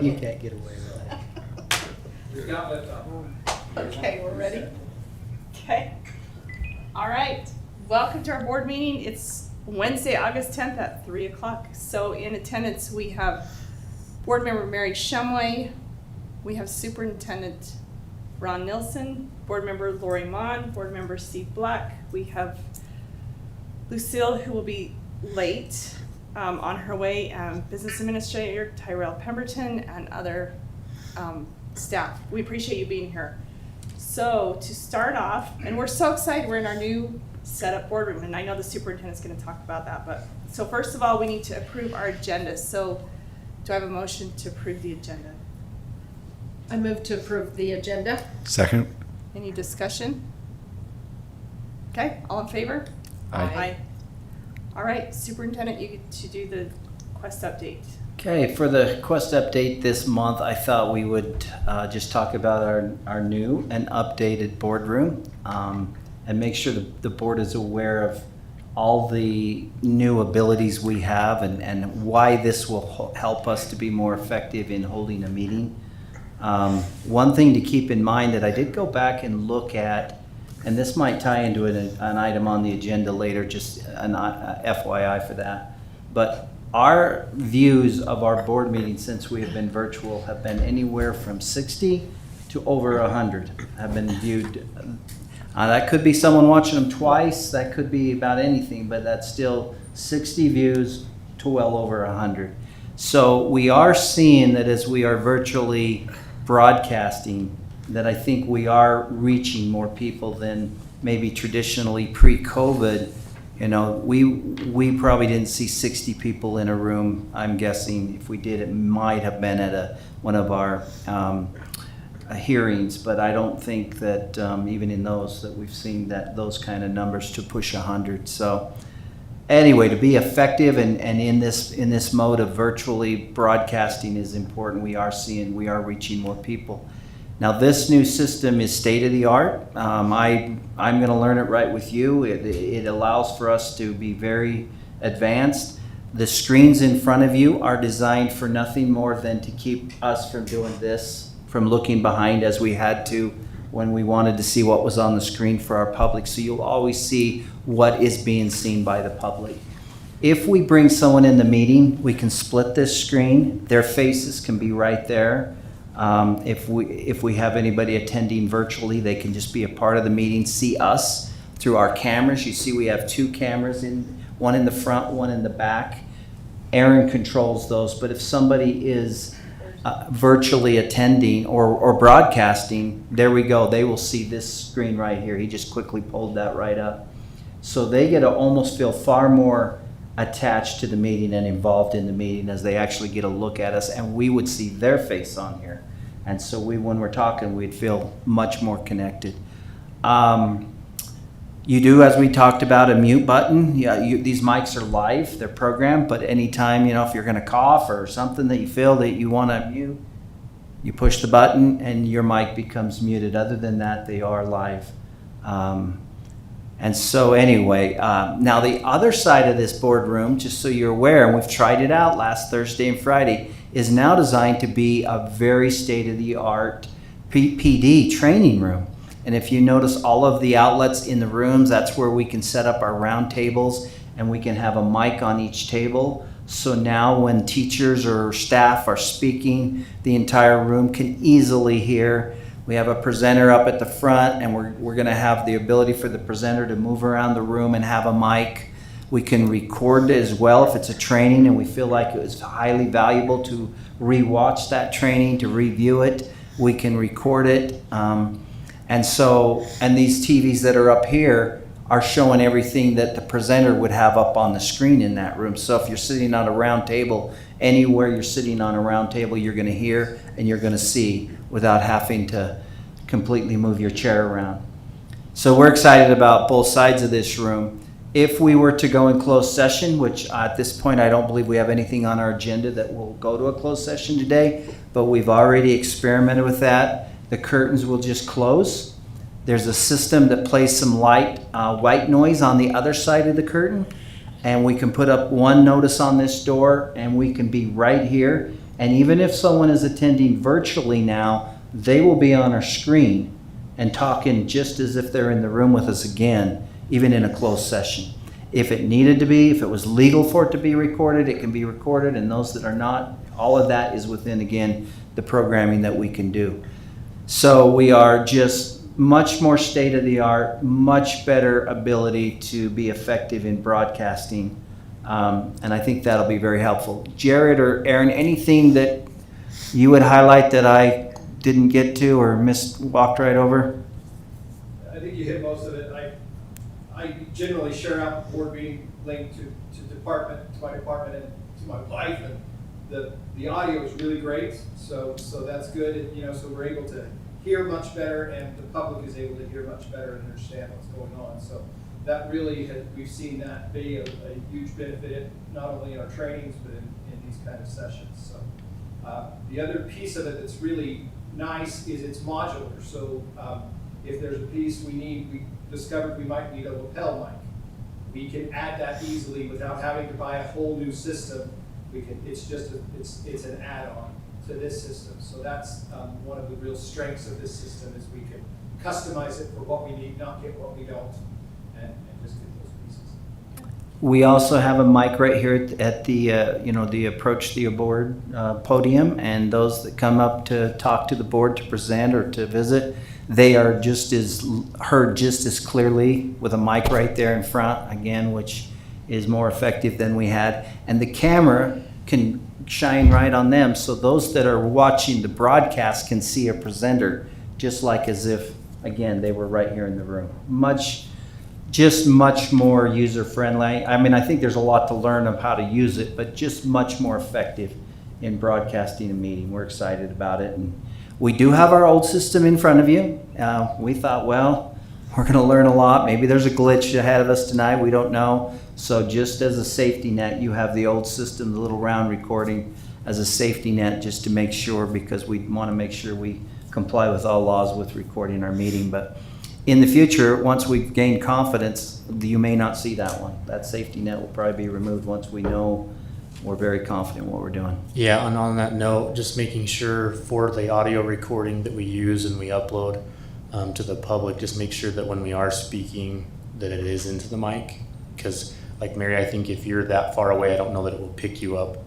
You can't get away with that. We got liftoff. Okay, we're ready? Okay. All right. Welcome to our board meeting. It's Wednesday, August 10th at 3 o'clock. So in attendance, we have Board Member Mary Shumway. We have Superintendent Ron Nilsson, Board Member Lori Mon, Board Member Steve Black. We have Lucille, who will be late on her way, Business Administrator Tyrell Pemberton, and other staff. We appreciate you being here. So to start off, and we're so excited, we're in our new setup boardroom, and I know the superintendent's going to talk about that. But so first of all, we need to approve our agenda. So do I have a motion to approve the agenda? I move to approve the agenda. Second. Any discussion? Okay, all in favor? Aye. All right, superintendent, you get to do the Quest update. Okay, for the Quest update this month, I thought we would just talk about our new and updated boardroom and make sure the board is aware of all the new abilities we have and why this will help us to be more effective in holding a meeting. One thing to keep in mind that I did go back and look at, and this might tie into an item on the agenda later, just an FYI for that, but our views of our board meetings since we have been virtual have been anywhere from 60 to over 100 have been viewed. That could be someone watching them twice, that could be about anything, but that's still 60 views to well over 100. So we are seeing that as we are virtually broadcasting, that I think we are reaching more people than maybe traditionally pre-COVID. You know, we probably didn't see 60 people in a room. I'm guessing if we did, it might have been at one of our hearings, but I don't think that even in those that we've seen those kind of numbers to push 100. So anyway, to be effective and in this mode of virtually broadcasting is important. We are reaching more people. Now this new system is state of the art. I'm going to learn it right with you. It allows for us to be very advanced. The screens in front of you are designed for nothing more than to keep us from doing this, from looking behind as we had to when we wanted to see what was on the screen for our public. So you'll always see what is being seen by the public. If we bring someone in the meeting, we can split this screen. Their faces can be right there. If we have anybody attending virtually, they can just be a part of the meeting, see us through our cameras. You see we have two cameras, one in the front, one in the back. Aaron controls those, but if somebody is virtually attending or broadcasting, there we go. They will see this screen right here. He just quickly pulled that right up. So they get to almost feel far more attached to the meeting and involved in the meeting as they actually get a look at us, and we would see their face on here. And so when we're talking, we'd feel much more connected. You do, as we talked about, a mute button. Yeah, these mics are live, they're programmed, but anytime, if you're gonna cough or something that you feel that you wanna mute, you push the button and your mic becomes muted. Other than that, they are live. And so anyway, now the other side of this boardroom, just so you're aware, and we've tried it out last Thursday and Friday, is now designed to be a very state-of-the-art PD training room. And if you notice all of the outlets in the rooms, that's where we can set up our round tables, and we can have a mic on each table. So now when teachers or staff are speaking, the entire room can easily hear. We have a presenter up at the front, and we're going to have the ability for the presenter to move around the room and have a mic. We can record as well if it's a training and we feel like it was highly valuable to rewatch that training, to review it. We can record it. And these TVs that are up here are showing everything that the presenter would have up on the screen in that room. So if you're sitting on a round table, anywhere you're sitting on a round table, you're going to hear and you're going to see without having to completely move your chair around. So we're excited about both sides of this room. If we were to go in closed session, which at this point I don't believe we have anything on our agenda that will go to a closed session today, but we've already experimented with that. The curtains will just close. There's a system that plays some light white noise on the other side of the curtain, and we can put up one notice on this door, and we can be right here And even if someone is attending virtually now, they will be on our screen and talking just as if they're in the room with us again, even in a closed session. If it needed to be, if it was legal for it to be recorded, it can be recorded, and those that are not, all of that is within, again, the programming that we can do. So we are just much more state-of-the-art, much better ability to be effective in broadcasting, and I think that'll be very helpful. Jared or Aaron, anything that you would highlight that I didn't get to or walked right over? I think you hit most of it. I generally share out the board meeting link to my department and to my wife, and the audio is really great, so that's good, and, so we're able to hear much better, and the public is able to hear much better and understand what's going on. So that really, we've seen that be a huge benefit, not only in our trainings, but in these kind of sessions. So the other piece of it that's really nice is it's modular. So if there's a piece we discovered we might need a lapel mic, we can add that easily without having to buy a whole new system. It's an add-on to this system. So that's one of the real strengths of this system, is we can customize it for what we need, not get what we don't, and just get those pieces. We also have a mic right here at the, the approach the board podium, and those that come up to talk to the board, to present or to visit, they are heard just as clearly with a mic right there in front, again, which is more effective than we had. And the camera can shine right on them, so those that are watching the broadcast can see a presenter just like as if, again, they were right here in the room. Much more user-friendly. I mean, I think there's a lot to learn of how to use it, but just much more effective in broadcasting a meeting. We're excited about it. And we do have our old system in front of you. We thought, well, we're going to learn a lot. Maybe there's a glitch ahead of us tonight. We don't know. So just as a safety net, you have the old system, the little round recording, as a safety net, just to make sure, because we want to make sure we comply with all laws with recording our meeting. But in the future, once we've gained confidence, you may not see that one. That safety net will probably be removed once we know we're very confident in what we're doing. Yeah, and on that note, just making sure for the audio recording that we use and we upload to the public, just make sure that when we are speaking that it is into the mic, because like Mary, I think if you're that far away, I don't know that it will pick you up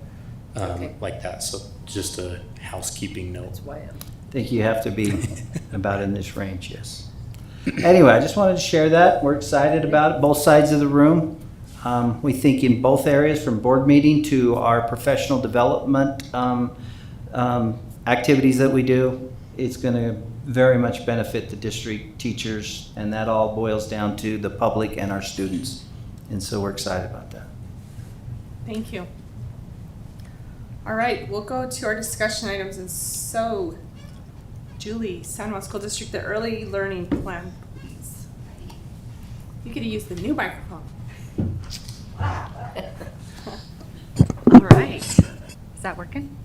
like that. So just a housekeeping note. That's why I'm. I think you have to be about in this range, yes. Anyway, I just wanted to share that. We're excited about it, both sides of the room. We think in both areas, from board meeting to our professional development activities that we do, it's going to very much benefit the district teachers, and that all boils down to the public and our students. And so we're excited about that. Thank you. All right, we'll go to our discussion items. And so, Julie, San Juan School District, the early learning plan, please. You could have used the new microphone. All right. Is that working?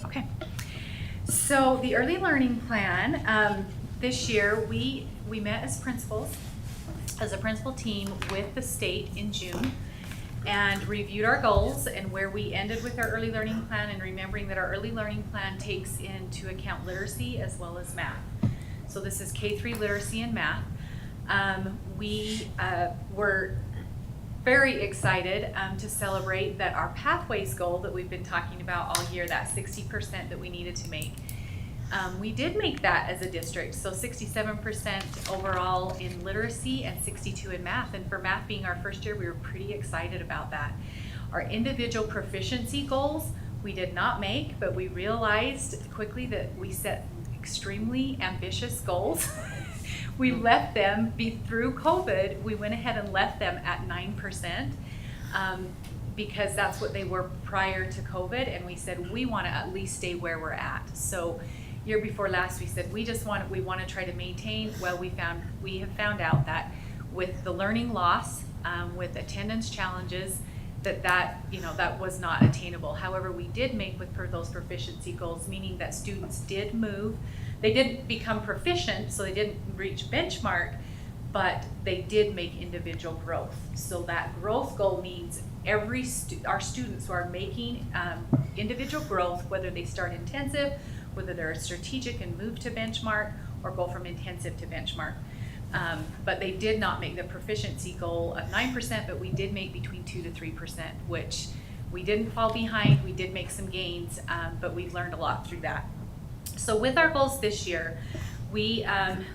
Okay. So the early learning plan, this year we met as principals, as a principal team with the state in June, and reviewed our goals and where we ended with our early learning plan, and remembering that our early learning plan takes into account literacy as well as math. So this is K-3 literacy and math. We were very excited to celebrate that our pathways goal that we've been talking about all year, that 60% that we needed to make, we did make that as a district. So 67% overall in literacy and 62% in math. And for math being our first year, we were pretty excited about that. Our individual proficiency goals we did not make, but we realized quickly that we set extremely ambitious goals. We left them through COVID. We went ahead and left them at 9% because that's what they were prior to COVID. And we said we want to at least stay where we're at. So year before last, we said we want to try to maintain. Well, we have found out that with the learning loss, with attendance challenges, that was not attainable. However, we did make with those proficiency goals, meaning that students did move. They didn't become proficient, so they didn't reach benchmark, but they did make individual growth. So that growth goal means our students who are making individual growth, whether they start intensive, whether they're strategic and move to benchmark, or go from intensive to benchmark. But they did not make the proficiency goal of 9%, but we did make between 2 to 3%, which we didn't fall behind. We did make some gains, but we've learned a lot through that. So with our goals this year, we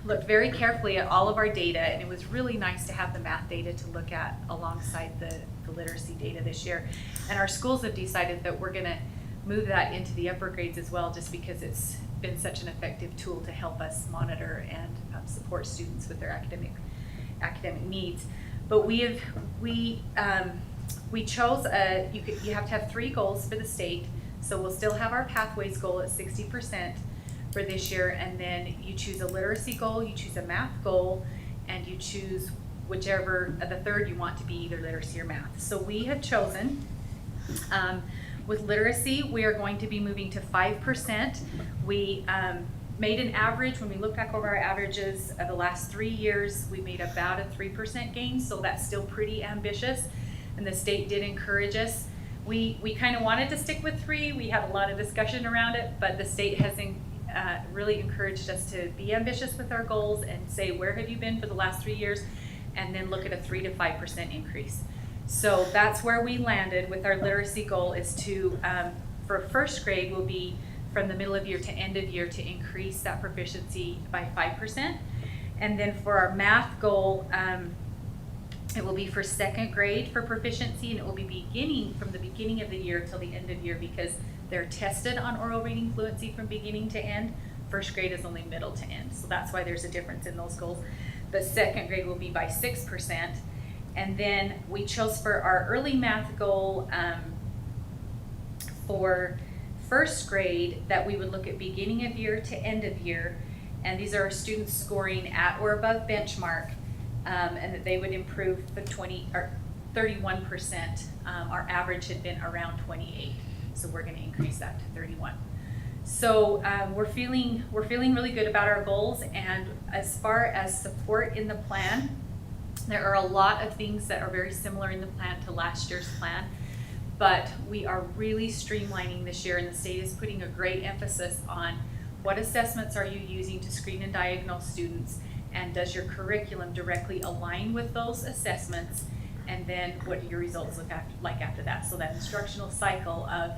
looked very carefully at all of our data, and it was really nice to have the math data to look at alongside the literacy data this year. And our schools have decided that we're gonna move that into the upper grades as well, just because it's been such an effective tool to help us monitor and support students with their academic needs. But we chose you have to have 3 goals for the state, so we'll still have our pathways goal at 60% for this year, and then you choose a literacy goal, you choose a math goal, and you choose whichever the third you want to be either literacy or math. So we have chosen with literacy, we are going to be moving to 5%. We made an average, when we look back over our averages of the last 3 years, we made about a 3% gain, so that's still pretty ambitious, and the state did encourage us. We kind of wanted to stick with 3. We had a lot of discussion around it, but the state has really encouraged us to be ambitious with our goals and say, where have you been for the last 3 years? And then look at a 3 to 5% increase. So that's where we landed with our literacy goal, is to, for first grade, will be from the middle of year to end of year to increase that proficiency by 5%. And then for our math goal, it will be for second grade for proficiency, and it will be beginning from the beginning of the year till the end of year, because they're tested on oral reading fluency from beginning to end. First grade is only middle to end, so that's why there's a difference in those goals. The second grade will be by 6%. And then we chose for our early math goal for first grade that we would look at beginning of year to end of year. And these are our students scoring at or above benchmark, and that they would improve the 31%. Our average had been around 28, so we're going to increase that to 31. So we're feeling really good about our goals. And as far as support in the plan, there are a lot of things that are very similar in the plan to last year's plan, but we are really streamlining this year, and the state is putting a great emphasis on what assessments are you using to screen and diagnose students, and does your curriculum directly align with those assessments, and then what do your results look like after that. So that instructional cycle of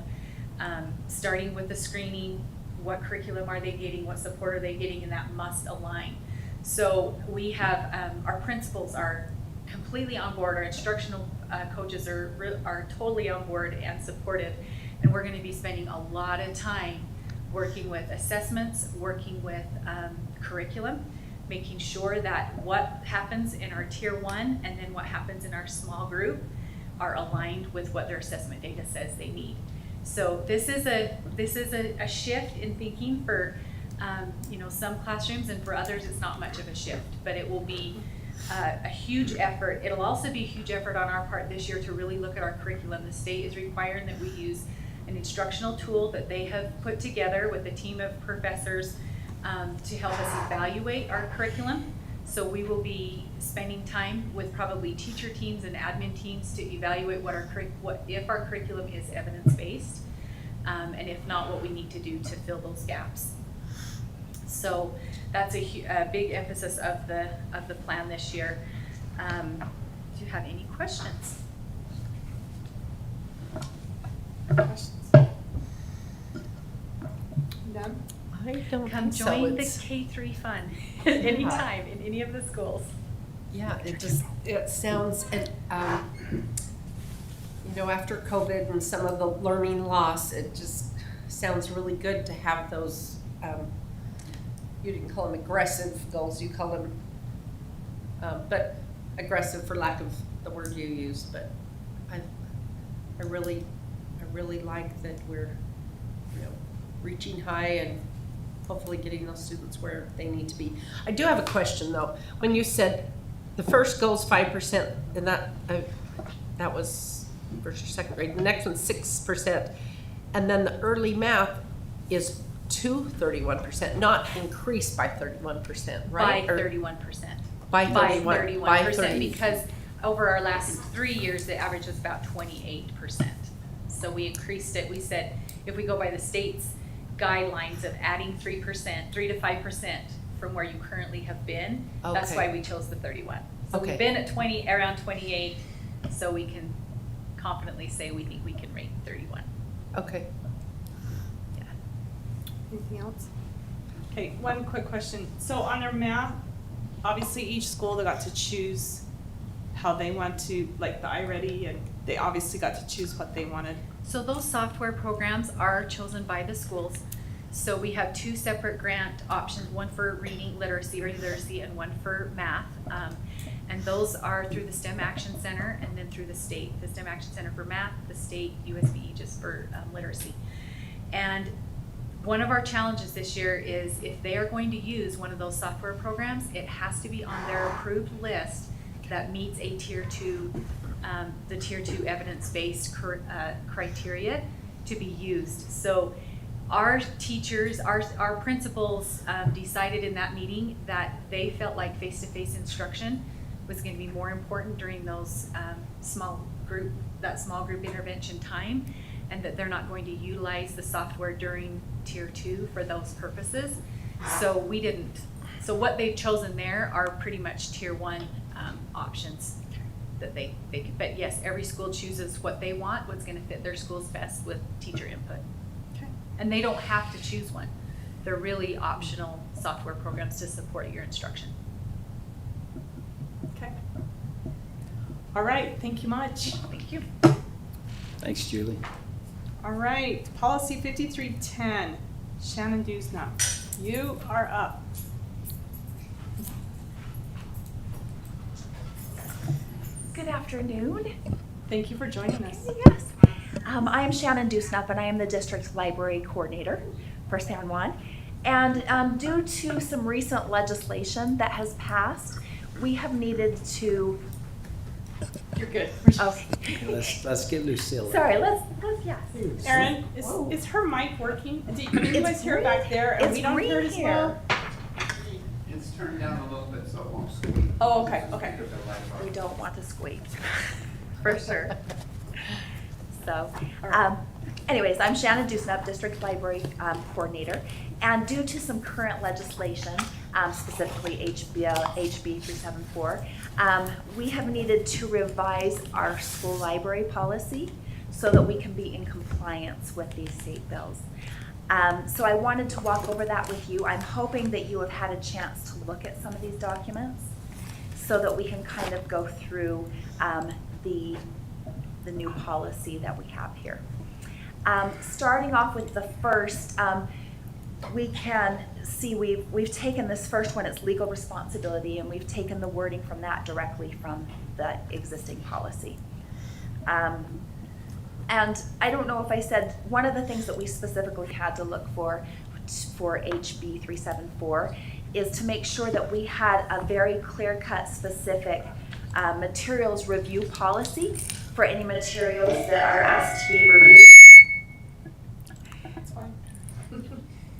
starting with the screening, what curriculum are they getting, what support are they getting, and that must align. So we have, our principals are completely on board, our instructional coaches are totally on board and supportive, and we're going to be spending a lot of time working with assessments, working with curriculum, making sure that what happens in our tier 1 and then what happens in our small group are aligned with what their assessment data says they need. So this is a shift in thinking for some classrooms, and for others it's not much of a shift, but it will be a huge effort. It'll also be a huge effort on our part this year to really look at our curriculum. The state is requiring that we use an instructional tool that they have put together with a team of professors to help us evaluate our curriculum. So we will be spending time with probably teacher teams and admin teams to evaluate if our curriculum is evidence-based, and if not, what we need to do to fill those gaps. So that's a big emphasis of the plan this year. Do you have any questions? Done? I don't Come think so. join the It's- K3 fun anytime in any of the schools. Yeah, it sounds, and, after COVID and some of the learning loss, it just sounds really good to have those, you didn't call them aggressive goals, you call them, but aggressive for lack of the word you used, but I really like that we're, reaching high and hopefully getting those students where they need to be. I do have a question though. When you said the first goal is 5%, and that was first or second grade. The next one's 6%, and then the early math is to 31%, not increased by 31%, right? By 31%. By 31%. Because over our last 3 years, the average was about 28%. So we increased it. We said, if we go by the state's guidelines of adding 3%, 3 to 5% from where you currently have been, that's Okay. why we chose the 31. So Okay. we've been at around 28, so we can confidently say we think we can rate 31. Okay. Anything else? Okay, one quick question. So on our math, obviously each school, they got to choose how they want to, like the iReady, and they obviously got to choose what they wanted. So those software programs are chosen by the schools. So we have 2 separate grant options, one for reading literacy, reading literacy, and one for math. And those are through the STEM Action Center and then through the state. The STEM Action Center for math, the state USBE just for literacy. And one of our challenges this year is if they are going to use one of those software programs, it has to be on their approved list that meets a tier 2, the tier 2 evidence-based criteria to be used. So our teachers, our principals decided in that meeting that they felt like face-to-face instruction was going to be more important during those small group intervention time, and that they're not going to utilize the software during tier 2 for those purposes. So we didn't. So what they've chosen there are pretty much tier 1 options that they could, but yes, every school chooses what they want, what's going to fit their schools best with teacher input. Okay. And they don't have to choose one. They're really optional software programs to support your instruction. Okay. All right, thank you much. Thank you. Thanks, Julie. All right, policy 5310, Shannon Dusnap, you are up. Good afternoon. Thank you for joining us. Yes. I am Shannon Dusnup, and I am the district's library coordinator for San Juan. And due to some recent legislation that has passed, we have needed to. You're good. Okay. Let's get Lucille. Sorry. Let's yeah. Erin, is her mic working? Do you guys hear it back there? And It's we don't hear it as green well? It's turned down a little bit so it won't squeak. Oh, okay, okay. We don't want to squeak, for sure. So, anyways, I'm Shannon Dusnup, District Library Coordinator, and due to some current legislation, specifically HB 374, we have needed to revise our school library policy so that we can be in compliance with these state bills. So I wanted to walk over that with you. I'm hoping that you have had a chance to look at some of these documents so that we can kind of go through the new policy that we have here. Starting off with the first, we can see we've taken this first one, it's legal responsibility, and we've taken the wording from that directly from the existing policy. And I don't know if I said, one of the things that we specifically had to look for HB 374 is to make sure that we had a very clear-cut, specific materials review policy for any materials that are asked to be reviewed. That's fine.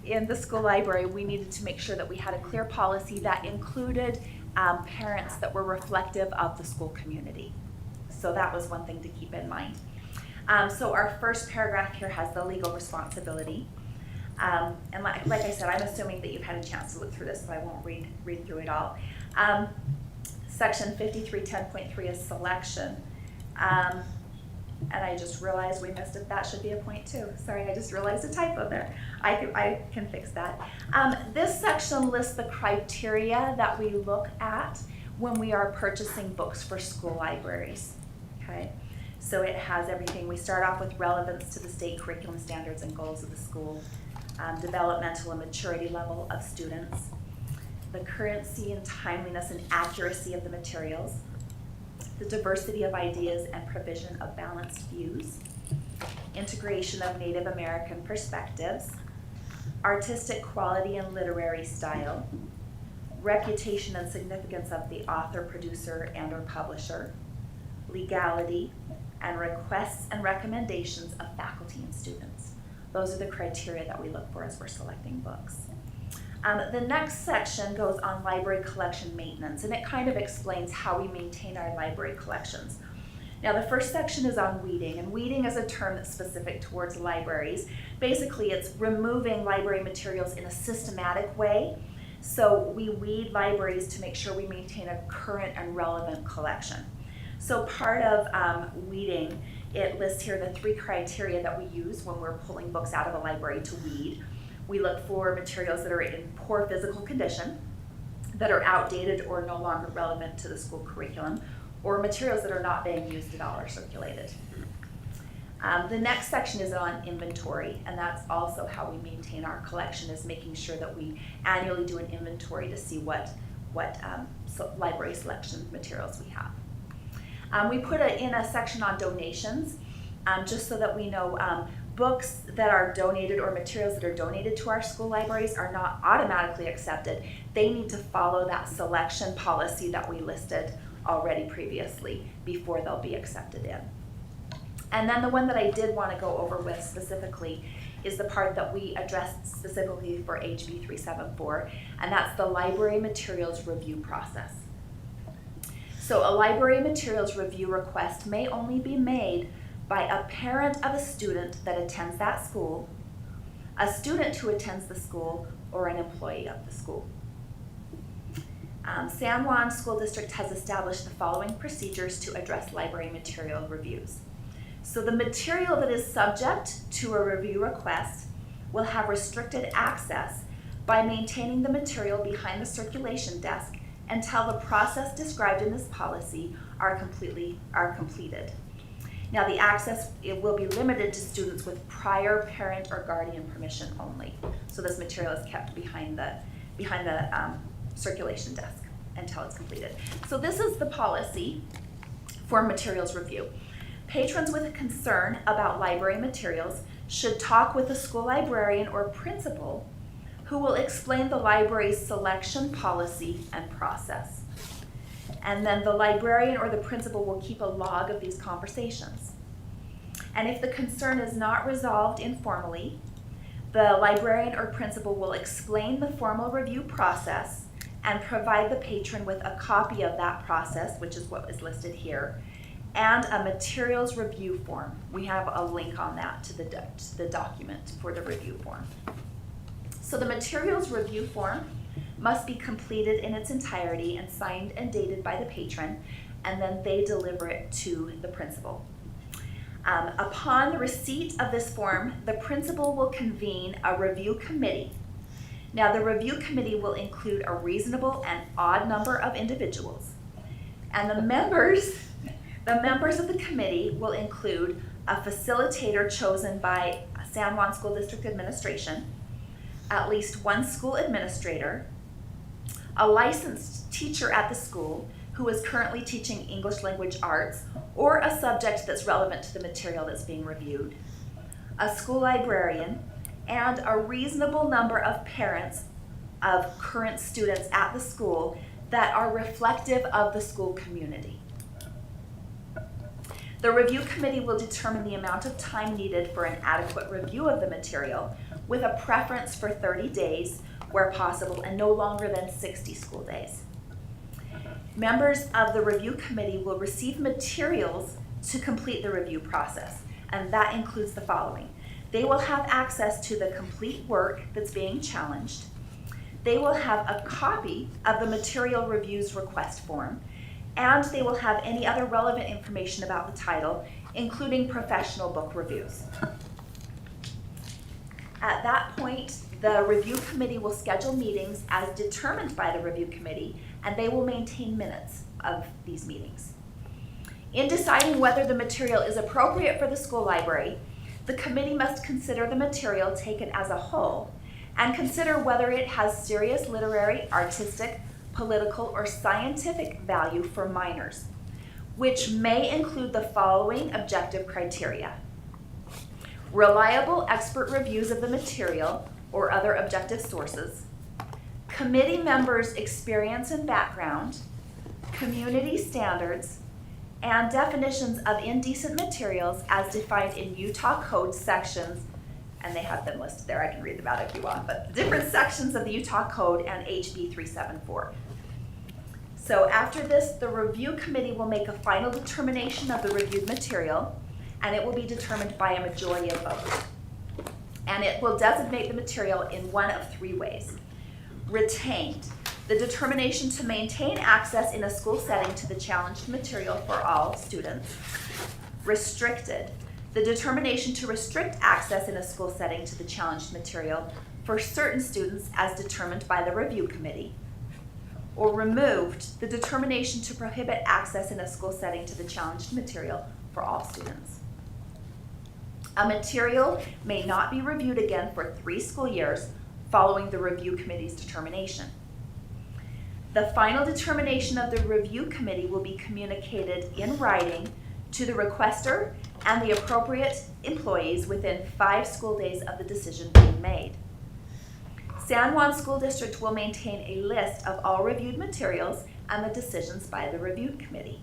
In the school library, we needed to make sure that we had a clear policy that included parents that were reflective of the school community. So that was one thing to keep in mind. So our first paragraph here has the legal responsibility. And like I said, I'm assuming that you've had a chance to look through this, so I won't read through it all. Section 5310.3 is selection. And I just realized we missed it. That should be a point too. Sorry, I just realized a typo there. I can fix that. This section lists the criteria that we look at when we are purchasing books for school libraries. Okay, so it has everything. We start off with relevance to the state curriculum standards and goals of the school, developmental and maturity level of students, the currency and timeliness and accuracy of the materials, the diversity of ideas and provision of balanced views, integration of Native American perspectives, artistic quality and literary style, reputation and significance of the author, producer, and or publisher, legality, and requests and recommendations of faculty and students. Those are the criteria that we look for as we're selecting books. The next section goes on library collection maintenance, and it kind of explains how we maintain our library collections. Now, the first section is on weeding, and weeding is a term that's specific towards libraries. Basically, it's removing library materials in a systematic way. So we weed libraries to make sure we maintain a current and relevant collection. So part of weeding, it lists here the 3 criteria that we use when we're pulling books out of a library to weed. We look for materials that are in poor physical condition, that are outdated or no longer relevant to the school curriculum, or materials that are not being used at all or circulated. The next section is on inventory, and that's also how we maintain our collection, is making sure that we annually do an inventory to see what library selection materials we have. We put in a section on donations, just so that we know books that are donated or materials that are donated to our school libraries are not automatically accepted. They need to follow that selection policy that we listed already previously before they'll be accepted in. And then the one that I did want to go over with specifically is the part that we addressed specifically for HB 374, and that's the library materials review process. So a library materials review request may only be made by a parent of a student that attends that school, a student who attends the school, or an employee of the school. San Juan School District has established the following procedures to address library material reviews. So the material that is subject to a review request will have restricted access by maintaining the material behind the circulation desk until the process described in this policy are completed. Now, the access, it will be limited to students with prior parent or guardian permission only. So this material is kept behind the circulation desk until it's completed. So this is the policy for materials review. Patrons with a concern about library materials should talk with a school librarian or principal who will explain the library's selection policy and process. And then the librarian or the principal will keep a log of these conversations. And if the concern is not resolved informally, the librarian or principal will explain the formal review process and provide the patron with a copy of that process, which is what is listed here, and a materials review form. We have a link on that to the document for the review form. So the materials review form must be completed in its entirety and signed and dated by the patron, and then they deliver it to the principal. Upon the receipt of this form, the principal will convene a review committee. Now, the review committee will include a reasonable and odd number of individuals, and the members of the committee will include a facilitator chosen by San Juan School District Administration, at least one school administrator, a licensed teacher at the school who is currently teaching English language arts or a subject that's relevant to the material that's being reviewed, a school librarian, and a reasonable number of parents of current students at the school that are reflective of the school community. The review committee will determine the amount of time needed for an adequate review of the material, with a preference for 30 days where possible and no longer than 60 school days. Members of the review committee will receive materials to complete the review process, and that includes the following. They will have access to the complete work that's being challenged. They will have a copy of the material reviews request form, and they will have any other relevant information about the title, including professional book reviews. At that point, the review committee will schedule meetings as determined by the review committee, and they will maintain minutes of these meetings. In deciding whether the material is appropriate for the school library, the committee must consider the material taken as a whole and consider whether it has serious literary, artistic, political, or scientific value for minors, which may include the following objective criteria: reliable expert reviews of the material or other objective sources, committee members' experience and background, community standards, and definitions of indecent materials as defined in Utah Code sections and they have them listed there. I can read them out if you want, but the different sections of the Utah Code and HB 374. So after this, the review committee will make a final determination of the reviewed material, and it will be determined by a majority of votes. And it will designate the material in one of three ways. Retained, the determination to maintain access in a school setting to the challenged material for all students. Restricted, the determination to restrict access in a school setting to the challenged material for certain students as determined by the review committee. Or removed, the determination to prohibit access in a school setting to the challenged material for all students. A material may not be reviewed again for 3 school years following the review committee's determination. The final determination of the review committee will be communicated in writing to the requester and the appropriate employees within 5 school days of the decision being made. San Juan School District will maintain a list of all reviewed materials and the decisions by the review committee.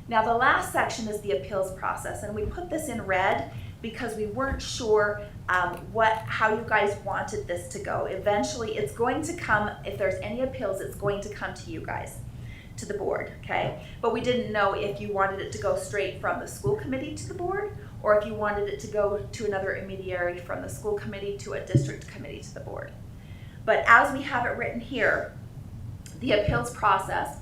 Now the last section is the appeals process, and we put this in red because we weren't sure how you guys wanted this to go. Eventually it's going to come, if there's any appeals, it's going to come to you guys, to the board, okay? But we didn't know if you wanted it to go straight from the school committee to the board, or if you wanted it to go to another intermediary from the school committee to a district committee to the board. But as we have it written here, the appeals process,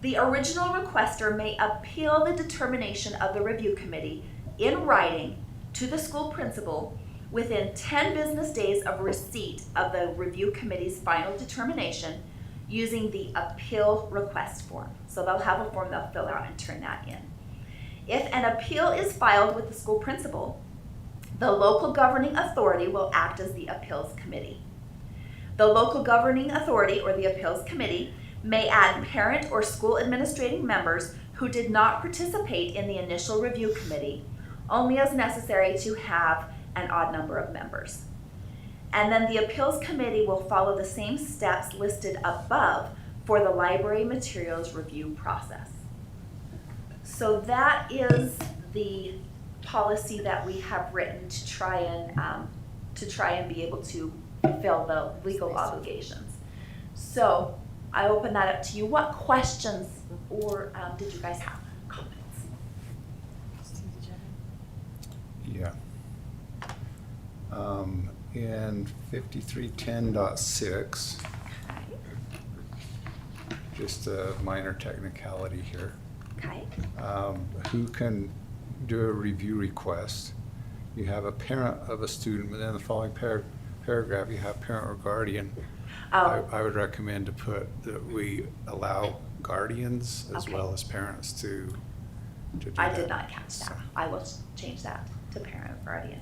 the original requester may appeal the determination of the review committee in writing to the school principal within 10 business days of receipt of the review committee's final determination using the appeal request form. So they'll have a form they'll fill out and turn that in. If an appeal is filed with the school principal, the local governing authority will act as the appeals committee. The local governing authority, or the appeals committee, may add parent or school administrating members who did not participate in the initial review committee, only as necessary to have an odd number of members. And then the appeals committee will follow the same steps listed above for the library materials review process. So that is the policy that we have written to try and be able to fulfill the legal obligations. So I open that up to you. What questions or did you guys have? Comments? Yeah. In 5310.6, just a minor technicality here. Okay. Who can do a review request? You have a parent of a student, but then in the following paragraph, you have parent or guardian. Oh. I would recommend to put that we allow guardians as Okay. well as parents to do I that. did not catch that. So, I will change that to parent or guardian.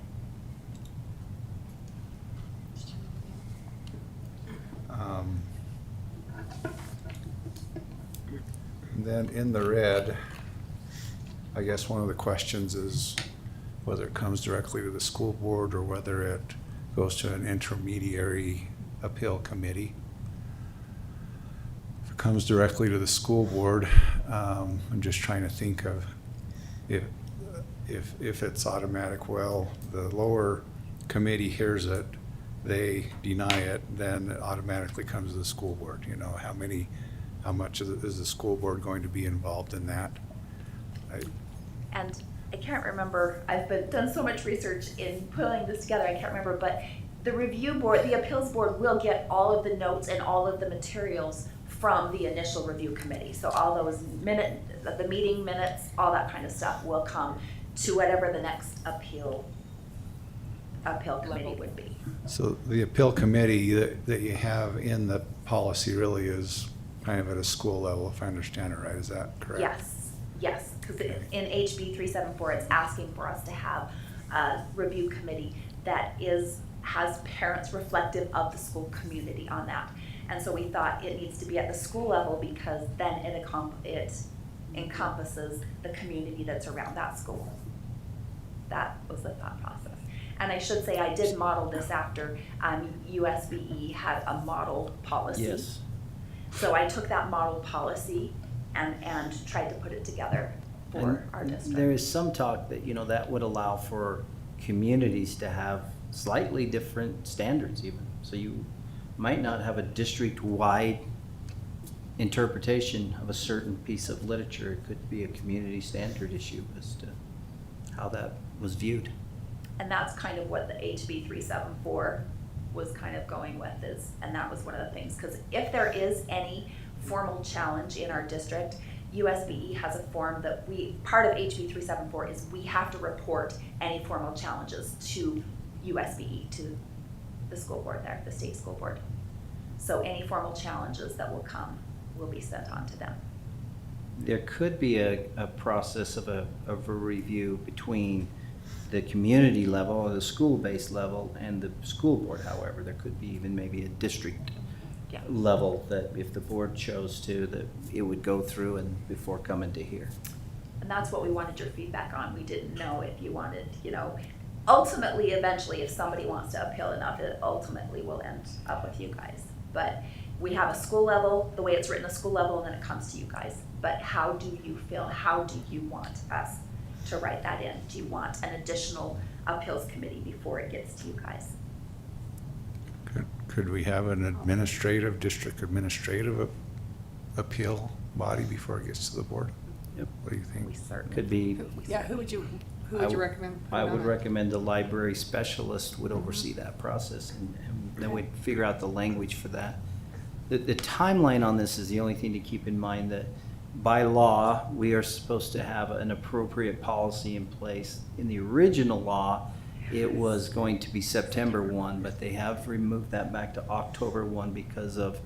Then in the red, I guess one of the questions is whether it comes directly to the school board or whether it goes to an intermediary appeal committee. If it comes directly to the school board, I'm just trying to think of if it's automatic. Well, the lower committee hears it, they deny it, then it automatically comes to the school board. You know, how much is the school board going to be involved in that? And I can't remember, I've done so much research in pulling this together, I can't remember, but the review board, the appeals board will get all of the notes and all of the materials from the initial review committee. So all those the meeting minutes, all that kind of stuff will come to whatever the next appeal committee would be. So the appeal committee that you have in the policy really is kind of at a school level, if I understand it right. Is that correct? Yes, because in HB 374, it's asking for us to have a review committee that has parents reflective of the school community on that. And so we thought it needs to be at the school level because then it encompasses the community that's around that school. That was the thought process. And I should say I did model this after USBE had a model policy. Yes. So I took that model policy and tried to put it together for And our district. there is some talk that, that would allow for communities to have slightly different standards even. So you might not have a district-wide interpretation of a certain piece of literature. It could be a community standard issue as to how that was viewed. And that's kind of what the HB 374 was kind of going with is, and that was one of the things, because if there is any formal challenge in our district, USBE has a form that part of HB 374 is we have to report any formal challenges to USBE, to the school board there, the state school board. So any formal challenges that will come will be sent on to them. There could be a process of a review between the community level or the school-based level and the school board. However, there could be even maybe a district Yeah. level that if the board chose to, that it would go through and before coming to here. And that's what we wanted your feedback on. We didn't know if you wanted, ultimately, eventually, if somebody wants to appeal enough, it ultimately will end up with you guys. But we have a school level, the way it's written, a school level, and then it comes to you guys. But how do you feel? How do you want us to write that in? Do you want an additional appeals committee before it gets to you guys? Could we have an district administrative appeal body before it gets to the board? Yep. What do you think? We certainly. Could be, Yeah, who would you I w- recommend? I putting would on that? recommend the library specialist would oversee that process, and then we'd figure out the language for that. The timeline on this is the only thing to keep in mind, that by law, we are supposed to have an appropriate policy in place. In the original law, it was going to be September 1, but they have removed that back to October 1 because of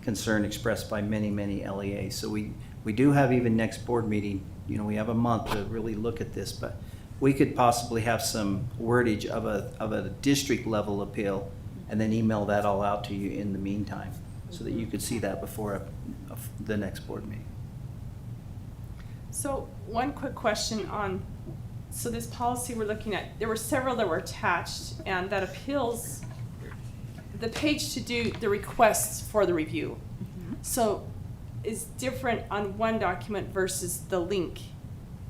concern expressed by many, many LEAs. So we do have, even next board meeting, we have a month to really look at this, but we could possibly have some wordage of a district level appeal and then email that all out to you in the meantime so that you could see that before the next board meeting. So one quick question on, so this policy we're looking at, there were several that were attached, and that appeals, the page to do the requests for the review. So is different on one document versus the link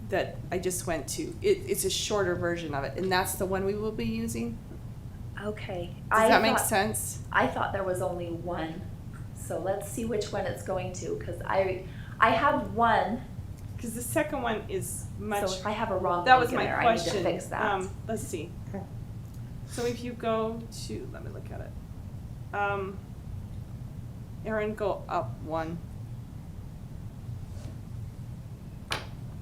that I just went to. It's a shorter version of it, and that's the one we will be using? Okay. Does that make sense? I thought there was only one, so let's see which one it's going to, because I have one, Because the second one is much. so if I have a wrong That link was in my there, I need to question. fix that. Let's see. So if you go to, let me look at it. Erin, go up one.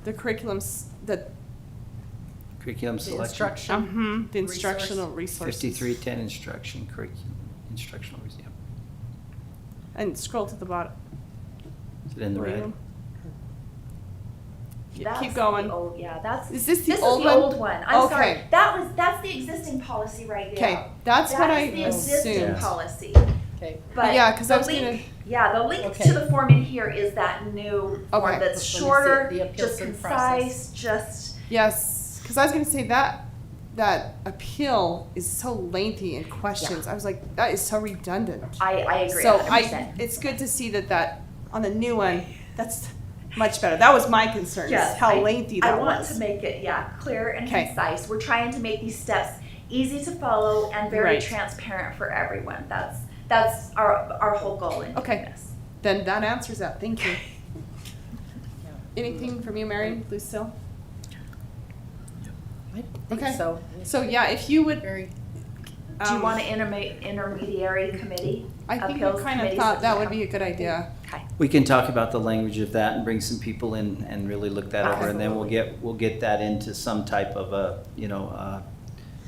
The curriculums, the Curriculum The selection, instruction. the instructional resources. 5310 instruction, curriculum, instructional, yeah. And scroll to the bottom. Is it in the Read red? them. That's Keep going. the old, yeah, that's. Is this the This old is the one? old one. I'm sorry. Okay. That's the existing policy right there. Okay, that's what I That is the existing assumed. policy. Okay. But Yeah, 'cause I the was gonna- link, yeah, the link Okay. to the form in here is that new form Okay. that's Let me see it, shorter, the appeals just in concise, just, Yes, because I was gonna say that appeal is so lengthy in questions. I was like, that is so redundant. I agree So 100%. it's good to see that on the new one, that's much better. That was my concern, Yes, is how I- lengthy that I want was. to make it, clear and 'Kay. concise. We're trying to make these steps easy to follow and very Right. transparent for everyone. That's our whole goal in doing Okay. this. Then that answers that, thank you. Anything from you, Mary, Lucille? I think Okay. so. So yeah, if you would, Very, Do you um, want an intermediary committee? I think we appeals kind of committee thought so that we would have- be a good idea. Okay. We can talk about the language of that and bring some people in and really look that over, and then we'll get that into some type of a,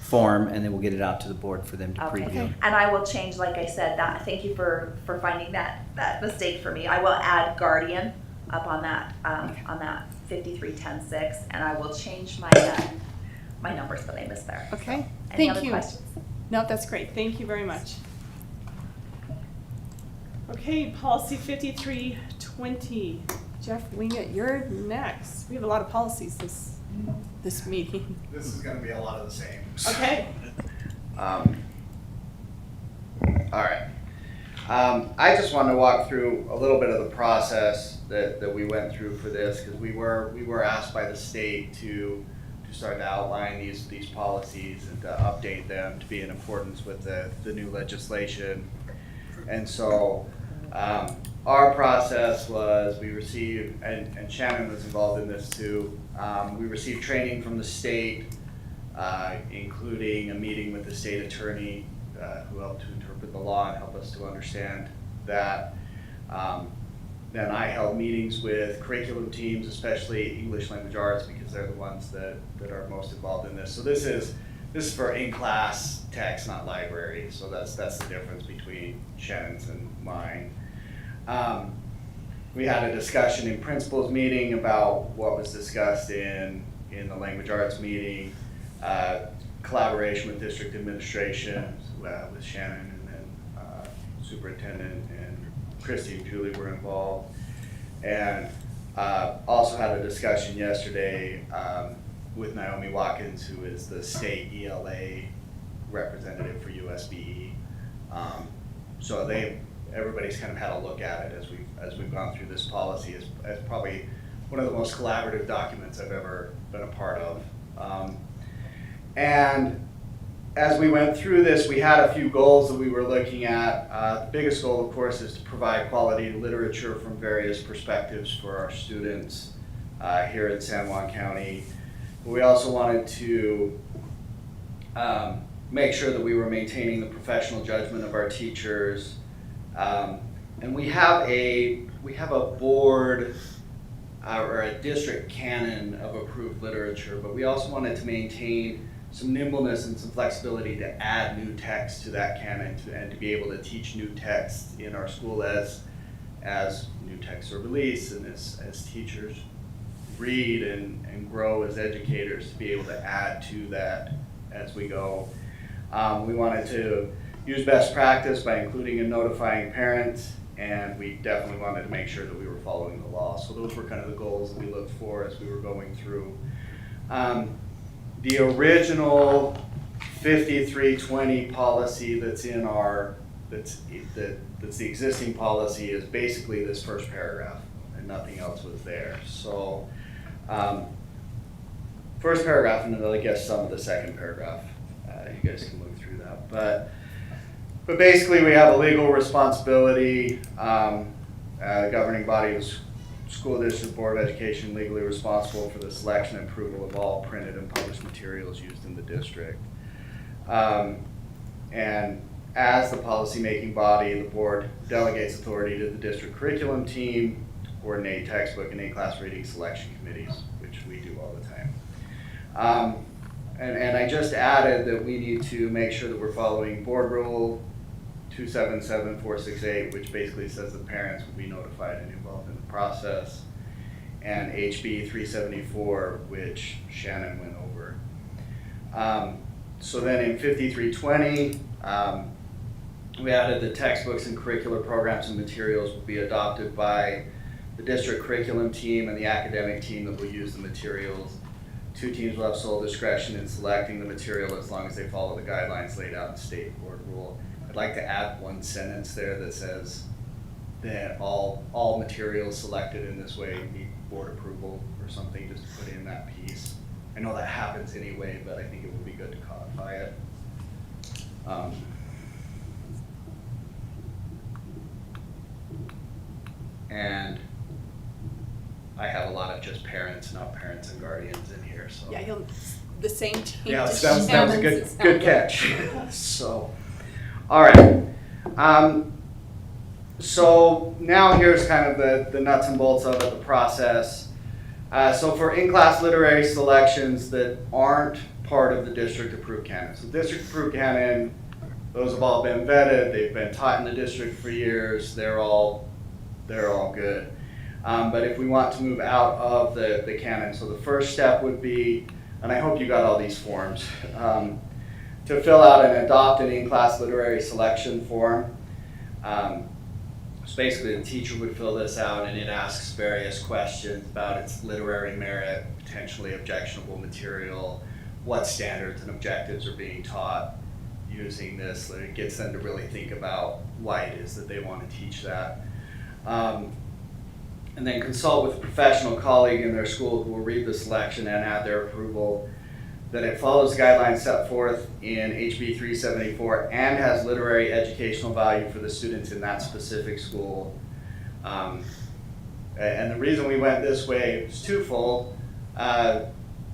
form, and then we'll get it out to the board for them to Okay, preview. and I will change, like I said, that, thank you for finding that mistake for me. I will add guardian up on that 5310.6, and I will change my numbers that I missed there. Okay, Any thank other you. questions? No, that's great, thank you very much. Okay, policy 5320. Jeff Wingett, you're next. We have a lot of policies this meeting. This is gonna be a lot of the same. Okay. All right. I just wanted to walk through a little bit of the process that we went through for this, because we were asked by the state to start to outline these policies and to update them to be in accordance with the new legislation. And so our process was we received, and Shannon was involved in this too, we received training from the state, including a meeting with the state attorney who helped to interpret the law and help us to understand that. Then I held meetings with curriculum teams, especially English language arts, because they're the ones that are most involved in this. So this is for in-class text, not library. So that's the difference between Shannon's and mine. We had a discussion in principals meeting about what was discussed in the language arts meeting, collaboration with district administration, with Shannon and then superintendent and Christy and Julie were involved. And also had a discussion yesterday with Naomi Watkins, who is the state ELA representative for USBE. So everybody's kind of had a look at it as we've gone through this policy. As probably one of the most collaborative documents I've ever been a part of. And as we went through this, we had a few goals that we were looking at. The biggest goal, of course, is to provide quality literature from various perspectives for our students here in San Juan County. We also wanted to make sure that we were maintaining the professional judgment of our teachers. And we have a board or a district canon of approved literature, but we also wanted to maintain some nimbleness and some flexibility to add new text to that canon and to be able to teach new texts in our school as new texts are released and as teachers read and grow as educators, to be able to add to that as we go. We wanted to use best practice by including and notifying parents, and we definitely wanted to make sure that we were following the law. So those were kind of the goals that we looked for as we were going through. The original 5320 policy that's in that's the existing policy is basically this first paragraph, and nothing else was there. So first paragraph, and then I guess some of the second paragraph. You guys can look through that. But basically we have a legal responsibility. The governing body of the School District Board of Education legally responsible for the selection and approval of all printed and published materials used in the district. And as the policy-making body, the board delegates authority to the district curriculum team to coordinate textbook and in-class reading selection committees, which we do all the time. And I just added that we need to make sure that we're following Board Rule 277468, which basically says that parents will be notified and involved in the process, and HB 374, which Shannon went over. So then in 5320, we added the textbooks and curricular programs and materials will be adopted by the district curriculum team and the academic team that will use the materials. Two teams will have sole discretion in selecting the material as long as they follow the guidelines laid out in state board rule. I'd like to add one sentence there that says that all materials selected in this way need board approval or something, just to put in that piece. I know that happens anyway, but I think it would be good to codify it. And I have a lot of just parents, not parents and guardians in here, so. Yeah, the same change. Yeah, as that was a Shannon's, good it catch. So, all right. So now here's kind of the nuts and bolts of it, the process. So for in-class literary selections that aren't part of the district approved canon. So district approved canon, those have all been vetted, they've been taught in the district for years, they're all good. But if we want to move out of the canon, so the first step would be, and I hope you got all these forms, to fill out and adopt an in-class literary selection form. So basically the teacher would fill this out and it asks various questions about its literary merit, potentially objectionable material, what standards and objectives are being taught using this. It gets them to really think about why it is that they want to teach that. And then consult with a professional colleague in their school who will read the selection and add their approval. that it follows the guidelines set forth in HB 374 and has literary educational value for the students in that specific school. And the reason we went this way is twofold.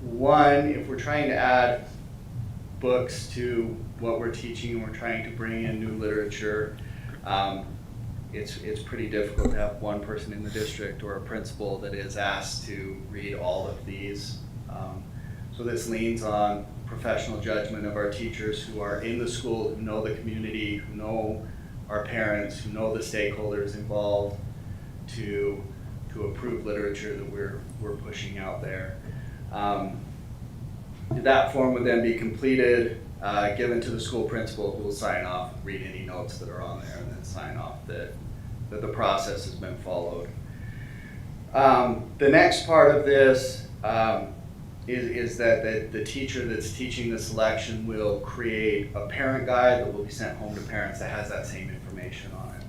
One, if we're trying to add books to what we're teaching and we're trying to bring in new literature, it's pretty difficult to have one person in the district or a principal that is asked to read all of these. So this leans on professional judgment of our teachers who are in the school, who know the community, who know our parents, who know the stakeholders involved to approve literature that we're pushing out there. That form would then be completed, given to the school principal, who will sign off, read any notes that are on there, and then sign off that the process has been followed. The next part of this is that the teacher that's teaching the selection will create a parent guide that will be sent home to parents that has that same information on it.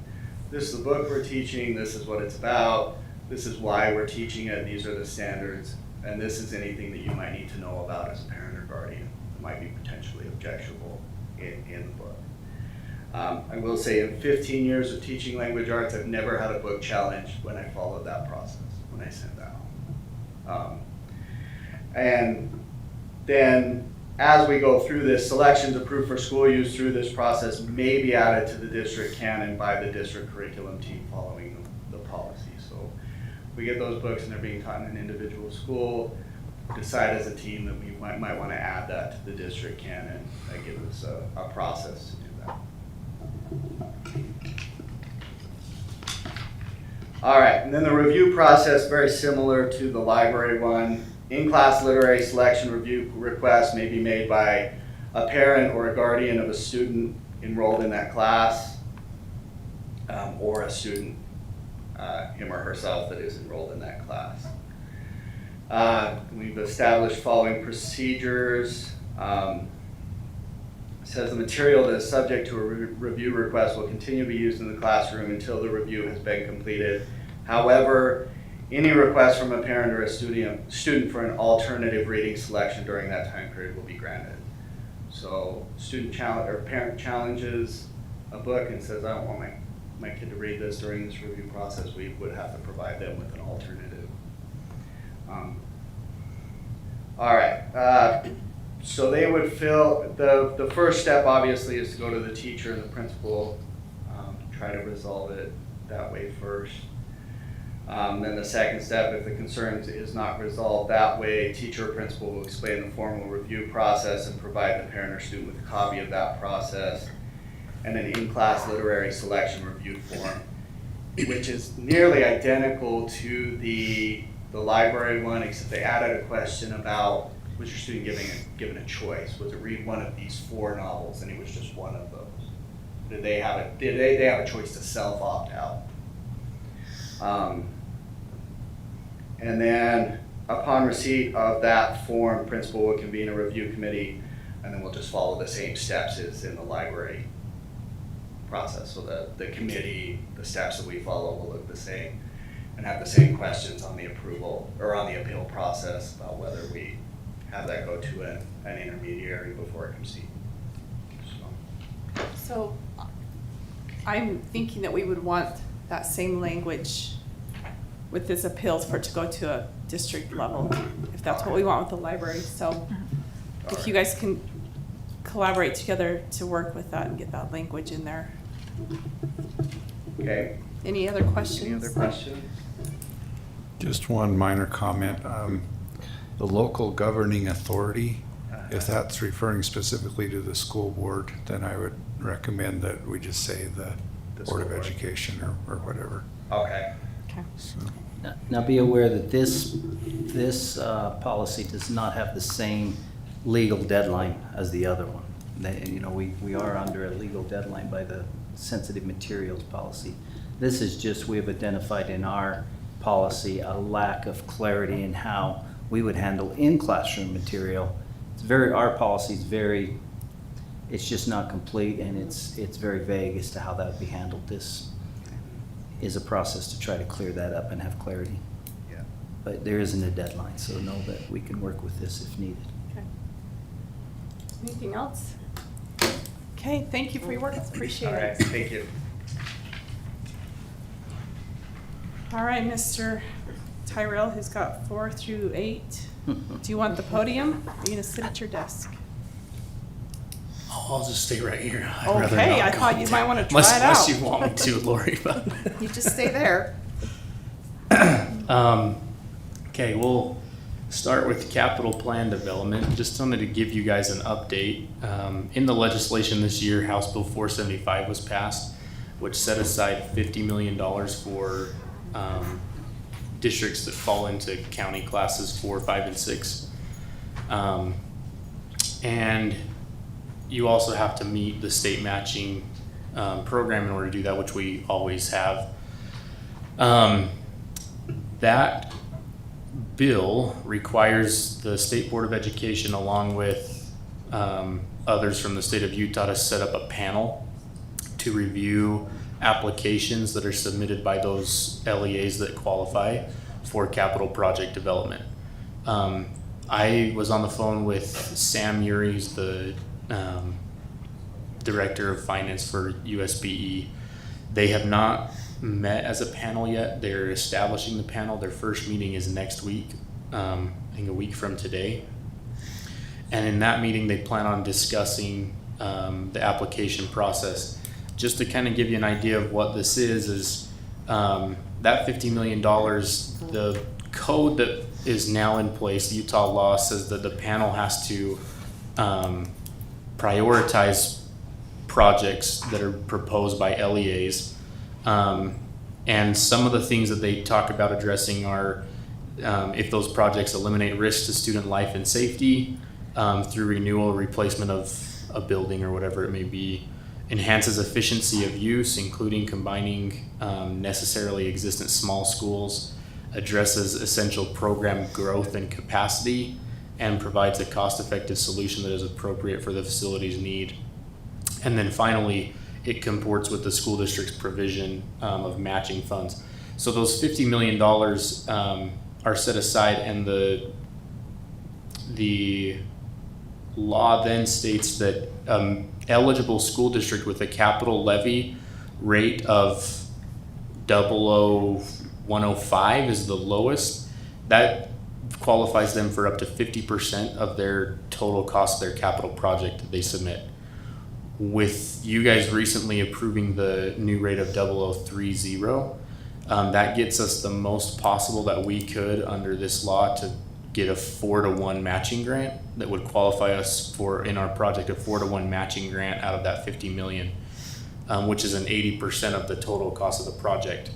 This is the book we're teaching, this is what it's about, this is why we're teaching it, these are the standards, and this is anything that you might need to know about as a parent or guardian that might be potentially objectionable in the book. I will say in 15 years of teaching language arts, I've never had a book challenge when I followed that process, when I sent that home. And then as we go through this, selections approved for school use through this process may be added to the district canon by the district curriculum team following the policy. So we get those books and they're being taught in an individual school, decide as a team that we might want to add that to the district canon. That gives us a process to do that. All right, and then the review process, very similar to the library one. In-class literary selection review requests may be made by a parent or a guardian of a student enrolled in that class, or a student, him or herself, that is enrolled in that class. We've established following procedures. It says the material that is subject to a review request will continue to be used in the classroom until the review has been completed. However, any request from a parent or a student for an alternative reading selection during that time period will be granted. So parent challenges a book and says, I don't want my kid to read this during this review process, we would have to provide them with an alternative. All right, so they would fill, the first step obviously is to go to the teacher and the principal, try to resolve it that way first. Then the second step, if the concern is not resolved that way, teacher or principal will explain the formal review process and provide the parent or student with a copy of that process and an in-class literary selection review form, which is nearly identical to the library one, except they added a question about, was your student given a choice? Was it read one of these 4 novels and it was just one of those? Did they have a choice to self-opt out? And then upon receipt of that form, principal will convene a review committee, and then we'll just follow the same steps as in the library process. So the committee, the steps that we follow will look the same and have the same questions on the approval or on the appeal process about whether we have that go to an intermediary before it comes to you. So I'm thinking that we would want that same language with this appeals for it to go to a district level, if that's what we want with the library. So if you guys can collaborate together to work with that and get that language in there. Okay. Any other questions? Any other questions? Just one minor comment. The local governing authority, if that's referring specifically to the school board, then I would recommend that we just say the Board of Education or whatever. Okay. So, Now be aware that this policy does not have the same legal deadline as the other one. We are under a legal deadline by the sensitive materials policy. This is just, we have identified in our policy a lack of clarity in how we would handle in-classroom material. Our policy is it's just not complete, and it's very vague as to how that would be handled. This is a process to try to clear that up and have clarity. Yeah. But there isn't a deadline, so know that we can work with this if needed. Okay. Anything else? Okay, thank you for your work, appreciate All right, it. thank you. All right, Mr. Tyrell, who's got 4 through 8. Do you want the podium? Or are you gonna sit at your desk? Oh, I'll just stay right here. I'd rather Okay, not I go thought you up might there. wanna try it Unless out. you want me to, Lori, but. You just stay there. Okay, we'll start with capital plan development. Just wanted to give you guys an update. In the legislation this year, House Bill 475 was passed, which set aside $50 million for districts that fall into county classes 4, 5, and 6. And you also have to meet the state matching program in order to do that, which we always have. That bill requires the State Board of Education, along with others from the state of Utah, to set up a panel to review applications that are submitted by those LEAs that qualify for capital project development. I was on the phone with Sam Uri, who's the Director of Finance for USBE. They have not met as a panel yet. They're establishing the panel. Their first meeting is next week, I think a week from today. And in that meeting, they plan on discussing the application process. Just to kind of give you an idea of what this is that $50 million, the code that is now in place, the Utah law says that the panel has to prioritize projects that are proposed by LEAs. And some of the things that they talk about addressing are if those projects eliminate risks to student life and safety through renewal or replacement of a building or whatever it may be, enhances efficiency of use, including combining necessarily existent small schools, addresses essential program growth and capacity, and provides a cost-effective solution that is appropriate for the facility's need. And then finally, it comports with the school district's provision of matching funds. So those $50 million are set aside, and the law then states that eligible school district with a capital levy rate of 00105 is the lowest. That qualifies them for up to 50% of their total cost of their capital project that they submit. With you guys recently approving the new rate of 0030, that gets us the most possible that we could under this law to get a 4-to-1 matching grant that would qualify us for, in our project, a 4-to-1 matching grant out of that 50 million, which is an 80% of the total cost of the project.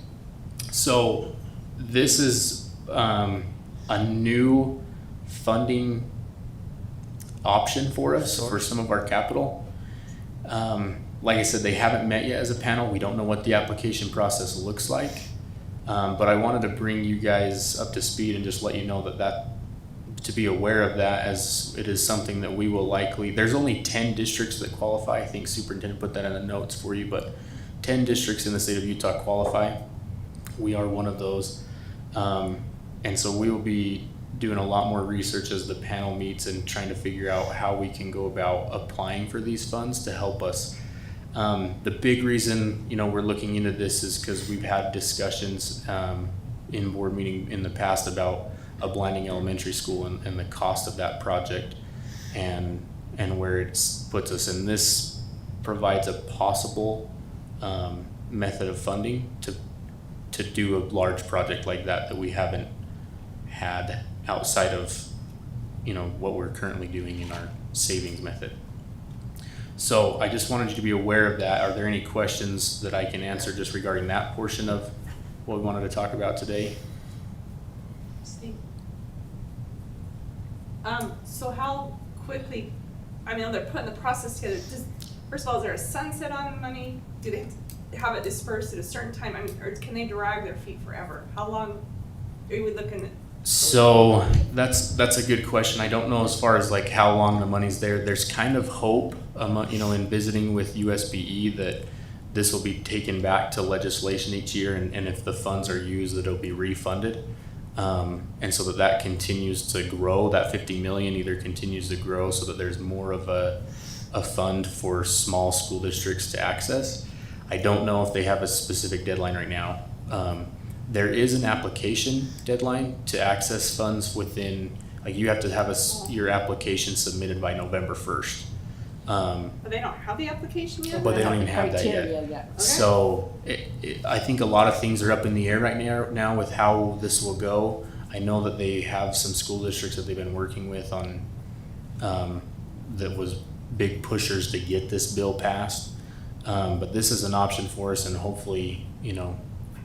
So this is a new funding option for us for some of our capital. Like I said, they haven't met yet as a panel. We don't know what the application process looks like. But I wanted to bring you guys up to speed and just let you know that to be aware of that, as it is something that we will likely, there's only 10 districts that qualify. I think superintendent put that in the notes for you, but 10 districts in the state of Utah qualify. We are one of those. And so we will be doing a lot more research as the panel meets and trying to figure out how we can go about applying for these funds to help us. The big reason, we're looking into this is because we've had discussions in board meeting in the past about a blinding elementary school and the cost of that project and where it puts us. And this provides a possible method of funding to do a large project like that we haven't had outside of what we're currently doing in our savings method. So I just wanted you to be aware of that. Are there any questions that I can answer just regarding that portion of what we wanted to talk about today? Steve? So how quickly, they're putting the process together. First of all, is there a sunset on money? Do they have it dispersed at a certain time? Or can they drag their feet forever? How long are you looking at? So that's a good question. I don't know as far as like how long the money's there. There's kind of hope, in visiting with USBE that this will be taken back to legislation each year, and if the funds are used, that it'll be refunded. And so that continues to grow, that 50 million either continues to grow so that there's more of a fund for small school districts to access. I don't know if they have a specific deadline right now. There is an application deadline to access funds within, like you have to have your application submitted by November 1st. But they don't have the application yet? But they don't even have that Criteria yet. So I think a lot of things are up in the air right now with how this will go. I know that they have some school districts that they've been working with on, that was big pushers to get this bill passed. But this is an option for us and hopefully,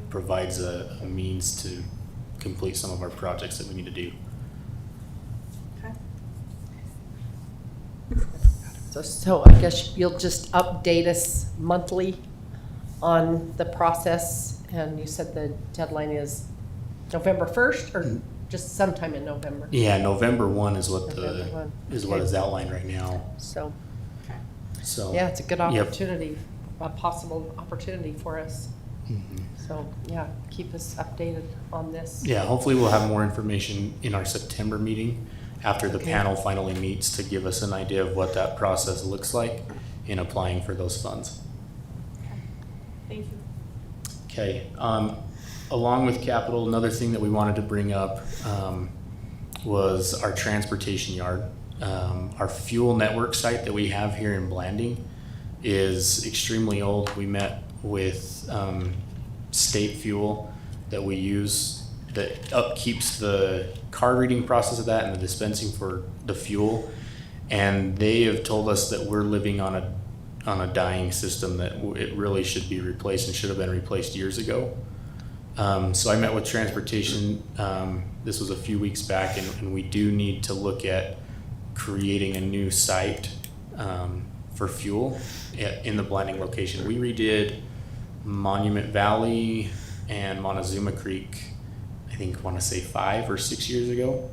provides a means to complete some of our projects that we need to do. Okay. So I guess you'll just update us monthly on the process, and you said the deadline is November 1st, or just sometime in November? Yeah, November 1 is what November 1. is what Okay. is outlined right now. So, So yeah, it's a good Yep. opportunity, a possible opportunity for us. Mhm. So, yeah, keep us updated on this. Yeah, hopefully we'll have more information in our September meeting after the Okay. panel finally meets to give us an idea of what that process looks like in applying for those funds. Thank you. Okay, along with capital, another thing that we wanted to bring up was our transportation yard. Our fuel network site that we have here in Blanding is extremely old. We met with state fuel that we use that upkeeps the card reading process of that and the dispensing for the fuel. And they have told us that we're living on a dying system, that it really should be replaced and should have been replaced years ago. So I met with transportation, this was a few weeks back, and we do need to look at creating a new site for fuel in the Blanding location. We redid Monument Valley and Montezuma Creek, I think, want to say 5 or 6 years ago.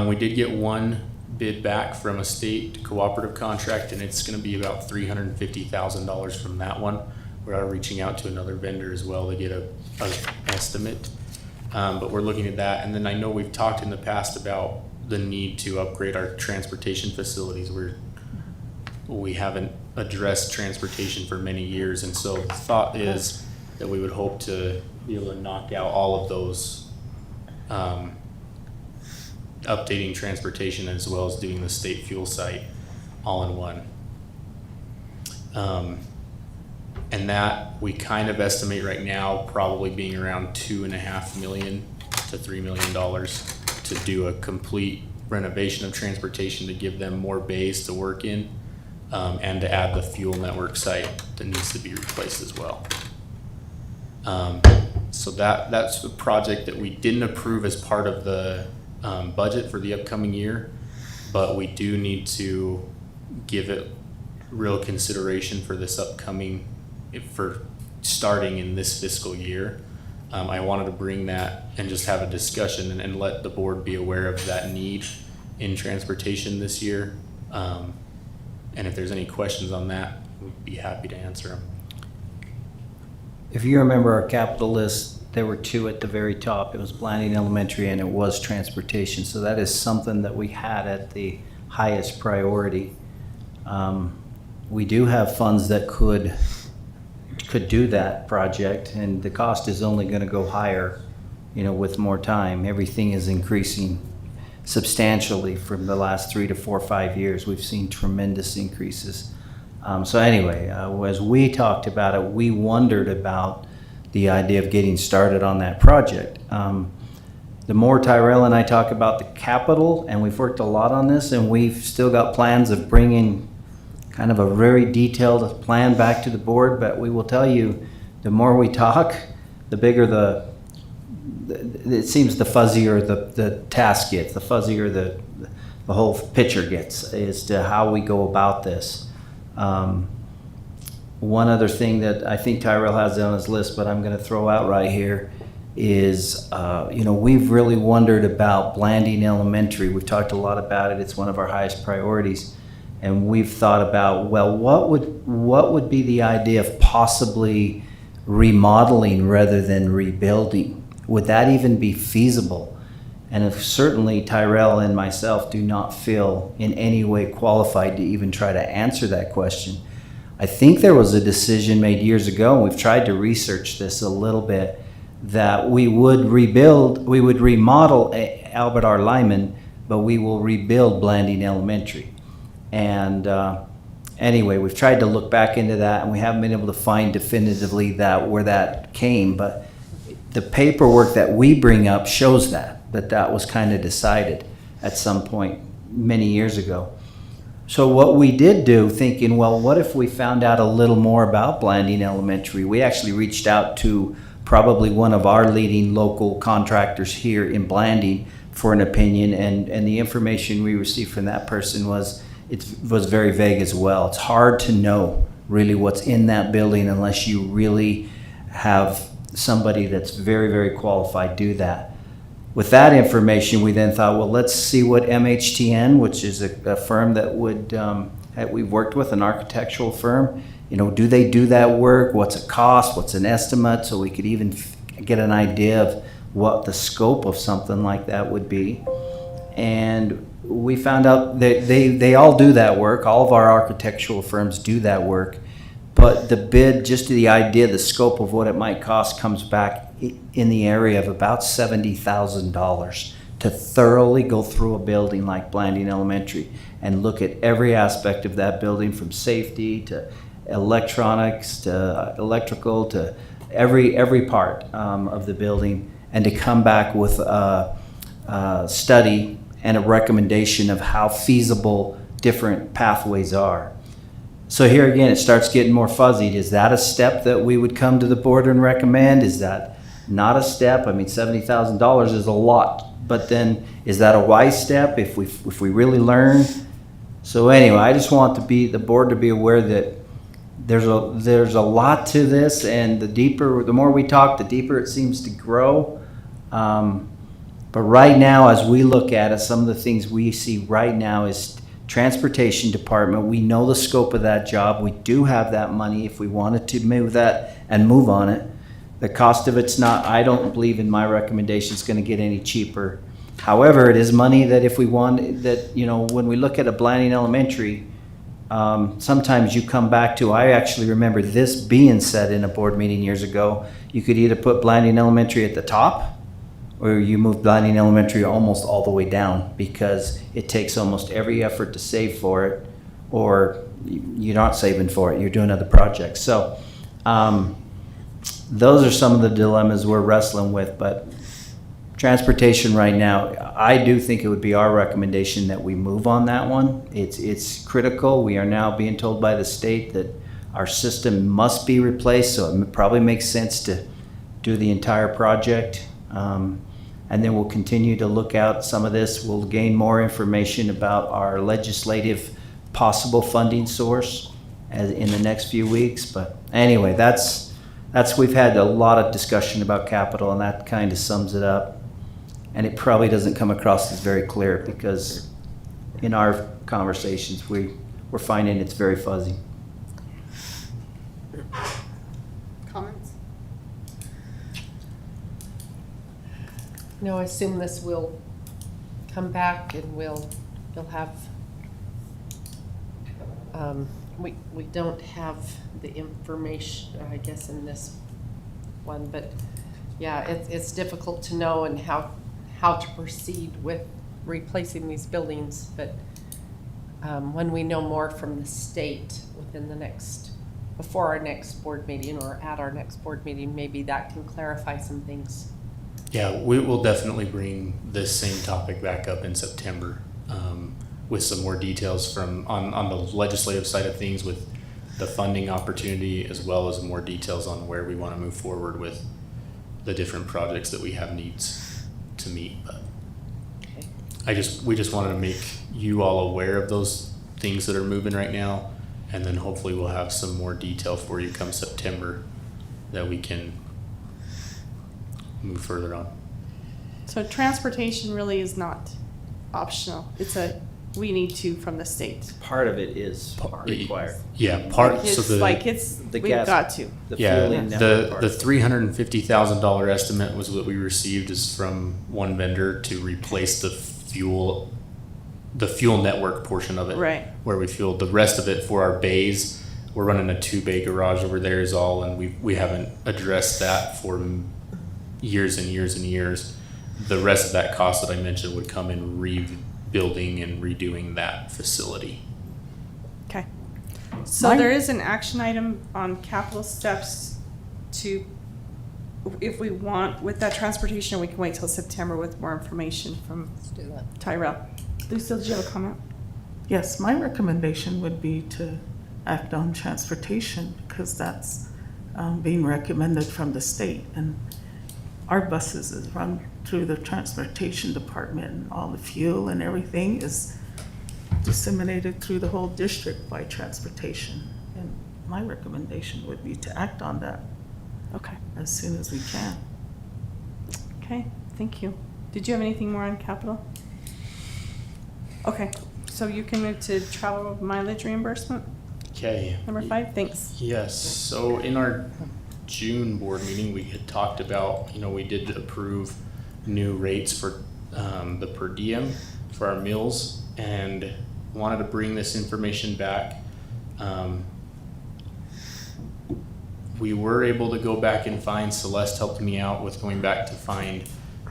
We did get one bid back from a state cooperative contract, and it's going to be about $350,000 from that one. We're reaching out to another vendor as well to get an estimate, but we're looking at that. And then I know we've talked in the past about the need to upgrade our transportation facilities. We haven't addressed transportation for many years, and so the thought is that we would hope to be able to knock out all of those, updating transportation as well as doing the state fuel site all in one. And that we kind of estimate right now probably being around $2.5 million to $3 million to do a complete renovation of transportation to give them more bays to work in, and to add the fuel network site that needs to be replaced as well. So that's the project that we didn't approve as part of the budget for the upcoming year, but we do need to give it real consideration for this upcoming, for starting in this fiscal year. I wanted to bring that and just have a discussion and let the board be aware of that need in transportation this year. And if there's any questions on that, we'd be happy to answer them. If you remember our capital list, there were 2 at the very top. It was Blanding Elementary and it was transportation. So that is something that we had at the highest priority. We do have funds that could do that project, and the cost is only going to go higher, with more time. Everything is increasing substantially from the last 3 to 4 or 5 years. We've seen tremendous increases. So anyway, as we talked about it, we wondered about the idea of getting started on that project. The more Tyrell and I talk about the capital, and we've worked a lot on this, and we've still got plans of bringing kind of a very detailed plan back to the board, but we will tell you, the more we talk, the bigger it seems the fuzzier the task gets, the fuzzier the whole picture gets as to how we go about this. One other thing that I think Tyrell has on his list, but I'm going to throw out right here, is we've really wondered about Blanding Elementary. We've talked a lot about it. It's one of our highest priorities. And we've thought about, well, what would be the idea of possibly remodeling rather than rebuilding? would that even be feasible? And if certainly Tyrell and myself do not feel in any way qualified to even try to answer that question. I think there was a decision made years ago, and we've tried to research this a little bit, that we would remodel Albert R. Lyman, but we will rebuild Blanding Elementary. And anyway, we've tried to look back into that, and we haven't been able to find definitively where that came, but the paperwork that we bring up shows that was kind of decided at some point many years ago. So what we did do, thinking, well, what if we found out a little more about Blanding Elementary? We actually reached out to probably one of our leading local contractors here in Blanding for an opinion, and the information we received from that person was very vague as well. It's hard to know really what's in that building unless you really have somebody that's very, very qualified do that. With that information, we then thought, well, let's see what MHTN, which is a firm that we've worked with, an architectural firm, do they do that work? What's it cost? What's an estimate? So we could even get an idea of what the scope of something like that would be. And we found out that they all do that work. All of our architectural firms do that work. But the bid, just the idea, the scope of what it might cost comes back in the area of about $70,000 to thoroughly go through a building like Blanding Elementary and look at every aspect of that building, from safety to electronics to electrical to every part of the building, and to come back with a study and a recommendation of how feasible different pathways are. So here again, it starts getting more fuzzy. Is that a step that we would come to the board and recommend? Is that not a step? I mean, $70,000 is a lot, but then is that a wise step if we really learn? So anyway, I just want the board to be aware that there's a lot to this, and the more we talk, the deeper it seems to grow. But right now, as we look at it, some of the things we see right now is Transportation Department. We know the scope of that job. We do have that money if we wanted to move that and move on it. The cost of it's not, I don't believe in my recommendation it's going to get any cheaper. However, it is money that if we want, that, when we look at a Blanding Elementary, sometimes you come back to, I actually remember this being said in a board meeting years ago, you could either put Blanding Elementary at the top, or you move Blanding Elementary almost all the way down, because it takes almost every effort to save for it, or you're not saving for it, you're doing other projects. So those are some of the dilemmas we're wrestling with. But transportation right now, I do think it would be our recommendation that we move on that one. It's critical. We are now being told by the state that our system must be replaced, so it probably makes sense to do the entire project. And then we'll continue to look out some of this. We'll gain more information about our legislative possible funding source in the next few weeks. But anyway, we've had a lot of discussion about capital, and that kind of sums it up. And it probably doesn't come across as very clear, because in our conversations, we're finding it's very fuzzy. Comments? No, I assume this will come back and you'll have, we don't have the information, I guess, in this one, but yeah, it's difficult to know and how to proceed with replacing these buildings, but when we know more from the state before our next board meeting or at our next board meeting, maybe that can clarify some things. Yeah, we will definitely bring this same topic back up in September with some more details on the legislative side of things, with the funding opportunity, as well as more details on where we want to move forward with the different projects that we have needs to meet. But we just wanted to make you all aware of those things that are moving right now, and then hopefully we'll have some more detail for you come September that we can move further on. So transportation really is not optional. It's a we need to from the state. Part of it is required. Yeah, part, so It's the. like it's, The we've gas- got to. The Yeah, fueling network part. the $350,000 estimate was what we received is from one vendor to replace the fuel network portion of it. Right. Where we fueled the rest of it for our bays. We're running a 2-bay garage over there is all, and we haven't addressed that for years and years and years. The rest of that cost that I mentioned would come in rebuilding and redoing that facility. Okay. So there is an action item on capital steps to, if we want, with that transportation, we can wait till September with more information from Let's do that. Tyrell. Lucille, did you have a comment? Yes, my recommendation would be to act on transportation because that's being recommended from the state. And our buses is run through the transportation department and all the fuel and everything is disseminated through the whole district by transportation. And my recommendation would be to act on that Okay. as soon as we can. Okay, thank you. Did you have anything more on capital? Okay, so you can move to travel mileage reimbursement, Okay. number 5, thanks. Yes, so in our June board meeting, we had talked about, we did approve new rates for the per diem for our meals and wanted to bring this information back. We were able to go back and find, Celeste helped me out with going back to find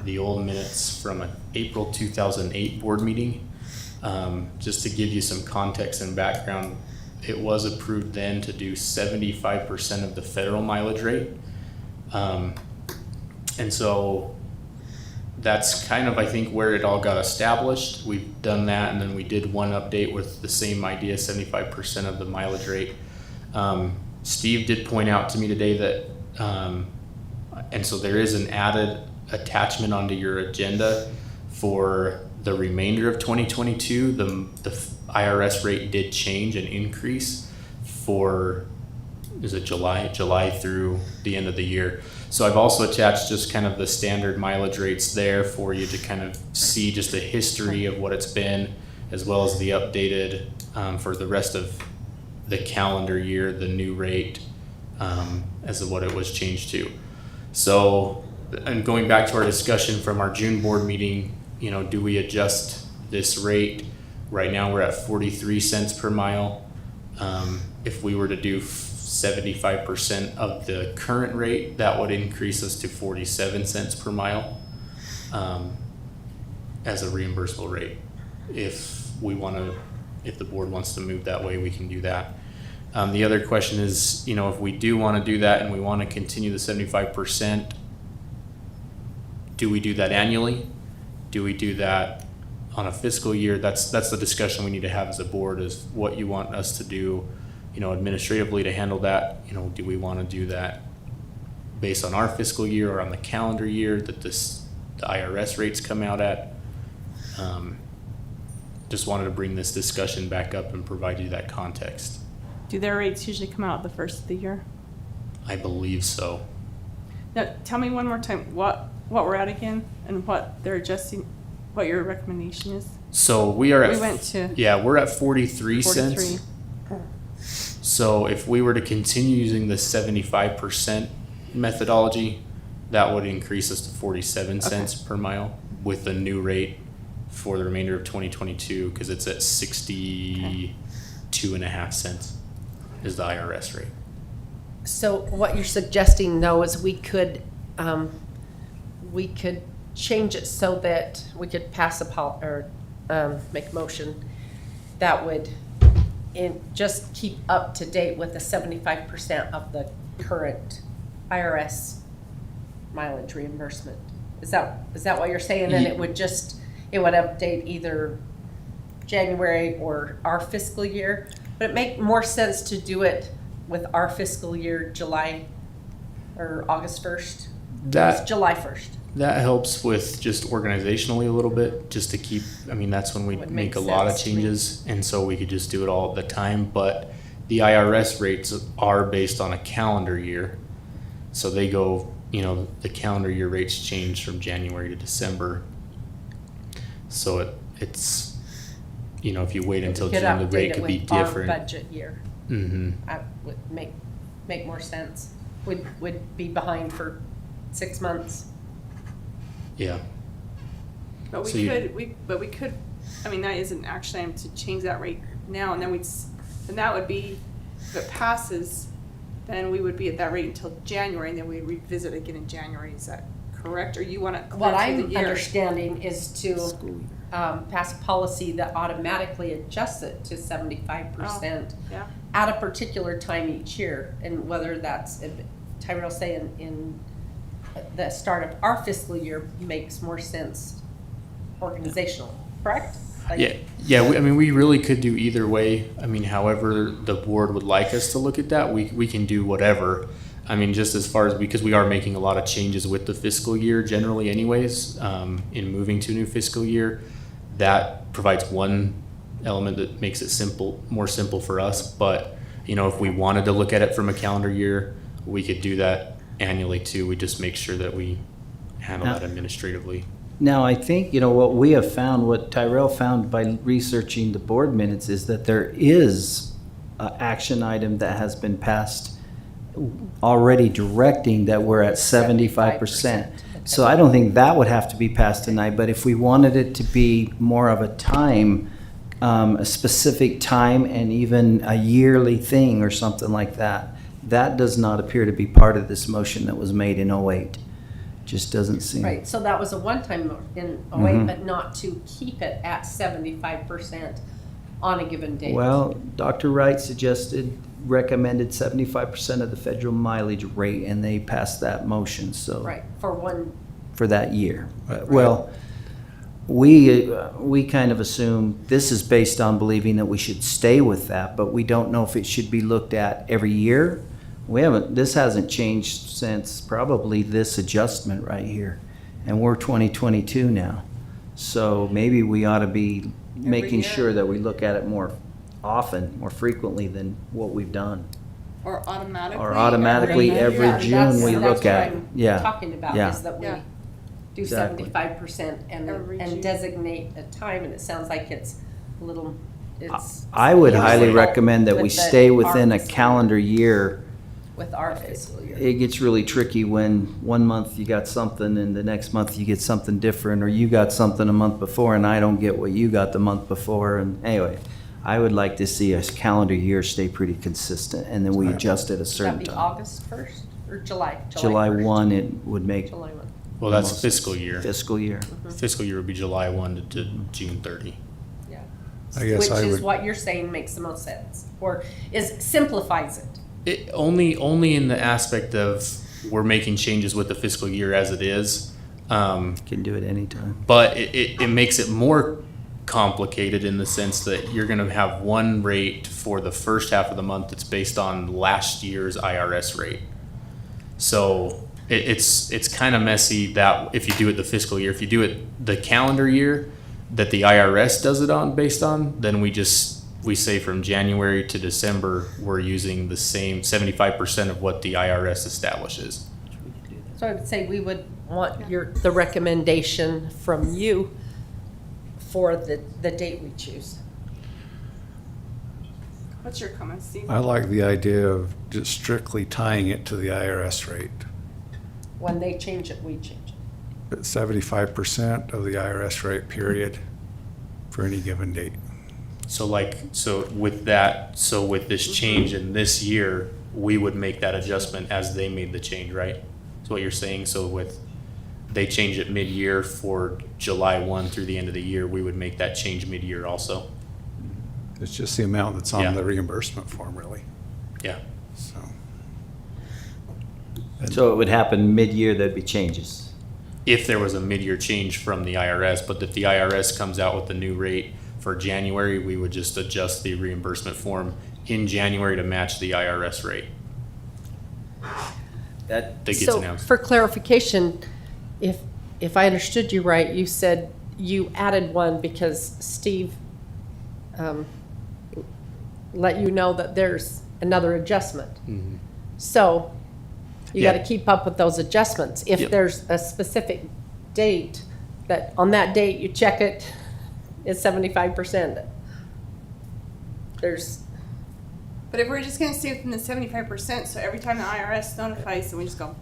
the old minutes from an April 2008 board meeting. Just to give you some context and background, it was approved then to do 75% of the federal mileage rate. And so that's kind of, I think, where it all got established. We've done that, and then we did one update with the same idea, 75% of the mileage rate. Steve did point out to me today that, and so there is an added attachment onto your agenda for the remainder of 2022. The IRS rate did change and increase for, is it July through the end of the year. So I've also attached just kind of the standard mileage rates there for you to kind of see just a history of what it's been, as well as the updated for the rest of the calendar year, the new rate as of what it was changed to. So, and going back to our discussion from our June board meeting, do we adjust this rate? Right now we're at 43 cents per mile. If we were to do 75% of the current rate, that would increase us to 47 cents per mile as a reimbursable rate. If the board wants to move that way, we can do that. The other question is, if we do want to do that and we want to continue the 75%, do we do that annually? Do we do that on a fiscal year? That's the discussion we need to have as a board, is what you want us to do, administratively to handle that. Do we want to do that based on our fiscal year or on the calendar year that the IRS rates come out at? Just wanted to bring this discussion back up and provide you that context. Do their rates usually come out the first of the year? I believe so. Now, tell me one more time, what we're at again and what they're adjusting, what your recommendation is? So we are at, We went to we're at 43 43. cents. So if we were to continue using the 75% methodology, that would increase us to 47 cents per mile with the new rate for the remainder of 2022, because it's at 62.5 cents is the IRS rate. So what you're suggesting though is we could change it so that we could pass make a motion that would just keep up to date with the 75% of the current IRS mileage reimbursement. Is that what you're saying? Then it would update either January or our fiscal year. But it make more sense to do it with our fiscal year, July or August 1st. It's July 1st. That helps with just organizationally a little bit, just to keep, that's when we Would make make a lot of sense to me. changes, and so we could just do it all at the time. But the IRS rates are based on a calendar year. So they go, the calendar year rates change from January to December. So it's you know, if you wait until Could June, the update rate it could be with our different. budget year. Mm-hmm. That would make more sense. Would be behind for 6 months. Yeah. But So we you- could, I mean, that is an action item to change that rate now, and then and that would be, if it passes, then we would be at that rate until January, and then we'd revisit again in January. Is that correct? Or you want to What clear through I'm the year? understanding is to School year. pass a policy that automatically adjusts it to 75% Yeah, at a particular time each year. And whether that's, Tyrell saying in the start of our fiscal year makes more sense organizational, correct? Like- Yeah, I mean, we really could do either way. I mean, however the board would like us to look at that, we can do whatever. I mean, just as far as, because we are making a lot of changes with the fiscal year generally anyways, in moving to a new fiscal year, that provides one element that makes it more simple for us. But, you know, if we wanted to look at it from a calendar year, we could do that annually too. We just make sure that we handle that administratively. Now, I think, you know, what we have found, what Tyrell found by researching the board minutes is that there is an action item that has been passed already directing that we're at 75%. So I don't think that would have to be passed tonight, but if we wanted it to be more of a time, a specific time and even a yearly thing or something like that, that does not appear to be part of this motion that was made in '08. Just doesn't seem. Right, so that was a one-time in a way, but not to keep it at 75% on a given date. Well, Dr. Wright recommended 75% of the federal mileage rate, and they passed that motion, so. Right, for one, For that year. Well, we kind of assume, this is based on believing that we should stay with that, but we don't know if it should be looked at every year. This hasn't changed since probably this adjustment right here, and we're 2022 now. So maybe we ought to be making year. sure that we look at it more often, more frequently than what we've done. or automatically. Or automatically every yeah, June we that's look at it. what I'm Yeah. talking about, Yeah. is that we Yeah. do Exactly. 75% Every June. and designate a time, and it sounds like it's a little, it's. I would it's highly help recommend that we with the- stay our within a fiscal year. calendar year. With our fiscal year. It gets really tricky when one month you got something and the next month you get something different, or you got something a month before and I don't get what you got the month before. And anyway, I would like to see a calendar year stay pretty consistent, and then we adjust at a certain Would that be time. August 1st or July? July 1st. 1, it would make July 1. Well, that's most fiscal year. fiscal year. Fiscal year would be July 1 to June 30. Yeah. I guess I Which is would- what you're saying makes the most sense, or simplifies it. It only in the aspect of we're making changes with the fiscal year as it is. Can do it anytime. But it makes it more complicated in the sense that you're going to have one rate for the first half of the month that's based on last year's IRS rate. So it's kind of messy that if you do it the fiscal year, if you do it the calendar year that the IRS does it on based on, then we say from January to December, we're using the same 75% of what the IRS establishes. So I would say we would want the recommendation from you for the date we choose. What's your comment, Steve? I like the idea of just strictly tying it to the IRS rate. When they change it, we change it. 75% of the IRS rate, period, for any given date. So with this change in this year, we would make that adjustment as they made the change, right? That's what you're saying. So they change it mid-year for July 1 through the end of the year, we would make that change mid-year also. It's just the amount that's Yeah. on the reimbursement form, really, Yeah. so. So it would happen mid-year, there'd be changes. If there was a mid-year change from the IRS, but if the IRS comes out with the new rate for January, we would just adjust the reimbursement form in January to match the IRS rate that gets So announced. for clarification, if I understood you right, you said you added one because Steve let you know that there's another adjustment. Mhm. So you Yeah. got to keep up with those adjustments. If Yep. there's a specific date that on that date you check it, it's 75%. there's, But if we're just gonna stay within the 75%, so every time the IRS notifies, then we just go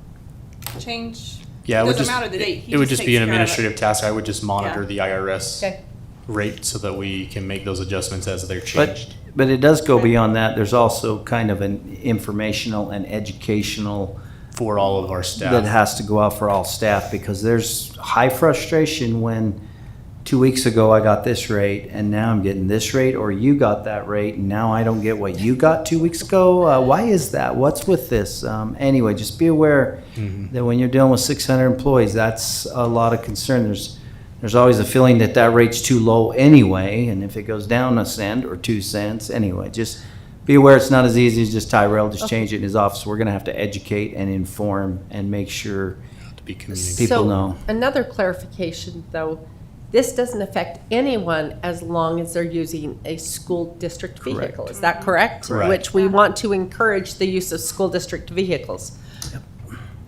change. Yeah, it would doesn't just, matter the date. He it would just just be an takes care of it. administrative task. I would just monitor Yeah. the IRS okay, rate so that we can make those adjustments as they're But, changed. but it does go Okay. beyond that. There's also kind of an informational and educational For all of our that staff. has to go out for all staff, because there's high frustration when 2 weeks ago I got this rate and now I'm getting this rate, or you got that rate and now I don't get what you got 2 weeks ago. Why is that? What's with this? Anyway, just be aware that when you're dealing with 600 employees, that's a lot of concern. There's always a feeling that that rate's too low anyway, and if it goes down a cent or 2 cents, anyway, just be aware it's not as easy as just Tyrell just change it in his office. We're gonna have to educate and inform and make sure To be communicated. people so, know. another clarification though, this doesn't affect anyone as long as they're using a school district vehicle, Correct. is that correct? Correct. Which we want to encourage the use of school district vehicles.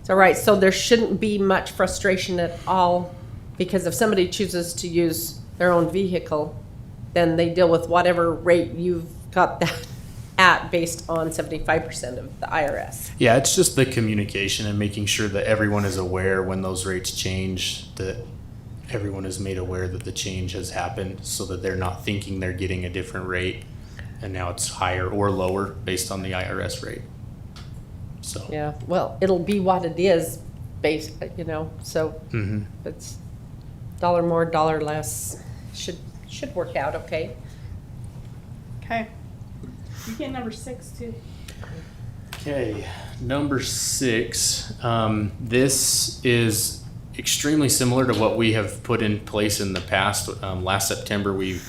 So, right, so there shouldn't be much frustration at all, because if somebody chooses to use their own vehicle, then they deal with whatever rate you've got that at based on 75% of the IRS. Yeah, it's just the communication and making sure that everyone is aware when those rates change, that everyone is made aware that the change has happened so that they're not thinking they're getting a different rate and now it's higher or lower based on the IRS rate. So, Yeah, well, it'll be what it is based, so mhm. it's dollar more, dollar less, should work out okay. Okay. You get number 6 too. Okay, number 6. This is extremely similar to what we have put in place in the past. Last September, we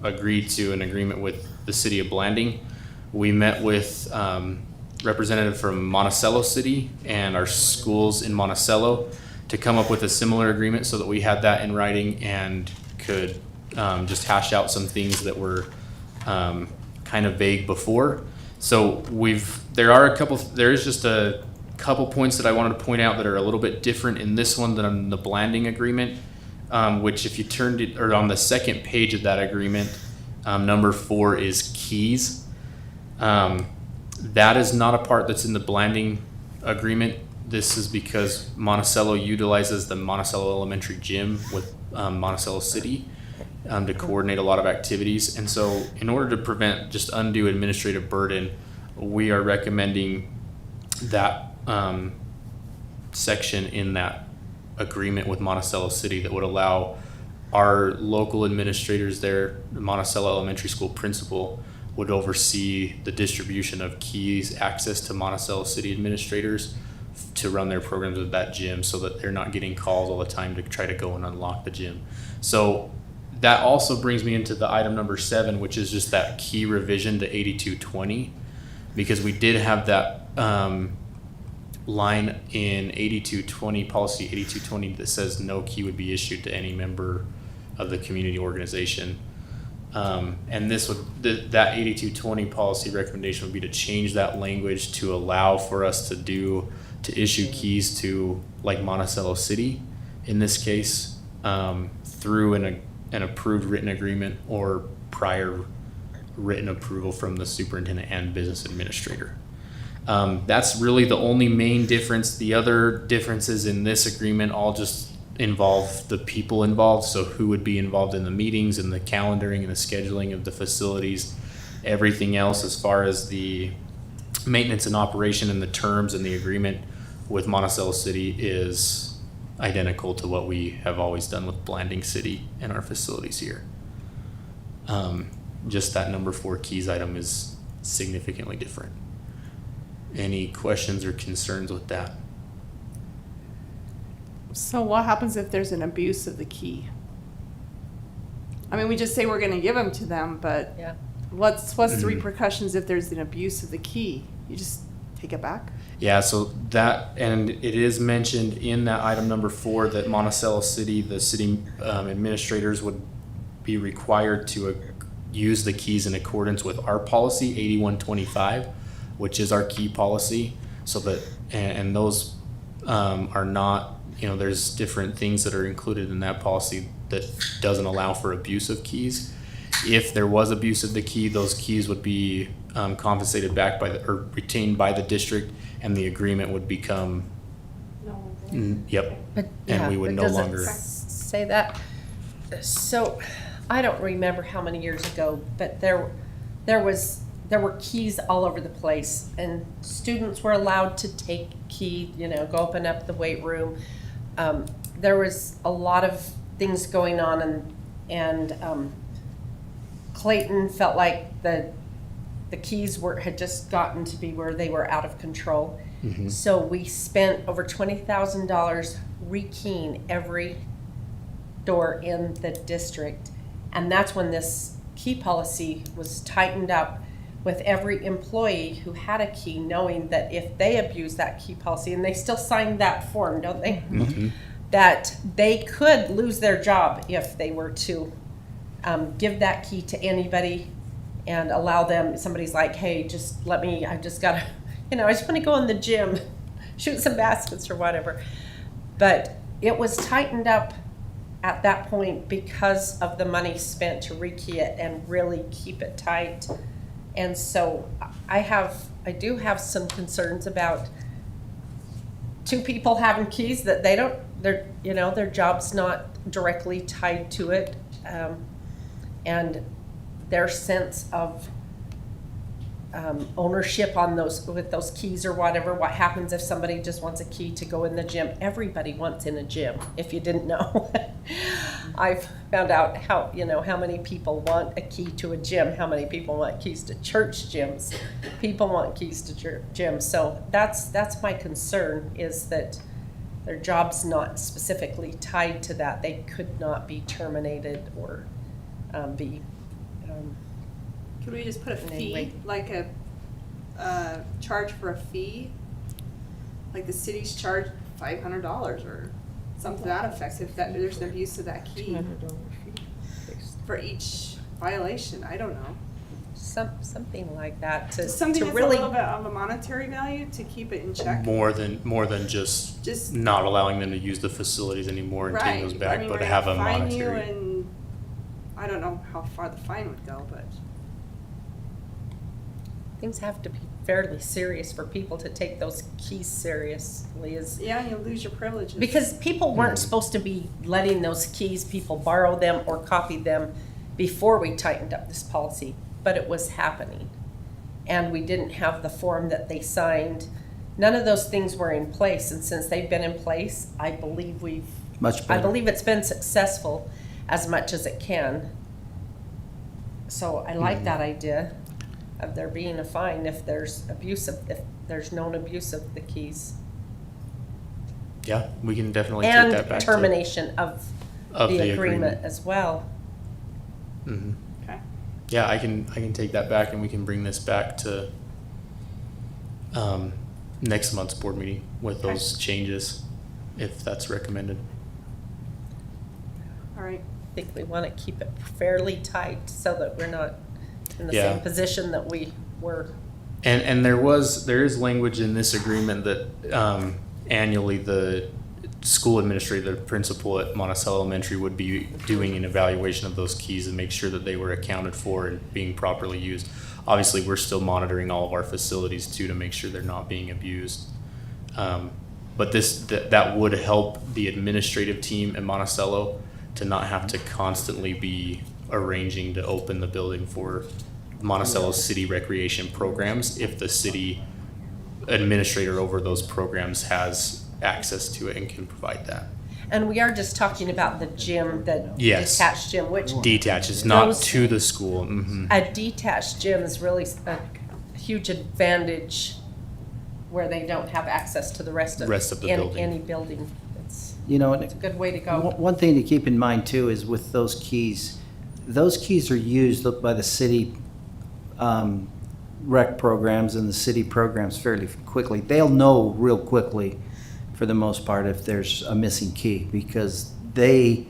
agreed to an agreement with the city of Blanding. We met with representative from Monticello City and our schools in Monticello to come up with a similar agreement so that we had that in writing and could just hash out some things that were kind of vague before. So there is just a couple points that I wanted to point out that are a little bit different in this one than on the Blanding agreement, which if you turned it, or on the second page of that agreement, number 4 is keys. That is not a part that's in the Blanding agreement. This is because Monticello utilizes the Monticello Elementary Gym with Monticello City to coordinate a lot of activities. And so in order to prevent just undue administrative burden, we are recommending that section in that agreement with Monticello City that would allow our local administrators there, the Monticello Elementary School principal, would oversee the distribution of keys, access to Monticello City administrators to run their programs with that gym so that they're not getting calls all the time to try to go and unlock the gym. So that also brings me into the item number 7, which is just that key revision to 8220, because we did have that line in 8220, policy 8220, that says no key would be issued to any member of the community organization. And this would, that 8220 policy recommendation would be to change that language to allow for us to issue keys to, like, Monticello City in this case, through an approved written agreement or prior written approval from the superintendent and business administrator. That's really the only main difference. The other differences in this agreement all just involve the people involved. So who would be involved in the meetings and the calendaring and the scheduling of the facilities. Everything else as far as the maintenance and operation and the terms and the agreement with Monticello City is identical to what we have always done with Blanding City and our facilities here. Just that number 4 keys item is significantly different. Any questions or concerns with that? So what happens if there's an abuse of the key? I mean, we just say we're gonna give them to them, but Yeah. what's the repercussions if there's an abuse of the key? You just take it back? Yeah, so that, and it is mentioned in that item number 4 that Monticello City, the city administrators would be required to use the keys in accordance with our policy 8125, which is our key policy. So that, and those are not, there's different things that are included in that policy that doesn't allow for abuse of keys. if there was abuse of the key, those keys would be compensated back by or retained by the district, and the agreement would become. Yep. But, And yeah, we would but no does it longer- say that? So, I don't remember how many years ago, but there were keys all over the place, and students were allowed to take key, go open up the weight room. There was a lot of things going on, and Clayton felt like the keys had just gotten to be where they were out of control. Mhm. So we spent over $20,000 rekeying every door in the district. And that's when this key policy was tightened up, with every employee who had a key knowing that if they abused that key policy, and they still signed that form, don't they? Mhm. That they could lose their job if they were to give that key to anybody and allow them, somebody's like, hey, just let me, I just gotta, I just wanna go in the gym, shoot some baskets or whatever. But it was tightened up at that point because of the money spent to rekey it and really keep it tight. And so I do have some concerns about two people having keys that their job's not directly tied to it. And their sense of ownership on with those keys or whatever. What happens if somebody just wants a key to go in the gym? Everybody wants in a gym, if you didn't know. I've found out how many people want a key to a gym, how many people want keys to church gyms. People want keys to gyms. So that's my concern, is that their job's not specifically tied to that. They could not be terminated or be Could we just put a In any way. fee, like a charge for a fee? Like the city's charged $500 or something to that effect, if there's an abuse of that key for each violation, I don't know. something like that to Something that's really a little bit of a monetary value to keep it in check. More than just not allowing them to use the facilities anymore and taking those back, I mean, but we're have a gonna fine you, monetary. and I don't know how far the fine would go, but things have to be fairly serious for people to take those keys seriously, yeah, you'll lose your privileges. because people weren't supposed to be letting those keys, people borrow them or copy them before we tightened up this policy, but it was happening. And we didn't have the form that they signed. None of those things were in place, and since they've been in place, I believe Much better. it's been successful as much as it can. So I like that idea of there being a fine if there's known abuse of the keys. Yeah, we can definitely take that And back termination of the agreement as well. Mm-hmm. Okay. Yeah, I can take that back, and we can bring this back to next month's board meeting with Okay. those changes, if that's recommended. All right. I think we want to keep it fairly tight so that we're not in the Yeah. same position that we were. And there is language in this agreement that annually the school administrator, the principal at Monticello Elementary, would be doing an evaluation of those keys and make sure that they were accounted for and being properly used. Obviously, we're still monitoring all of our facilities too to make sure they're not being abused. But that would help the administrative team at Monticello to not have to constantly be arranging to open the building for Monticello city recreation programs if the city administrator over those programs has access to it and can provide that. And we are just talking about the gym, the Yes. detached gym, which Detached is not Those- to the school. Mhm. a detached gym is really a huge advantage where they don't have access to the rest of the building. any building. It's It's a good way to go. One thing to keep in mind too is with those keys are used by the city rec programs and the city programs fairly quickly. They'll know real quickly, for the most part, if there's a missing key, because they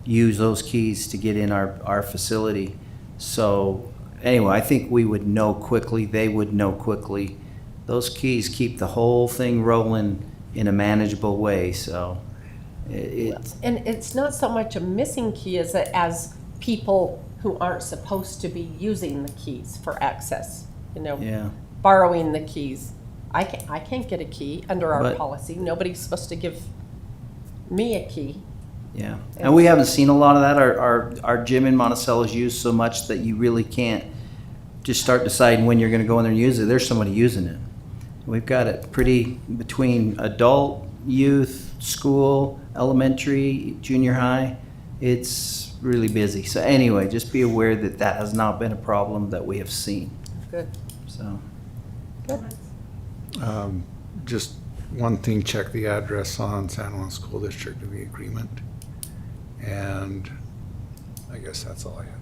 use those keys to get in our facility. So anyway, I think we would know quickly, they would know quickly. Those keys keep the whole thing rolling in a manageable way, so it's, And it's not so much a missing key as people who aren't supposed to be using the keys for access, you know, Yeah. borrowing the keys. I can't get a key under our But- policy. Nobody's supposed to give me a key. Yeah, and we haven't seen a lot of that. Our gym in Monticello is used so much that you really can't just start deciding when you're gonna go in there and use it. There's somebody using it. We've got it pretty between adult, youth, school, elementary, junior high. It's really busy. So anyway, just be aware that that has not been a problem that we have seen, Good. so. Just one thing, check the address on San Juan School District of the agreement. And I guess that's all I had.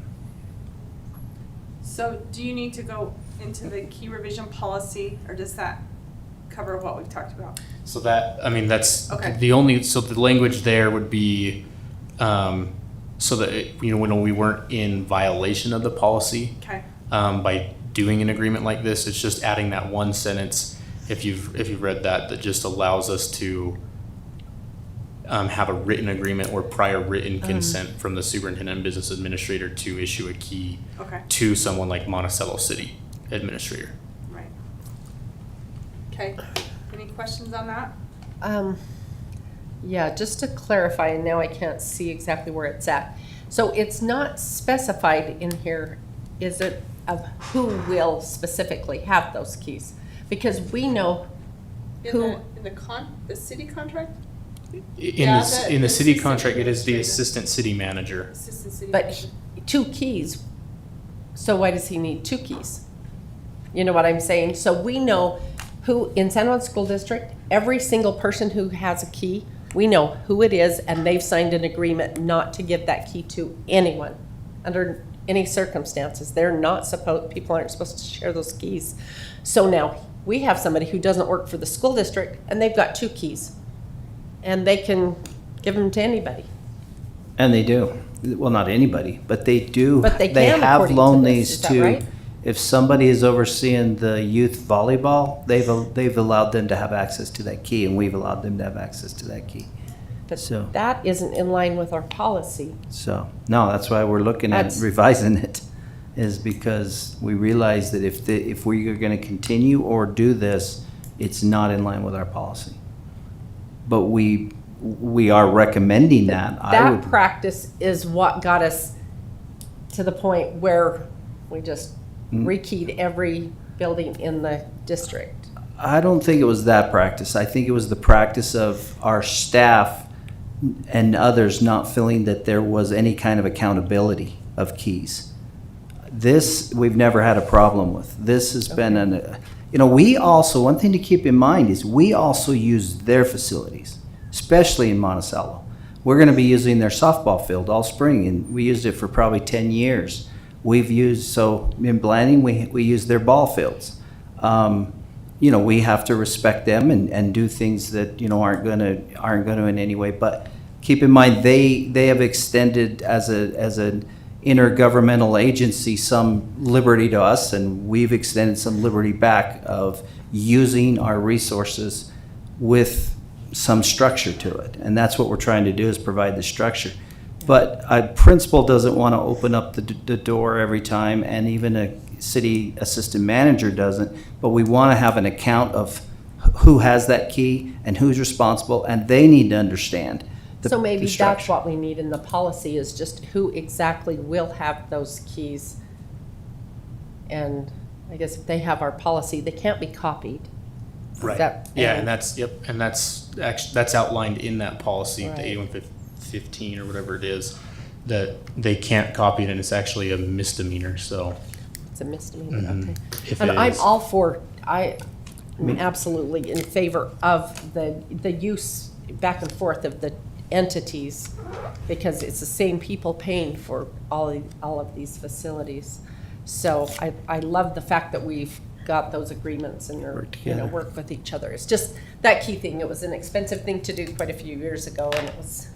So do you need to go into the key revision policy, or does that cover what we've talked about? So that, I mean, that's Okay. the only, so the language there would be, so that, you know, when we weren't in violation of the policy, Okay, by doing an agreement like this, it's just adding that one sentence, if you've read that, that just allows us to have a written agreement or prior written consent from the superintendent and business administrator to issue a key okay, to someone like Monticello City Administrator. right. Okay, any questions on that? Yeah, just to clarify, and now I can't see exactly where it's at. So it's not specified in here, is it, of who will specifically have those keys? Because we know who, The city contract? In Yeah, the the city assistant contract, it is the administrator. assistant city manager. Assistant city but manager. two keys. So why does he need two keys? You know what I'm saying? So we know who, in San Juan School District, every single person who has a key, we know who it is, and they've signed an agreement not to give that key to anyone under any circumstances. They're not supposed, people aren't supposed to share those keys. So now we have somebody who doesn't work for the school district, and they've got two keys, and they can give them to anybody. And they do. Well, not anybody, but they do. But they They can, have according to loaned this, these is that to, right? if somebody is overseeing the youth volleyball, they've allowed them to have access to that key, and we've allowed them to have access to that key. But So- that isn't in line with our policy. So, no, that's why we're looking at That's- revising it, is because we realize that if we are gonna continue or do this, it's not in line with our policy. But we are recommending that. I That would, practice is what got us to the point where we just Mm. rekeyed every building in the district. I don't think it was that practice. I think it was the practice of our staff and others not feeling that there was any kind of accountability of keys. This, we've never had a problem with. This has been we also, one thing to keep in mind is we also use their facilities, especially in Monticello. We're gonna be using their softball field all spring, and we used it for probably 10 years. We've used, so in Blanding, we use their ball fields. We have to respect them and do things that, aren't gonna in any way, but keep in mind, they have extended as an intergovernmental agency some liberty to us, and we've extended some liberty back of using our resources with some structure to it. And that's what we're trying to do, is provide the structure. But a principal doesn't want to open up the door every time, and even a city assistant manager doesn't. But we want to have an account of who has that key and who's responsible, and they need to understand So maybe the that's structure. what we need in the policy, is just who exactly will have those keys. And I guess if they have our policy, they can't be copied. Is Right. that- Yeah, and that's actually, that's outlined in that policy, Right. the 8115 or whatever it is, that they can't copy it, and it's actually a misdemeanor, so. It's a misdemeanor, Mhm. okay. If And it I'm is. all for, I'm absolutely in favor of the use back and forth of the entities, because it's the same people paying for all of these facilities. So I love the fact that we've got those agreements and are, Work together. work with each other. It's just that key thing. It was an expensive thing to do quite a few years ago, and it was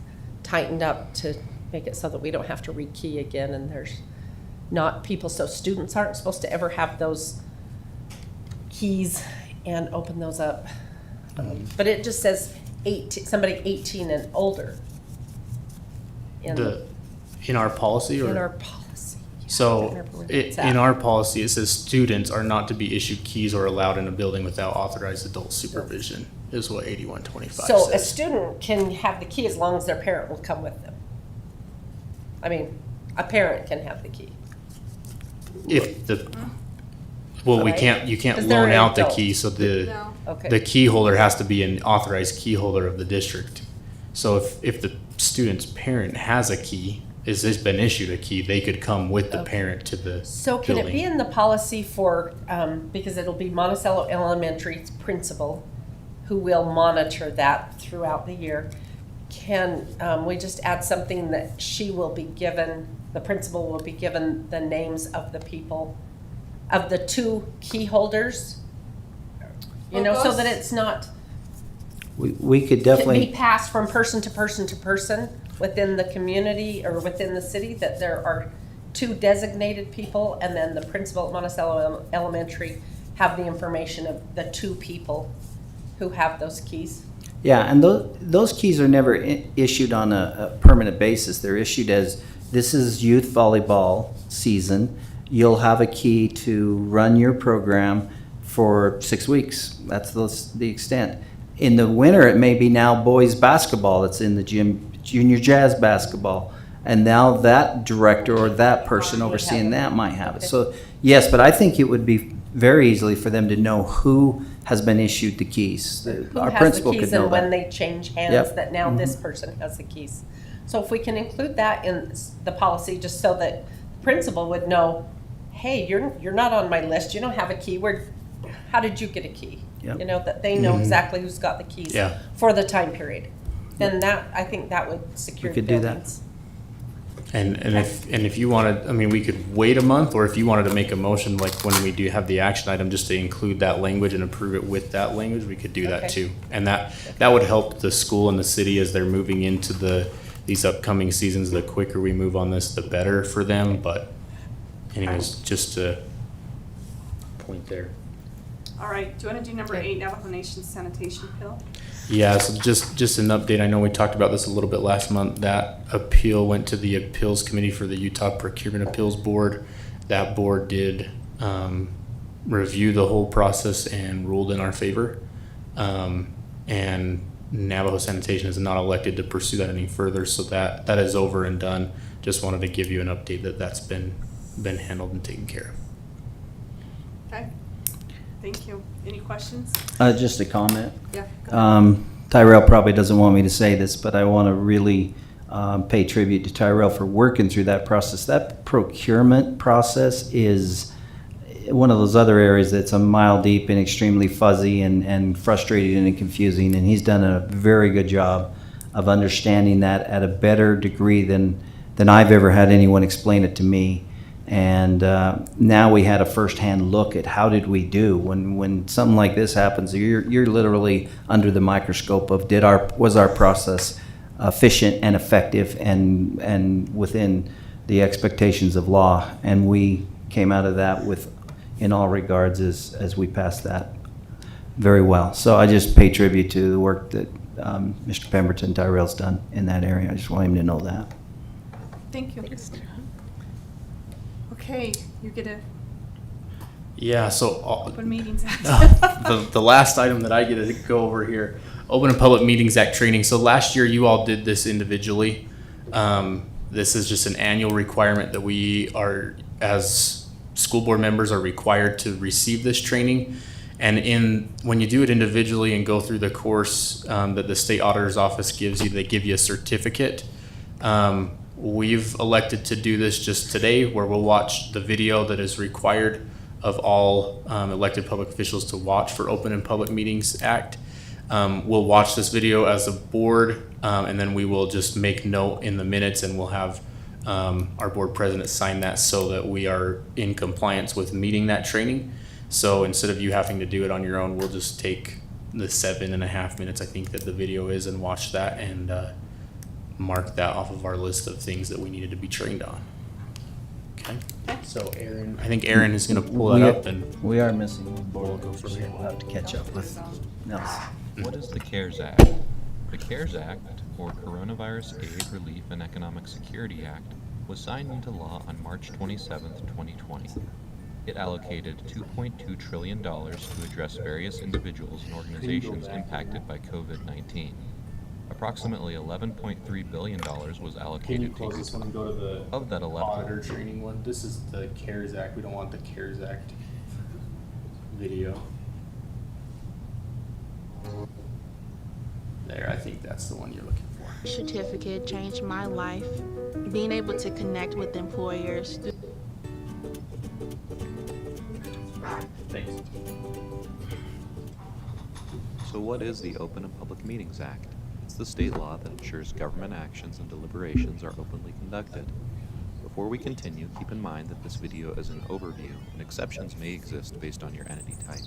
tightened up to make it so that we don't have to rekey again, and there's not people, so students aren't supposed to ever have those keys and open those up. But it just says somebody 18 and older in In our policy, or? our policy. So remember where it's in at. our policy, it says students are not to be issued keys or allowed in a building without authorized adult supervision, is what 8125 So a says. student can have the key as long as their parent will come with them. I mean, a parent can have the key. If the, well, Right. you can't 'Cause they're loan an out the adult. key, so the Okay. key holder has to be an authorized key holder of the district. So if the student's parent has a key, has been issued a key, they could come with the parent to the So can it be building. in the policy for, because it'll be Monticello Elementary's principal who will monitor that throughout the year. Can we just add something that she will be given, the principal will be given the names of the people, of the two key holders? You know, so that it's not, We could can be definitely, passed from person to person to person within the community or within the city, that there are two designated people, and then the principal at Monticello Elementary have the information of the two people who have those keys. yeah, and those keys are never issued on a permanent basis. They're issued as, this is youth volleyball season. You'll have a key to run your program for 6 weeks. That's the extent. In the winter, it may be now boys basketball that's in the gym, junior jazz basketball. And now that director or that person Would have overseeing it. that might have it. Okay. So, yes, but I think it would be very easily for them to know who has been issued the keys. Who Our has the principal keys could know and when that. they change hands, Yep. Mm-hmm. that now this person has the keys. So if we can include that in the policy, just so that the principal would know, hey, you're not on my list, you don't have a key, how did you get a key? Yep. You know, that they know exactly who's got the keys Yeah. for the time period. Then I think that would secure the could do that. buildings. And if you wanted, I mean, we could wait a month, or if you wanted to make a motion, like when we do have the action item, just to include that language and approve it with that language, we could do that Okay. too. And that would help the school and the city as they're moving into these upcoming seasons. The quicker we move on this, the better for them, but anyways, just a point there. All right, do you want to do number 8, Navajo Nation sanitation pill? Yeah, so just an update. I know we talked about this a little bit last month. That appeal went to the appeals committee for the Utah Procurement Appeals Board. That board did review the whole process and ruled in our favor. And Navajo Sanitation is not elected to pursue that any further, so that is over and done. Just wanted to give you an update that that's been handled and taken care of. Okay, thank you. Any questions? Just a comment. Yeah. go ahead. Tyrell probably doesn't want me to say this, but I want to really pay tribute to Tyrell for working through that process. That procurement process is one of those other areas that's a mile deep and extremely fuzzy and frustrating and confusing, and he's done a very good job of understanding that at a better degree than I've ever had anyone explain it to me. And now we had a firsthand look at how did we do when something like this happens. You're literally under the microscope of was our process efficient and effective and within the expectations of law. And we came out of that with, in all regards, as we passed that very well. So I just pay tribute to the work that Mr. Pemberton Tyrell's done in that area. I just want him to know that. Thank you. Okay, you get a Yeah, so Open Meetings Act. the last item that I get to go over here, Open and Public Meetings Act training. So last year you all did this individually. This is just an annual requirement that we are, as school board members, are required to receive this training. And when you do it individually and go through the course that the state auditor's office gives you, they give you a certificate. We've elected to do this just today, where we'll watch the video that is required of all elected public officials to watch for Open and Public Meetings Act. We'll watch this video as a board, and then we will just make note in the minutes, and we'll have our board president sign that so that we are in compliance with meeting that training. So instead of you having to do it on your own, we'll just take the 7.5 minutes, I think, that the video is, and watch that and mark that off of our list of things that we needed to be trained on. Okay. So Aaron, I think Aaron is going to pull that up, and We are missing one board member, so we'll have to catch up with Nelson. What is the CARES Act? The CARES Act, or Coronavirus Aid, Relief, and Economic Security Act, was signed into law on March 27, 2020. It allocated $2.2 trillion to address various individuals and organizations impacted by COVID-19. Approximately $11.3 billion was Can you allocated to close this one and go to the Of that 11 auditor training one? This is the CARES Act. We don't want the CARES Act video. There, I think that's the one you're looking for. Certificate changed my life. Being able to connect with employers. Thanks. So what is the Open and Public Meetings Act? It's the state law that ensures government actions and deliberations are openly conducted. Before we continue, keep in mind that this video is an overview and exceptions may exist based on your entity type.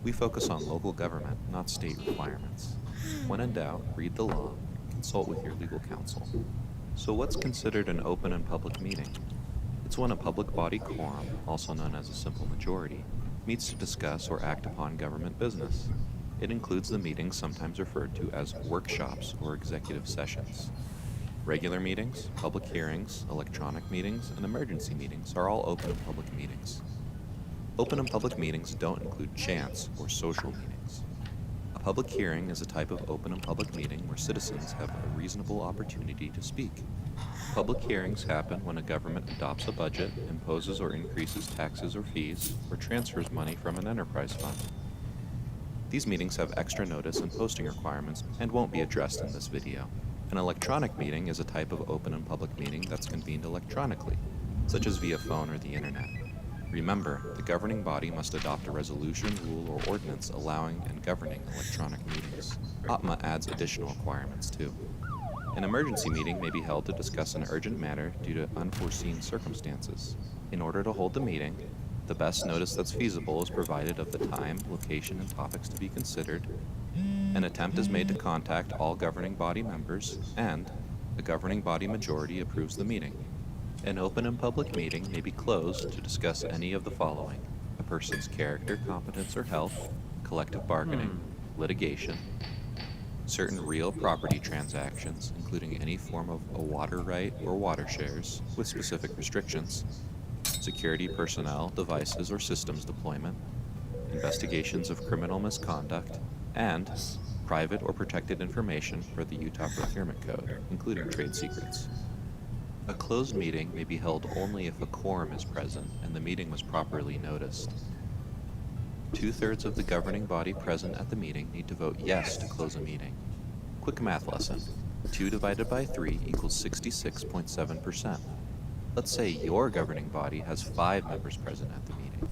We focus on local government, not state requirements. When in doubt, read the law and consult with your legal counsel. So what's considered an open and public meeting? It's when a public body quorum, also known as a simple majority, meets to discuss or act upon government business. It includes the meetings sometimes referred to as workshops or executive sessions. Regular meetings, public hearings, electronic meetings, and emergency meetings are all open and public meetings. Open and public meetings don't include chance or social meetings. A public hearing is a type of open and public meeting where citizens have a reasonable opportunity to speak. Public hearings happen when a government adopts a budget, imposes or increases taxes or fees, or transfers money from an enterprise fund. These meetings have extra notice and posting requirements and won't be addressed in this video. An electronic meeting is a type of open and public meeting that's convened electronically, such as via phone or the internet. Remember, the governing body must adopt a resolution, rule, or ordinance allowing and governing electronic meetings. OPMA adds additional requirements too. An emergency meeting may be held to discuss an urgent matter due to unforeseen circumstances. In order to hold the meeting, the best notice that's feasible is provided of the time, location, and topics to be considered. An attempt is made to contact all governing body members, and the governing body majority approves the meeting. An open and public meeting may be closed to discuss any of the following: a person's character, competence, or health, collective bargaining, litigation, certain real property transactions, including any form of a water right or water shares, with specific restrictions, security personnel, devices, or systems deployment, investigations of criminal misconduct, and private or protected information for the Utah Procurement Code, including trade secrets. A closed meeting may be held only if a quorum is present and the meeting was properly noticed. 2/3 of the governing body present at the meeting need to vote yes to close a meeting. Quick math lesson. 2 divided by 3 equals 66.7%. Let's say your governing body has 5 members present at the meeting.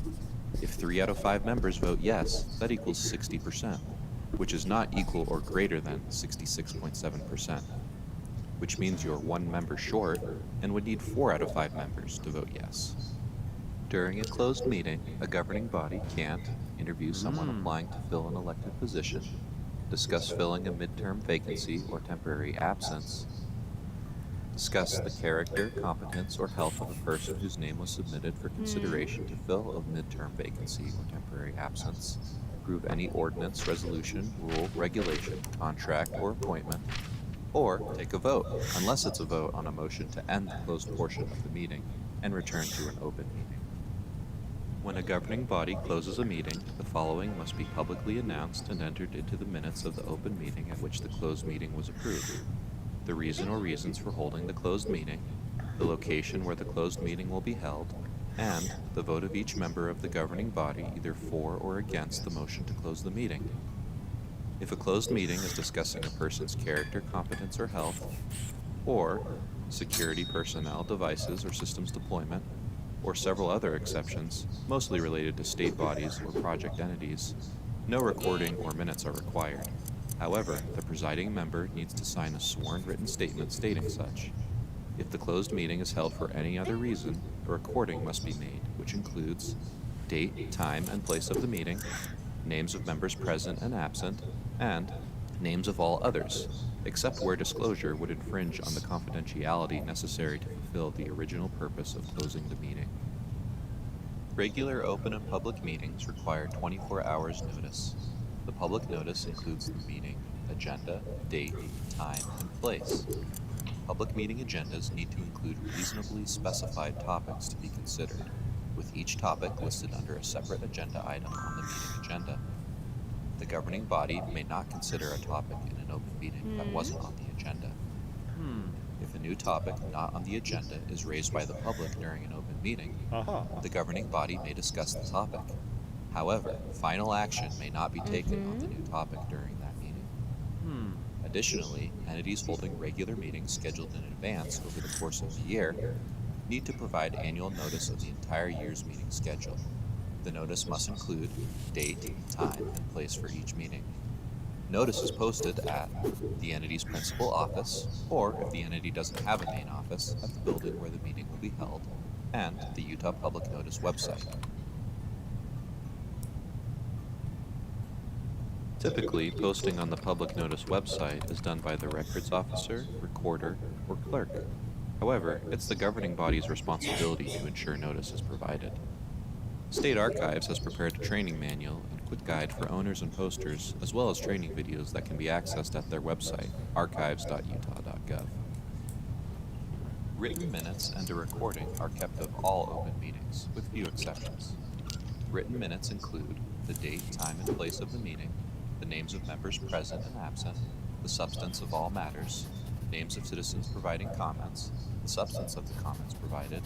If 3 out of 5 members vote yes, that equals 60%, which is not equal or greater than 66.7%, which means you're 1 member short and would need 4 out of 5 members to vote yes. During a closed meeting, a governing body can't interview someone applying to fill an elected position, discuss filling a midterm vacancy or temporary absence, discuss the character, competence, or health of a person whose name was submitted for consideration to fill a midterm vacancy or temporary absence, approve any ordinance, resolution, rule, regulation, contract, or appointment, or take a vote, unless it's a vote on a motion to end the closed portion of the meeting and return to an open meeting. When a governing body closes a meeting, the following must be publicly announced and entered into the minutes of the open meeting at which the closed meeting was approved. The reason or reasons for holding the closed meeting, the location where the closed meeting will be held, and the vote of each member of the governing body either for or against the motion to close the meeting. If a closed meeting is discussing a person's character, competence, or health, or security personnel, devices, or systems deployment, or several other exceptions, mostly related to state bodies or project entities, no recording or minutes are required. However, the presiding member needs to sign a sworn written statement stating such. If the closed meeting is held for any other reason, a recording must be made, which includes date, time, and place of the meeting, names of members present and absent, and names of all others, except where disclosure would infringe on the confidentiality necessary to fulfill the original purpose of closing the meeting. Regular open and public meetings require 24 hours notice. The public notice includes the meeting, agenda, date, time, and place. Public meeting agendas need to include reasonably specified topics to be considered, with each topic listed under a separate agenda item on the meeting agenda. The governing body may not consider a topic in an open meeting that wasn't on the agenda. If a new topic not on the agenda is raised by the public during an open meeting, the governing body may discuss the topic. However, final action may not be taken on the new topic during that meeting. Additionally, entities holding regular meetings scheduled in advance over the course of the year need to provide annual notice of the entire year's meeting schedule. The notice must include date, time, and place for each meeting. Notice is posted at the entity's principal office, or if the entity doesn't have a main office, at the building where the meeting will be held, and the Utah Public Notice website. Typically, posting on the Public Notice website is done by the records officer, recorder, or clerk. However, it's the governing body's responsibility to ensure notice is provided. State Archives has prepared a training manual and quick guide for owners and posters, as well as training videos that can be accessed at their website, archives.utah.gov. Written minutes and a recording are kept of all open meetings, with few exceptions. Written minutes include the date, time, and place of the meeting, the names of members present and absent, the substance of all matters, names of citizens providing comments, the substance of the comments provided,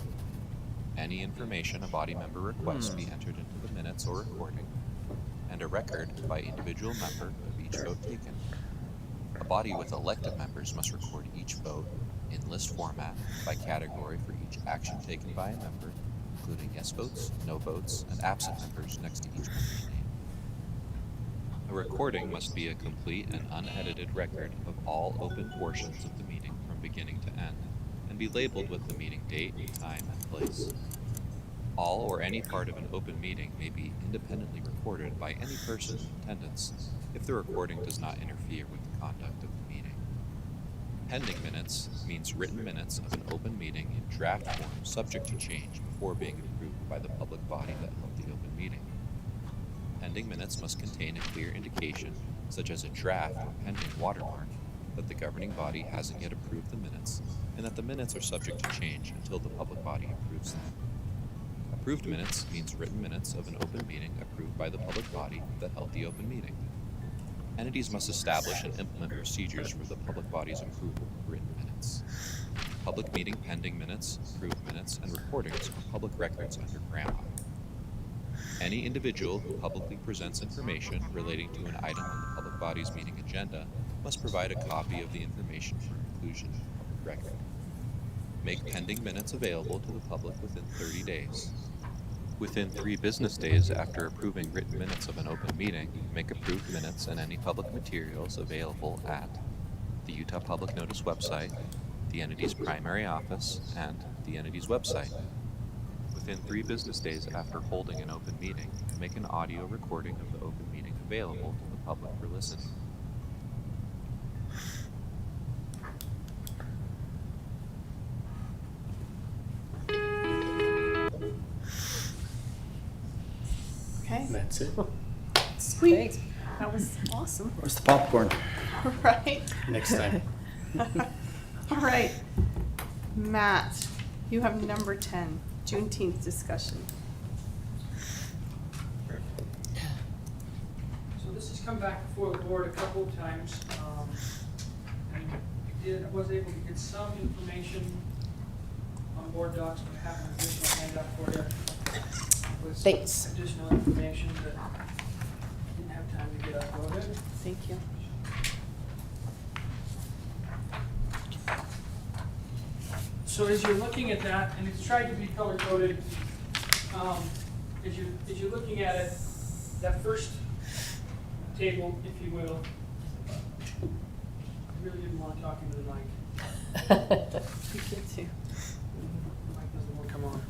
any information a body member requests be entered into the minutes or recording, and a record by individual member of each vote taken. A body with elected members must record each vote in list format by category for each action taken by a member, including yes votes, no votes, and absent members next to each member's name. A recording must be a complete and unedited record of all open portions of the meeting from beginning to end, and be labeled with the meeting date, time, and place. All or any part of an open meeting may be independently recorded by any person in attendance if the recording does not interfere with the conduct of the meeting. Pending minutes means written minutes of an open meeting in draft form subject to change before being approved by the public body that held the open meeting. Pending minutes must contain a clear indication, such as a draft or pending watermark, that the governing body hasn't yet approved the minutes, and that the minutes are subject to change until the public body approves them. Approved minutes means written minutes of an open meeting approved by the public body that held the open meeting. Entities must establish and implement procedures for the public body's approval of written minutes. Public meeting pending minutes, approved minutes, and recordings are public records under grandma. Any individual who publicly presents information relating to an item on the public body's meeting agenda must provide a copy of the information for inclusion in the public record. Make pending minutes available to the public within 30 days. Within 3 business days after approving written minutes of an open meeting, make approved minutes and any public materials available at the Utah Public Notice website, the entity's primary office, and the entity's website. Within 3 business days after holding an open meeting, make an audio recording of the open meeting available to the public for listening. Okay, That's it. sweet. That was awesome. Where's the popcorn? Right? Next time. All right. Matt, you have number 10, Juneteenth discussion. So this has come back before the board a couple of times. And I was able to get some information on board docs, but I have an additional handout for you. With Thanks. additional information that I didn't have time to get uploaded. Thank you. So as you're looking at that, and it's tried to be color coded, as you're looking at it, that first table, if you will, I really didn't want to talk into the mic. You can too. The mic doesn't want to come on.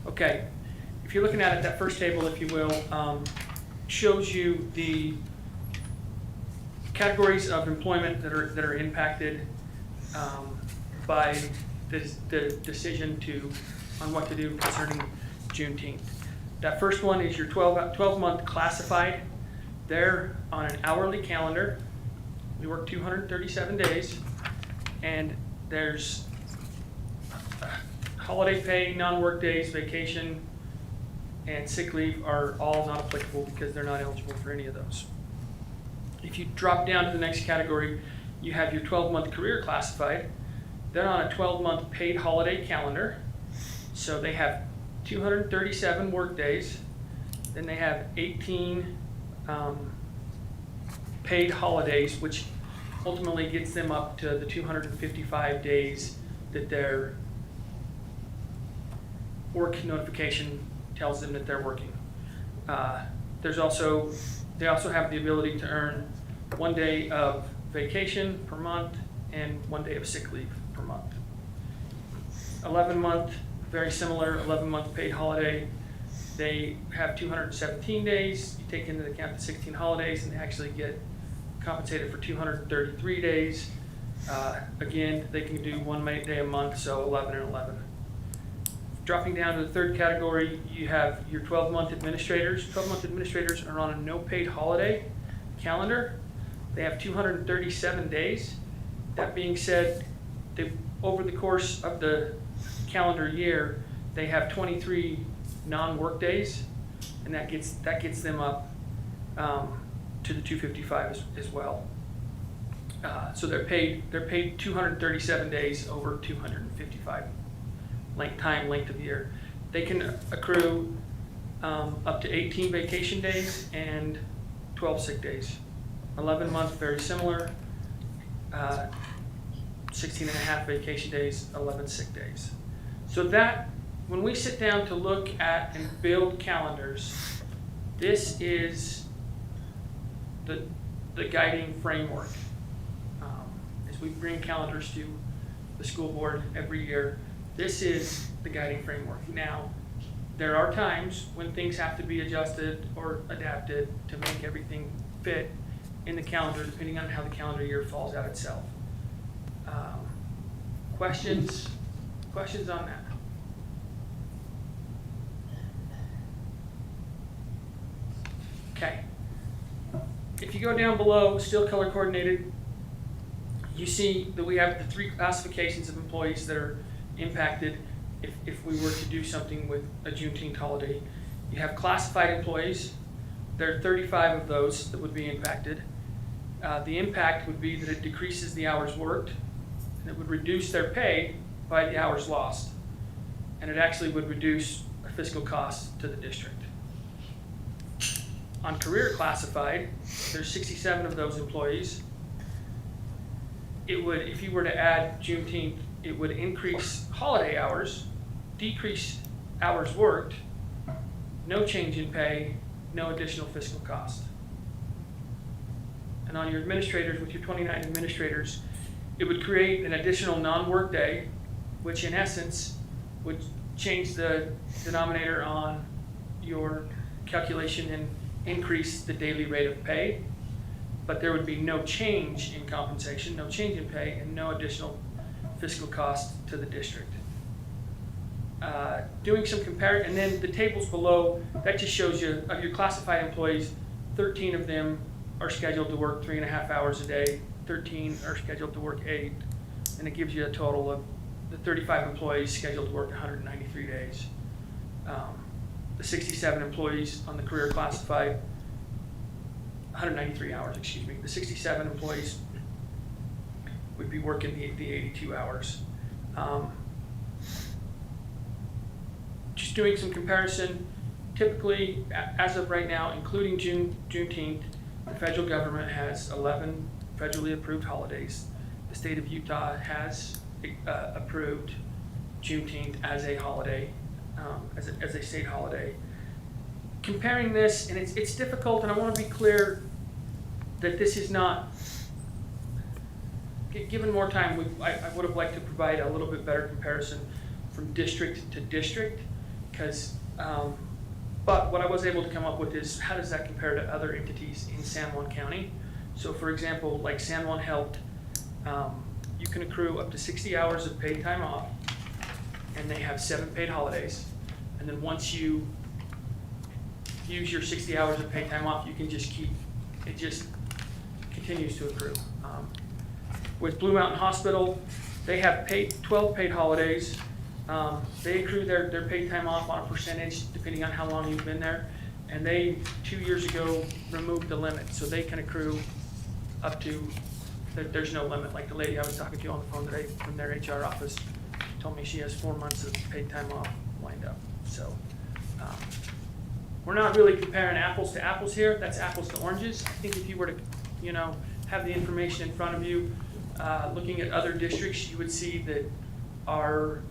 Okay, if you're looking at it, that first table, if you will, shows you the categories of employment that are impacted by the decision on what to do concerning Juneteenth. That first one is your 12-month classified. They're on an hourly calendar. We work 237 days, and there's holiday pay, non-work days, vacation, and sick leave are all not applicable because they're not eligible for any of those. If you drop down to the next category, you have your 12-month career classified. They're on a 12-month paid holiday calendar. So they have 237 work days. Then they have 18 paid holidays, which ultimately gets them up to the 255 days that their work notification tells them that they're working. They also have the ability to earn 1 day of vacation per month and 1 day of sick leave per month. 11-month, very similar, 11-month paid holiday. They have 217 days. You take into account the 16 holidays, and they actually get compensated for 233 days. Again, they can do 1 day a month, so 11 and 11. Dropping down to the third category, you have your 12-month administrators. 12-month administrators are on a no paid holiday calendar. They have 237 days. That being said, over the course of the calendar year, they have 23 non-work days, and that gets them up to the 255 as well. So they're paid 237 days over 255 length of year. They can accrue up to 18 vacation days and 12 sick days. 11 month, very similar. 16 and a half vacation days, 11 sick days. So that, when we sit down to look at and build calendars, this is the guiding framework. As we bring calendars to the school board every year, this is the guiding framework. Now, there are times when things have to be adjusted or adapted to make everything fit in the calendar, depending on how the calendar year falls out itself. Questions on that? Okay. If you go down below, still color coordinated, you see that we have the 3 classifications of employees that are impacted if we were to do something with a Juneteenth holiday. You have classified employees. There are 35 of those that would be impacted. The impact would be that it decreases the hours worked, and it would reduce their pay by the hours lost. And it actually would reduce our fiscal costs to the district. On career classified, there's 67 of those employees. It would, if you were to add Juneteenth, it would increase holiday hours, decrease hours worked, no change in pay, no additional fiscal cost. And on your administrators, with your 29 administrators, it would create an additional non-work day, which in essence would change the denominator on your calculation and increase the daily rate of pay. But there would be no change in compensation, no change in pay, and no additional fiscal cost to the district. Doing some comparison, and then the tables below, that just shows you, of your classified employees, 13 of them are scheduled to work 3.5 hours a day, 13 are scheduled to work 8, and it gives you a total of the 35 employees scheduled to work 193 days. The 67 employees on the career classified, 193 hours, excuse me. The 67 employees would be working the 82 hours. Just doing some comparison, typically, as of right now, including Juneteenth, the federal government has 11 federally approved holidays. The state of Utah has approved Juneteenth as a holiday, as a state holiday. Comparing this, and it's difficult, and I want to be clear that this is not, given more time, I would have liked to provide a little bit better comparison from district to district, because, but what I was able to come up with is how does that compare to other entities in San Juan County? So for example, like San Juan Health, you can accrue up to 60 hours of paid time off, and they have 7 paid holidays. And then once you use your 60 hours of paid time off, you can just keep, it just continues to accrue. With Blue Mountain Hospital, they have 12 paid holidays. They accrue their paid time off on a percentage depending on how long you've been there. And they, 2 years ago, removed the limit, so they can accrue up to, there's no limit. Like the lady I was talking to on the phone today from their HR office told me she has 4 months of paid time off lined up. So we're not really comparing apples to apples here. That's apples to oranges. I think if you were to, have the information in front of you, looking at other districts, you would see that our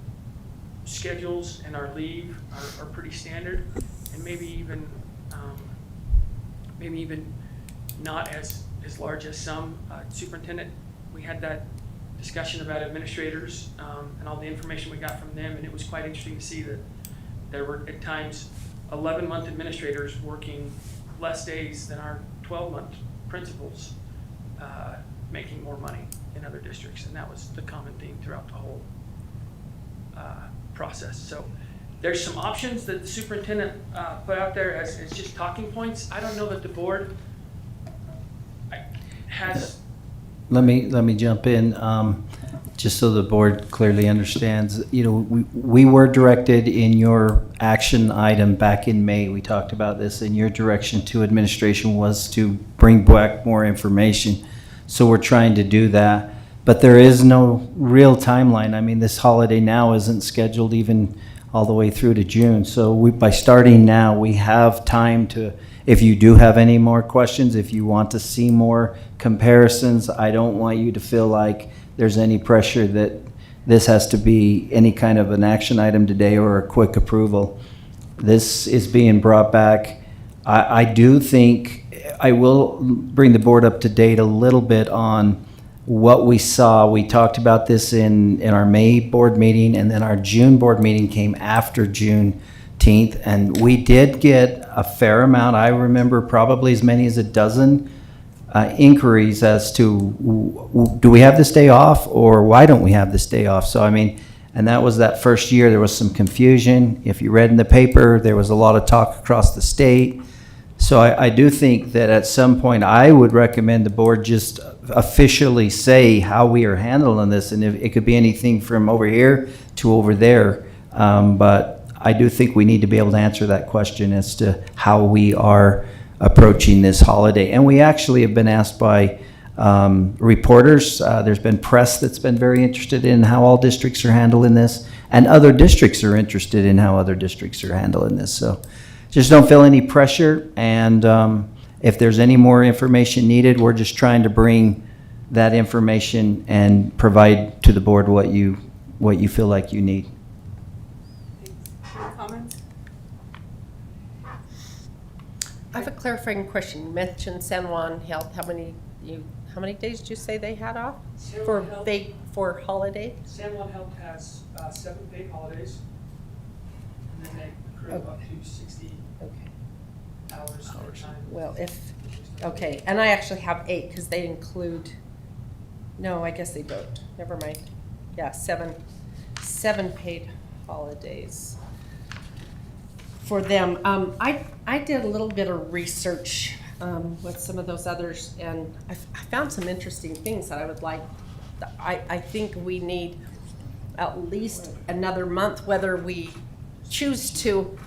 schedules and our leave are pretty standard, and maybe even not as large as some. Superintendent, we had that discussion about administrators and all the information we got from them, and it was quite interesting to see that there were at times 11-month administrators working less days than our 12-month principals, making more money in other districts, and that was the common theme throughout the whole process. So there's some options that the superintendent put out there as just talking points. I don't know that the board has. Let me jump in, just so the board clearly understands. We were directed in your action item back in May. We talked about this, and your direction to administration was to bring back more information. So we're trying to do that, but there is no real timeline. I mean, this holiday now isn't scheduled even all the way through to June. So by starting now, we have time to, if you do have any more questions, if you want to see more comparisons, I don't want you to feel like there's any pressure that this has to be any kind of an action item today or a quick approval. This is being brought back. I do think I will bring the board up to date a little bit on what we saw. We talked about this in our May board meeting, and then our June board meeting came after Juneteenth, and we did get a fair amount. I remember probably as many as a dozen inquiries as to, do we have this day off, or why don't we have this day off? So, I mean, and that was that first year. There was some confusion. If you read in the paper, there was a lot of talk across the state. So I do think that at some point I would recommend the board just officially say how we are handling this, and if it could be anything from over here to over there. But I do think we need to be able to answer that question as to how we are approaching this holiday. And we actually have been asked by reporters. There's been press that's been very interested in how all districts are handling this, and other districts are interested in how other districts are handling this. So just don't feel any pressure, and if there's any more information needed, we're just trying to bring that information and provide to the board what you feel like you need. Any comments? I have a clarifying question. You mentioned San Juan Health. How many days did you say they had off for holiday? San Juan Health has 7 paid holidays, and then they accrue up to 60 hours at a time. Well, and I actually have 8 because they include, no, I guess they don't. Never mind. Yeah, 7 paid holidays for them. I did a little bit of research with some of those others, and I found some interesting things that I would like. I think we need at least another month, whether we choose to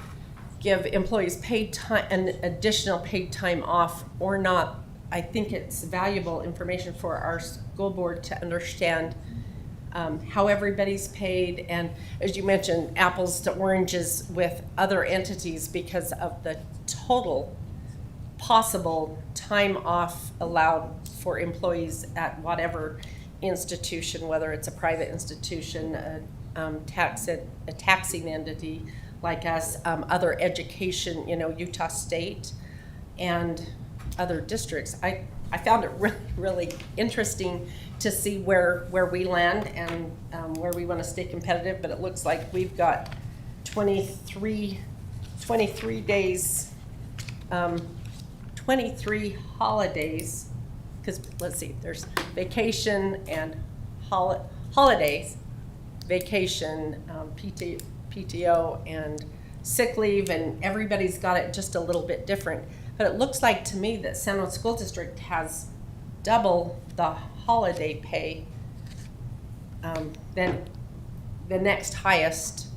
give employees paid time, an additional paid time off or not. I think it's valuable information for our school board to understand how everybody's paid, and as you mentioned, apples to oranges with other entities because of the total possible time off allowed for employees at whatever institution, whether it's a private institution, a taxing entity like us, other education, Utah State and other districts. I found it really, really interesting to see where we land and where we want to stay competitive, but it looks like we've got 23 days, 23 holidays, because let's see, there's vacation and holidays, vacation, PTO and sick leave, and everybody's got it just a little bit different. But it looks like to me that San Juan School District has double the holiday pay then the next highest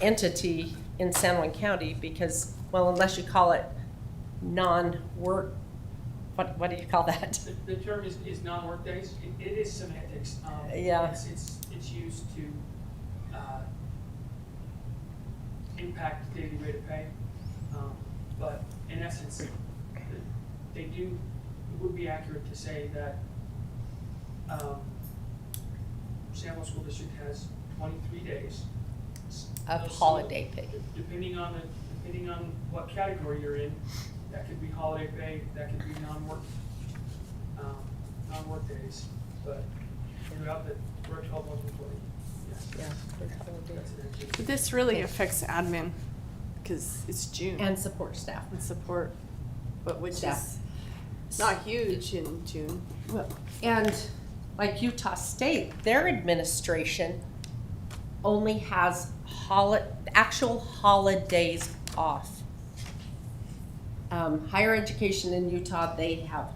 entity in San Juan County, because, well, unless you call it non-work, what do you call that? The term is non-work days. It is semantics. Yeah. It's used to impact the daily rate of pay. But in essence, it would be accurate to say that San Juan School District has 23 days Of holiday pay. Depending on what category you're in, that could be holiday pay, that could be non-work days. But throughout we're a 12-month employee. Yes. Yeah. That's an entity. But this really affects admin, because it's June. And support staff. And support, but which Staff. is not huge in June. Well, and like Utah State, their administration only has actual holidays off. Higher education in Utah, they have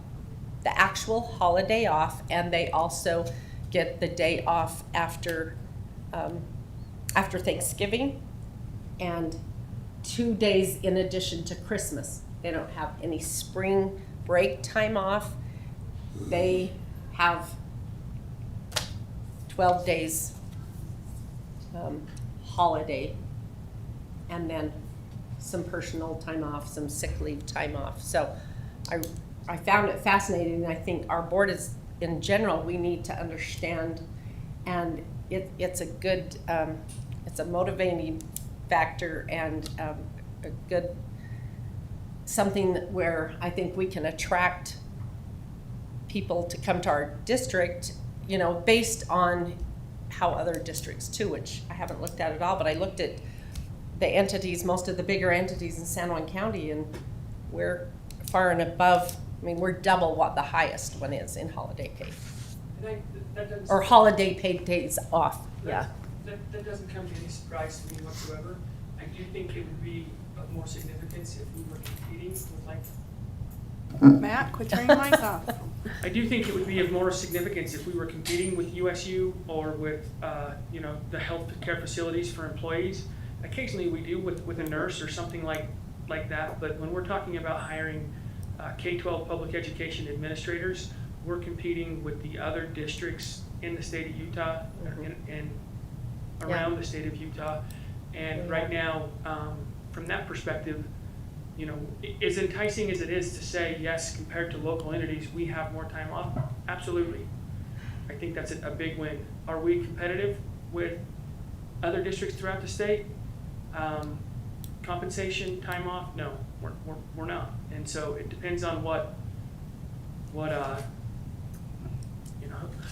the actual holiday off, and they also get the day off after Thanksgiving, and 2 days in addition to Christmas. They don't have any spring break time off. They have 12 days holiday, and then some personal time off, some sick leave time off. So I found it fascinating. I think our board is, in general, we need to understand, and it's a good, it's a motivating factor, and a good, something where I think we can attract people to come to our district, you know, based on how other districts too, which I haven't looked at all, but I looked at the entities, most of the bigger entities in San Juan County, and we're far and above. I mean, we're double what the highest one is in holiday pay. That doesn't, Or holiday paid days off, yeah. That doesn't come to any surprise to me whatsoever. I do think it would be of more significance if we were competing with, like, Matt, quit turning your mic off. I do think it would be of more significance if we were competing with USU or with, the health care facilities for employees. Occasionally we do with a nurse or something like that, but when we're talking about hiring K-12 public education administrators, we're competing with the other districts in the state of Utah and around the state of Utah. And right now, from that perspective, you know, as enticing as it is to say, yes, compared to local entities, we have more time off, absolutely. I think that's a big win. Are we competitive with other districts throughout the state? Compensation, time off? No, we're not. And so it depends on what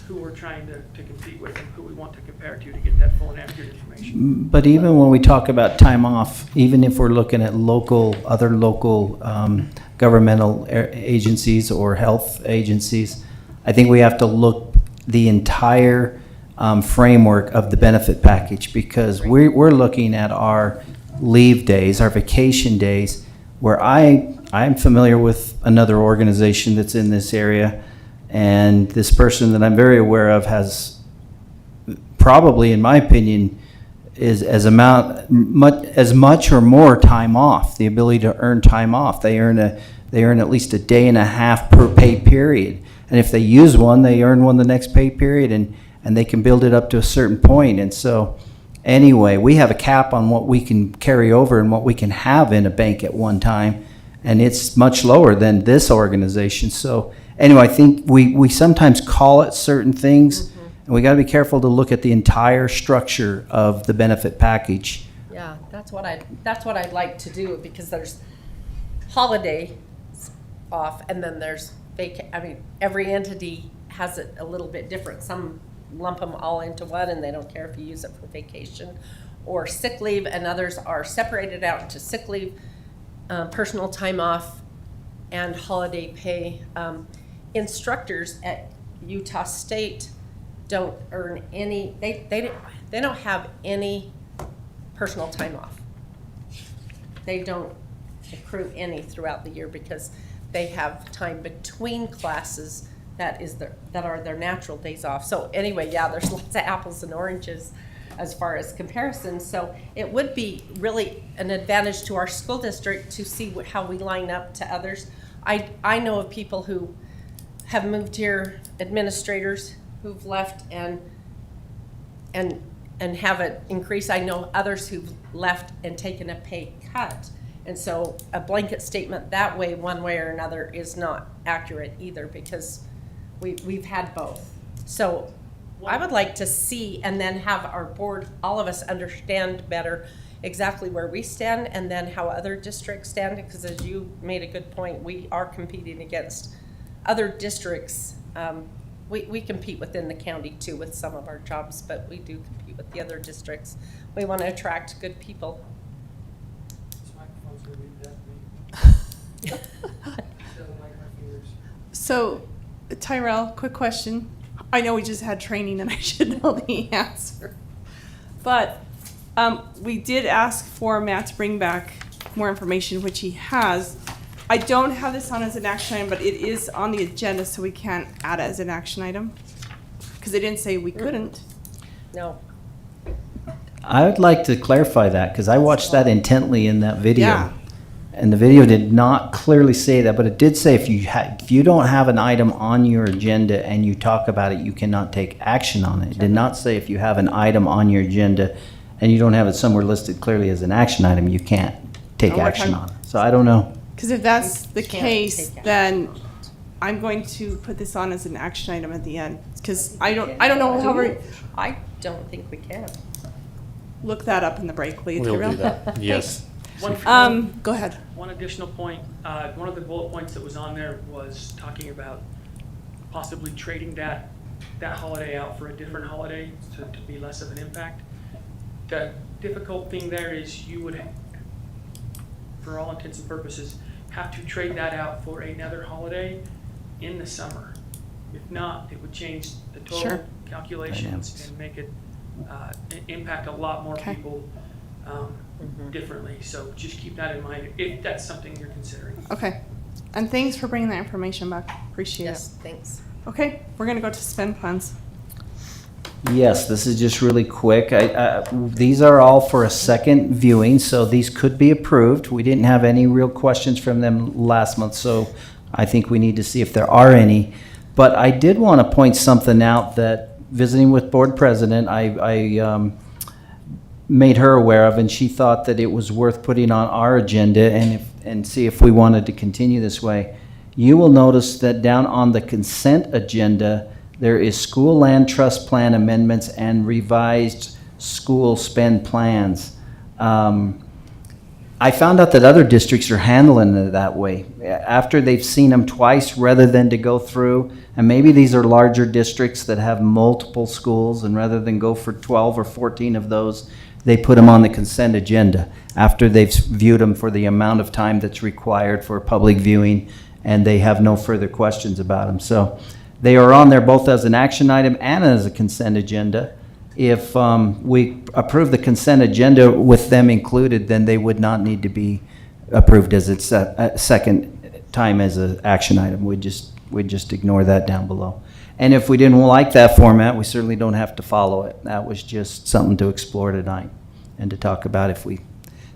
who we're trying to compete with and who we want to compare to get that full and accurate information. But even when we talk about time off, even if we're looking at other local governmental agencies or health agencies, I think we have to look the entire framework of the benefit package, because we're looking at our leave days, our vacation days, where I'm familiar with another organization that's in this area, and this person that I'm very aware of has probably, in my opinion, is as much or more time off, the ability to earn time off. They earn at least a day and a half per pay period, and if they use one, they earn one the next pay period, and they can build it up to a certain point. And so anyway, we have a cap on what we can carry over and what we can have in a bank at one time, and it's much lower than this organization. So anyway, I think we sometimes call it certain things, and we got to be careful to look at the entire structure of the benefit package. Yeah, that's what I'd like to do, because there's holiday off, and then there's every entity has it a little bit different. Some lump them all into one, and they don't care if you use it for vacation or sick leave, and others are separated out into sick leave, personal time off, and holiday pay. Instructors at Utah State don't earn any, they don't have any personal time off. They don't accrue any throughout the year, because they have time between classes that are their natural days off. So anyway, yeah, there's lots of apples and oranges as far as comparisons. So it would be really an advantage to our school district to see how we line up to others. I know of people who have moved here, administrators who've left and have an increase. I know others who've left and taken a pay cut. And so a blanket statement that way, one way or another, is not accurate either, because we've had both. So I would like to see and then have our board, all of us, understand better exactly where we stand and then how other districts stand, because as you made a good point, we are competing against other districts. We compete within the county too with some of our jobs, but we do compete with the other districts. We want to attract good people. This microphone's gonna be deaf to me. Doesn't like my fingers. So, Tyrell, quick question. I know we just had training and I should know the answer. But we did ask for Matt to bring back more information, which he has. I don't have this on as an action item, but it is on the agenda, so we can't add it as an action item. Because they didn't say we couldn't. No. I would like to clarify that, because I watched that intently in that video. Yeah. And the video did not clearly say that, but it did say if you don't have an item on your agenda and you talk about it, you cannot take action on it. It did not say if you have an item on your agenda and you don't have it somewhere listed clearly as an action item, you can't take Oh, we're action talking- on it. So I don't know. Because if that's the can't case, take action. then I'm going to put this on as an action item at the end. Because I don't know how we I don't think we can. look that up in the break, will you, We'll Tyrell? do that, yes. Go ahead. One additional point, one of the bullet points that was on there was talking about possibly trading that holiday out for a different holiday to be less of an impact. The difficult thing there is you would, for all intents and purposes, have to trade that out for another holiday in the summer. If not, it would change the total Sure. calculations Dynamics. and make it impact a lot more Okay. people differently. So just keep that in mind if that's something you're considering. Okay. And thanks for bringing that information back. Appreciate Yes, thanks. it. Okay, we're going to go to spend plans. Yes, this is just really quick. These are all for a second viewing, so these could be approved. We didn't have any real questions from them last month, so I think we need to see if there are any. But I did want to point something out that visiting with board president, I made her aware of, and she thought that it was worth putting on our agenda and see if we wanted to continue this way. You will notice that down on the consent agenda, there is school land trust plan amendments and revised school spend plans. I found out that other districts are handling it that way. After they've seen them twice, rather than to go through, and maybe these are larger districts that have multiple schools, and rather than go for 12 or 14 of those, they put them on the consent agenda after they've viewed them for the amount of time that's required for public viewing, and they have no further questions about them. So they are on there both as an action item and as a consent agenda. If we approve the consent agenda with them included, then they would not need to be approved as its a second time as an action item. We'd just ignore that down below. And if we didn't like that format, we certainly don't have to follow it. That was just something to explore tonight and to talk about if we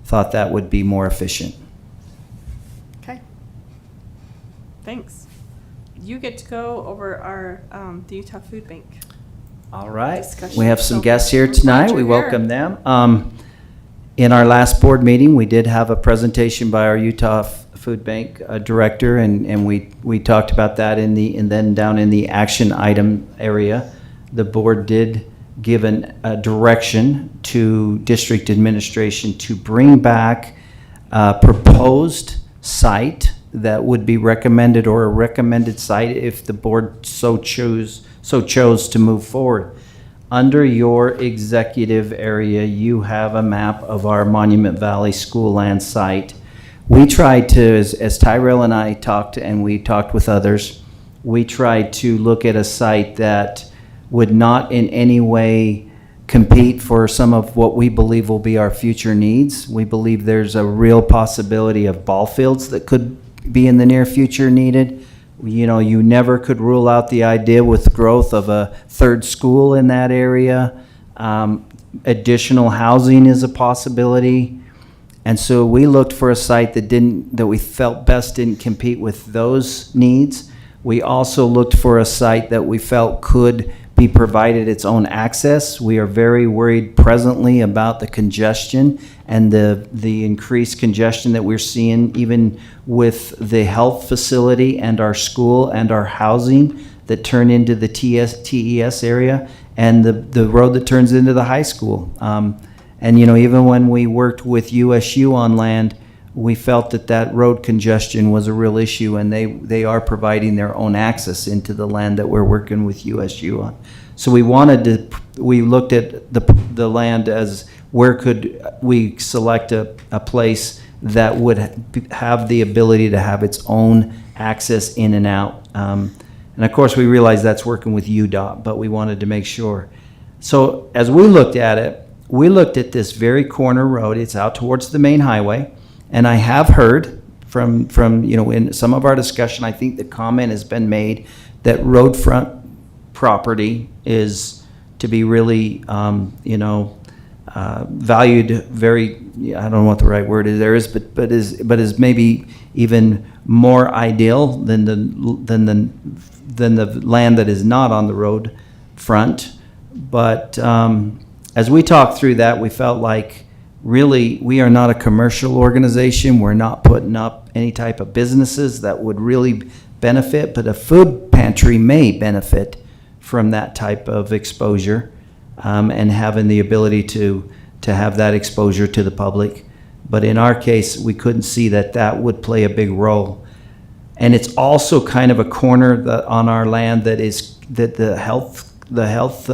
thought that would be more efficient. Okay. Thanks. You get to go over our the Utah Food Bank. All right, Discussion. we have some So, guests here I'm glad tonight. We you're welcome them. In our last board meeting, we did have a presentation by our Utah Food Bank director, and we talked about that and then down in the action item area, the board did give a direction to district administration to bring back a proposed site that would be recommended, or a recommended site if the board so chose to move forward. Under your executive area, you have a map of our Monument Valley School Land site. We tried to, as Tyrell and I talked, and we talked with others, we tried to look at a site that would not in any way compete for some of what we believe will be our future needs. We believe there's a real possibility of ball fields that could be in the near future needed. You know, you never could rule out the idea with growth of a third school in that area. Additional housing is a possibility. And so we looked for a site that we felt best didn't compete with those needs. We also looked for a site that we felt could be provided its own access. We are very worried presently about the congestion and the increased congestion that we're seeing even with the health facility and our school and our housing that turn into the TES area and the road that turns into the high school. And you know, even when we worked with USU on land, we felt that road congestion was a real issue, and they are providing their own access into the land that we're working with USU on. So we looked at the land as where could we select a place that would have the ability to have its own access in and out. And of course, we realized that's working with UDOT, but we wanted to make sure. So as we looked at it, we looked at this very corner road. It's out towards the main highway. And I have heard from you know, in some of our discussion, I think the comment has been made that road front property is to be really, you know, valued very, I don't know what the right word is there is, but is maybe even more ideal than the land that is not on the road front. But as we talked through that, we felt like really we are not a commercial organization. We're not putting up any type of businesses that would really benefit, but a food pantry may benefit from that type of exposure, and having the ability to have that exposure to the public. But in our case, we couldn't see that would play a big role. And it's also kind of a corner on our land that the health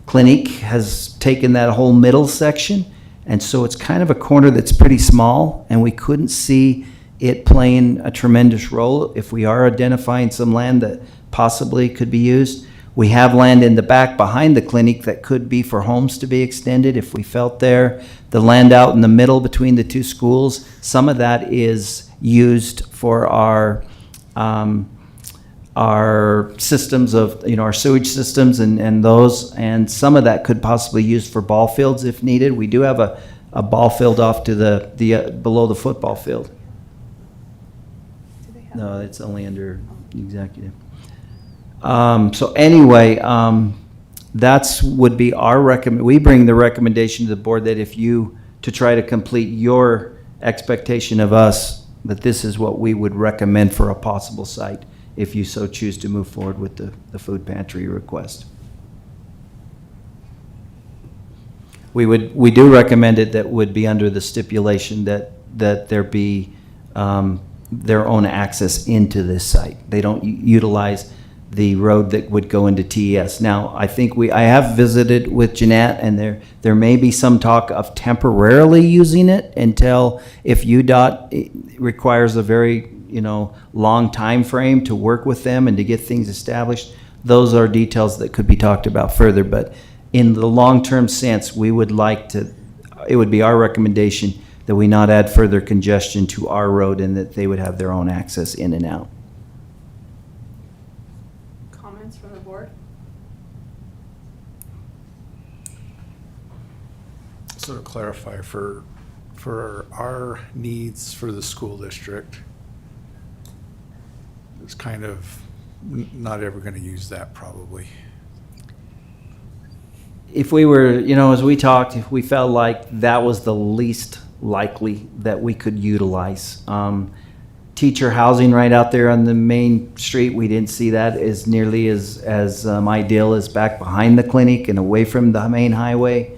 clinic has taken that whole middle section. And so it's kind of a corner that's pretty small, and we couldn't see it playing a tremendous role if we are identifying some land that possibly could be used. We have land in the back behind the clinic that could be for homes to be extended if we felt there. The land out in the middle between the two schools, some of that is used for our systems of, you know, our sewage systems and those, and some of that could possibly be used for ball fields if needed. We do have a ball field off to the below the football field. No, it's only under executive. So anyway, that's would be our we bring the recommendation to the board that if you, to try to complete your expectation of us, that this is what we would recommend for a possible site if you so choose to move forward with the food pantry request. We do recommend it that would be under the stipulation that there be their own access into this site. They don't utilize the road that would go into TES. Now, I think I have visited with Jeanette, and there may be some talk of temporarily using it until, if UDOT requires a very, you know, long time frame to work with them and to get things established. Those are details that could be talked about further, but in the long-term sense, we would like to, it would be our recommendation that we not add further congestion to our road and that they would have their own access in and out. Comments from the board? So to clarify, for our needs for the school district, it's kind of not ever going to use that probably. If we were, you know, as we talked, if we felt like that was the least likely that we could utilize. Teacher housing right out there on the main street, we didn't see that as nearly as ideal as back behind the clinic and away from the main highway.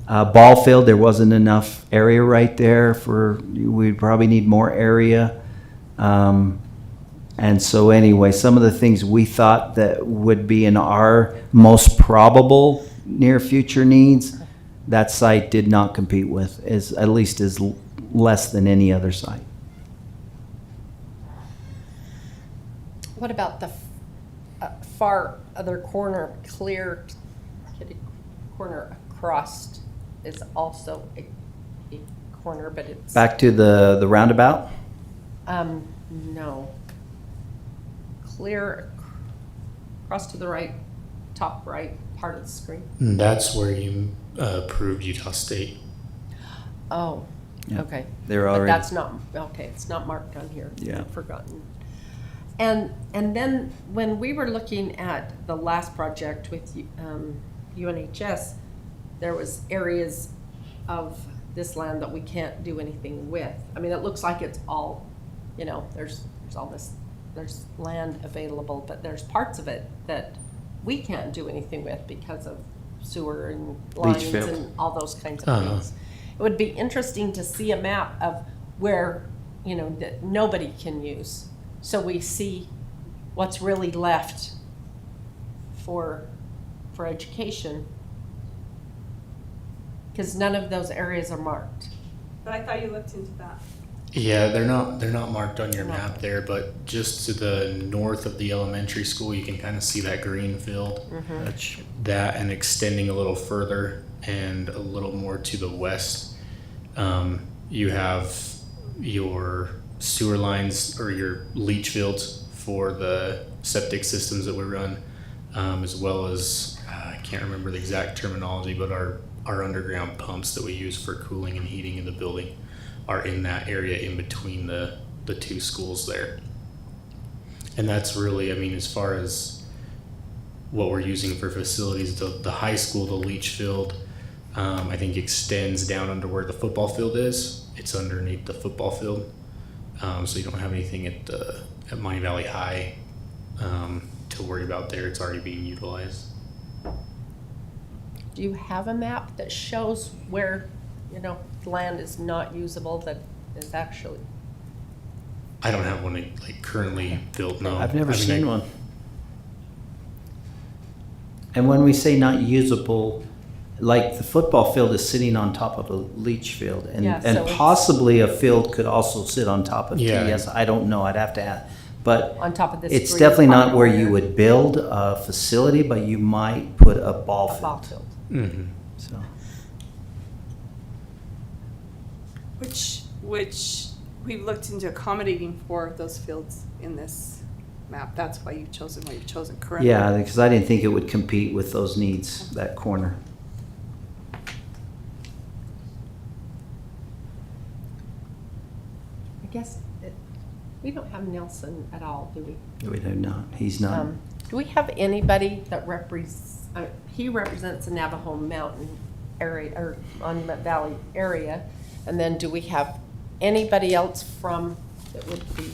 Ball field, there wasn't enough area right there we'd probably need more area. And so anyway, some of the things we thought that would be in our most probable near future needs, that site did not compete with, at least is less than any other site. What about the far other corner, clear corner across is also a corner, but it's... Back to the roundabout? No. clear across to the right, top right part of the screen. And that's where you approved Utah State. Oh, Yeah. okay. They're But already. that's not, okay, it's not marked on here. Yeah. I've forgotten. And then when we were looking at the last project with UNHS, there was areas of this land that we can't do anything with. I mean, it looks like it's all, you know, there's all this, there's land available, but there's parts of it that we can't do anything with because of sewer and lines Leach field. and all those kinds of things. It would be interesting to see a map of where, you know, that nobody can use. So we see what's really left for education. Because none of those areas are marked. But I thought you looked into that. Yeah, they're not marked on your map there, but just to the north of the elementary school, you can kind of see that green field. That's- That and extending a little further and a little more to the west, you have your sewer lines or your leach fields for the septic systems that we run, as well as I can't remember the exact terminology, but our underground pumps that we use for cooling and heating in the building are in that area in between the two schools there. And that's really, I mean, as far as what we're using for facilities, the high school, the leach field, I think extends down under where the football field is. It's underneath the football field. So you don't have anything at Miami Valley High to worry about there. It's already being utilized. Do you have a map that shows where, you know, land is not usable that is actually? I don't have one like currently built, no. I've never I mean, seen one. And when we say not usable, like the football field is sitting on top of a leach field, and, Yeah, so and it's- possibly a field could also sit on top of Yeah. TS. I don't know. I'd have to ask. But On top of this it's green definitely not part where over you here. would build a facility, but you might put a ball A ball field. field. Mhm. So Which we've looked into accommodating for those fields in this map. That's why you've chosen what you've chosen, correct? yeah, because I didn't think it would compete with those needs, that corner. I guess we don't have Nelson at all, do we? We do not. He's not. Do we have anybody that he represents the Navajo Mountain area, or Monument Valley area? And then do we have anybody else that would be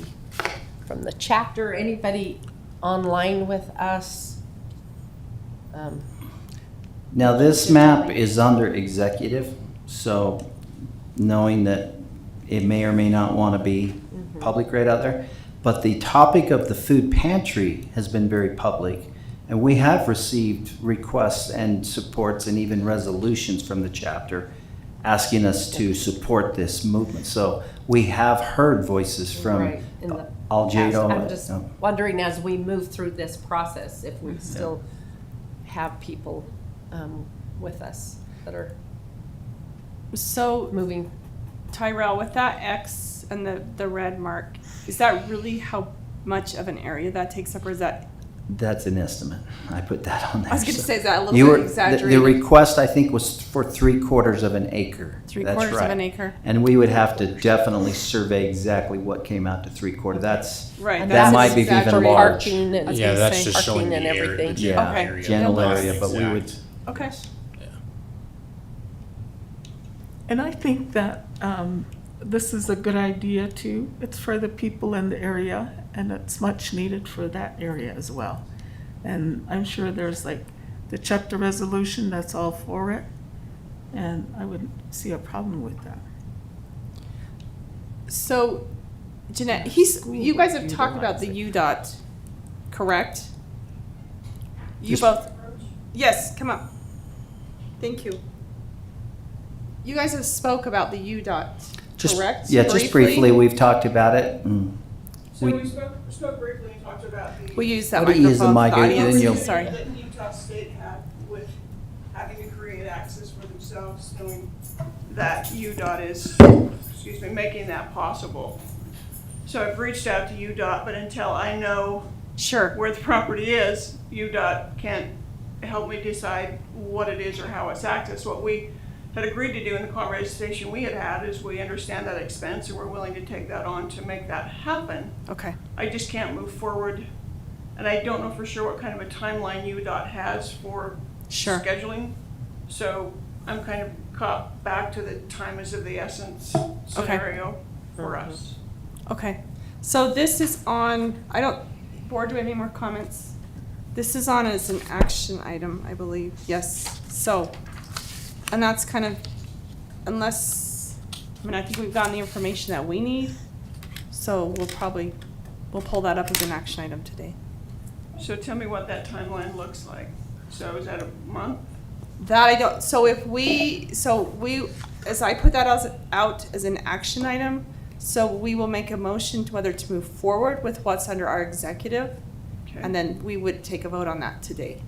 from the chapter, anybody online with us? Now, this map is under executive, so knowing that it may or may not want to be public right out there, but the topic of the food pantry has been very public, and we have received requests and supports and even resolutions from the chapter asking us to support this movement. So we have heard voices from Right, in the Aljedo. I'm just wondering, as we move through this process, if we still have people with us that are So moving. Tyrell, with that X and the red mark, is that really how much of an area that takes up, or is that? That's an estimate. I put that on there. I was going to so- say, is that a You little were, bit exaggerated? the request, I think, was for 3/4 of an acre. That's 3/4 of right. an acre. And we would have to definitely survey exactly what came out to 3/4. That's, Right. And that that's might be even exaggerated. large. Parking and Yeah, gonna that's say just showing parking the and area, everything. the Yeah, general Okay. area. general not area, but we would, exact. Okay. Yeah. And I think that this is a good idea too. It's for the people in the area, and it's much needed for that area as well. And I'm sure there's like the chapter resolution that's all for it, and I wouldn't see a problem with that. So, Jeanette, you guys have talked about the UDOT, correct? You Just- both, yes, come up. Thank you. You guys have spoke about the UDOT, just, correct? yeah, just briefly, we've talked about it. So We- we spoke briefly and talked about the. We use that Why don't you use the microphone for the mic, and audience, then you'll- sorry. That Utah State had with having to create access for themselves, knowing that UDOT is, making that possible. So I've reached out to UDOT, but until I know Sure. where the property is, UDOT can't help me decide what it is or how it's accessed. What we had agreed to do in the conversation we had is we understand that expense and we're willing to take that on to make that happen. Okay. I just can't move forward, and I don't know for sure what kind of a timeline UDOT has for Sure. scheduling. So I'm kind of caught back to the time is of the essence scenario for us. Okay. So this is on, board, do we have any more comments? This is on as an action item, I believe. Yes. So, and that's kind of, unless, I think we've gotten the information that we need. So we'll pull that up as an action item today. So tell me what that timeline looks like. So is that a month? That I don't, so as I put that out as an action item, so we will make a motion to whether to move forward with what's under our executive, Okay. and then we would take a vote on that today.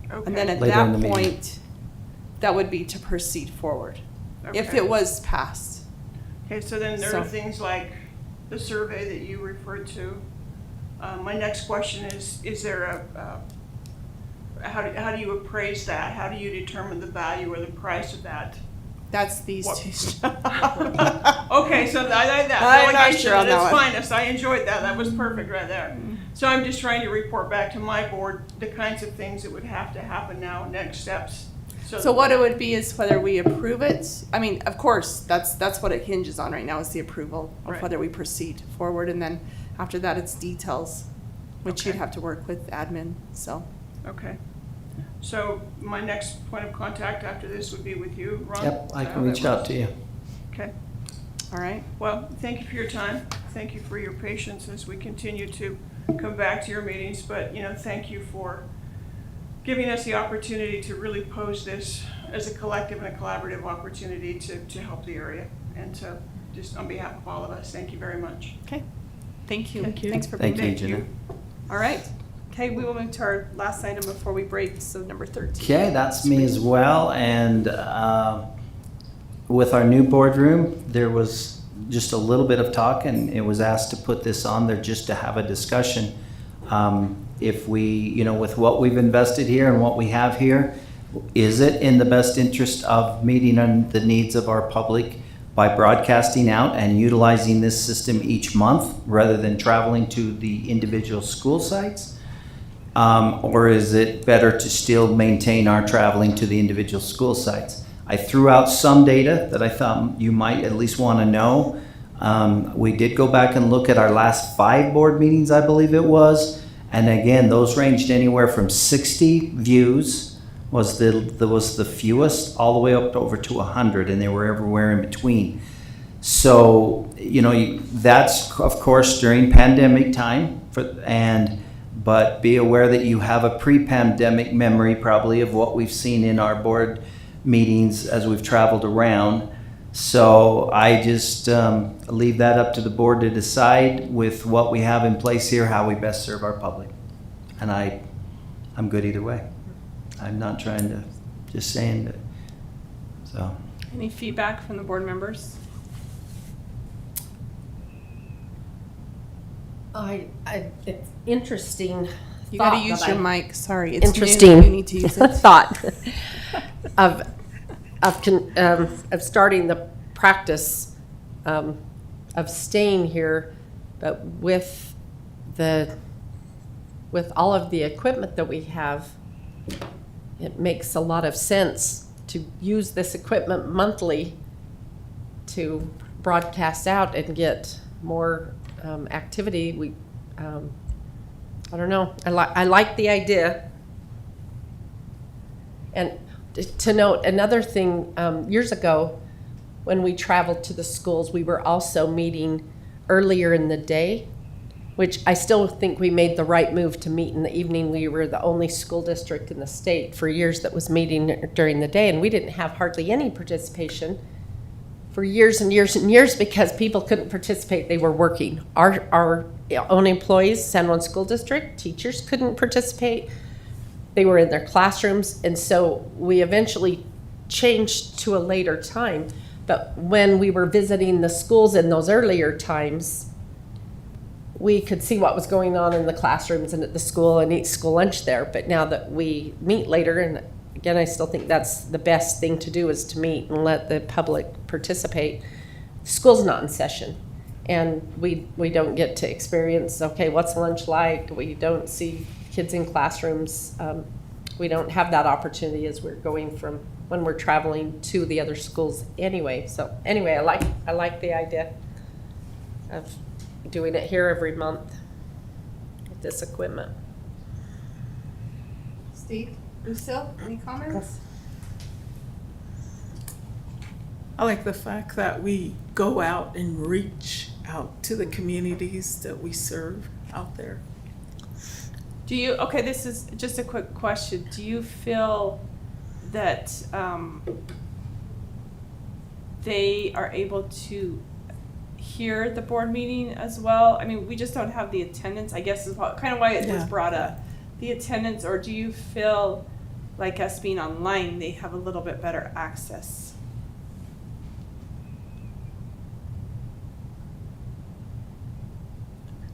And then Okay. at Later in the that meeting. point, that would be to proceed forward, if Okay. it was passed. Okay, so then there So- are things like the survey that you referred to. My next question is there how do you appraise that? How do you determine the value or the price of that? That's these What- two. Okay, so that I'm not delegation, sure on that that's one. fine. I enjoyed that. That was perfect right there. So I'm just trying to report back to my board the kinds of things that would have to happen now, next steps. So what it would be is whether we approve it. I mean, of course, that's what it hinges on right now, is the approval of Right. whether we proceed forward, and then after that, it's details, which you'd Okay. have to work with admin, so. Okay. So my next point of contact after this would be with you, Ron? Yep, I Is that can how reach that out works? to you. Okay. All right. Well, thank you for your time. Thank you for your patience as we continue to come back to your meetings. But, thank you for giving us the opportunity to really pose this as a collective and a collaborative opportunity to help the area. And to, just on behalf of all of us, thank you very much. Okay. Thank you. Thank you. Thanks for being Thank you, here. Jenna. All right. Okay, we will move to our last item before we break, so number 13. Okay, that's me as well. And with our new boardroom, there was just a little bit of talk, and it was asked to put this on there just to have a discussion. If we, with what we've invested here and what we have here, is it in the best interest of meeting the needs of our public by broadcasting out and utilizing this system each month rather than traveling to the individual school sites? Or is it better to still maintain our traveling to the individual school sites? I threw out some data that I thought you might at least want to know. We did go back and look at our last 5 board meetings, I believe it was. And again, those ranged anywhere from 60 views was the fewest, all the way up to over to 100, and they were everywhere in between. So, that's of course during pandemic time, but be aware that you have a pre-pandemic memory probably of what we've seen in our board meetings as we've traveled around. So I just leave that up to the board to decide with what we have in place here, how we best serve our public. And I'm good either way. I'm not trying to, just saying that, so. Any feedback from the board members? It's interesting. You got to thought use that your I- mic. Sorry, it's Interesting new. You need to use it. thought of starting the practice of staying here, but with all of the equipment that we have, it makes a lot of sense to use this equipment monthly to broadcast out and get more activity. I don't know. I like the idea. And to note another thing, years ago, when we traveled to the schools, we were also meeting earlier in the day, which I still think we made the right move to meet in the evening. We were the only school district in the state for years that was meeting during the day, and we didn't have hardly any participation for years and years and years because people couldn't participate. They were working. Our own employees, San Juan School District, teachers couldn't participate. They were in their classrooms, and so we eventually changed to a later time. But when we were visiting the schools in those earlier times, we could see what was going on in the classrooms and at the school and eat school lunch there. But now that we meet later, and again, I still think that's the best thing to do, is to meet and let the public participate. School's not in session, and we don't get to experience, okay, what's lunch like? We don't see kids in classrooms. We don't have that opportunity as we're going from when we're traveling to the other schools anyway. So anyway, I like the idea of doing it here every month with this equipment. Steve, Lucille, any comments? I like the fact that we go out and reach out to the communities that we serve out there. Do you, okay, this is just a quick question. Do you feel that they are able to hear the board meeting as well? I mean, we just don't have the attendance, I guess is kind of why it was brought up. The attendance, or do you feel like us being online, they have a little bit better access?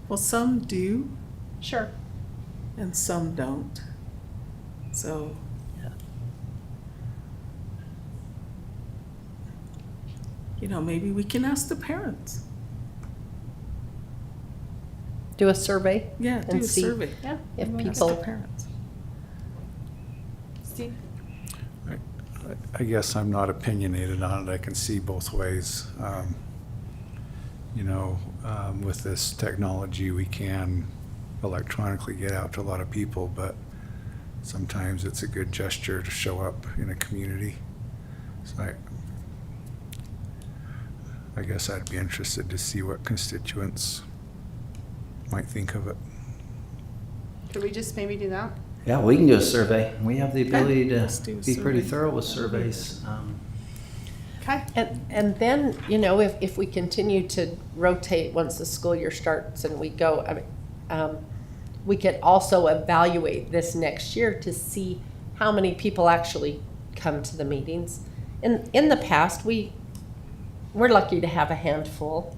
Well, some do Sure. and some don't. So, you know, maybe we can ask the parents. Do a survey. Yeah, do And a see survey. Yeah. if we'll Ask the people, parents. Steve? I guess I'm not opinionated on it. I can see both ways. You know, with this technology, we can electronically get out to a lot of people, but sometimes it's a good gesture to show up in a community. So I guess I'd be interested to see what constituents might think of it. Could we just maybe do that? Yeah, we can do a survey. We have the ability to let's do a be pretty survey. thorough with surveys. Okay. and then, you know, if we continue to rotate once the school year starts and we go, I mean, we could also evaluate this next year to see how many people actually come to the meetings. In the past, we're lucky to have a handful.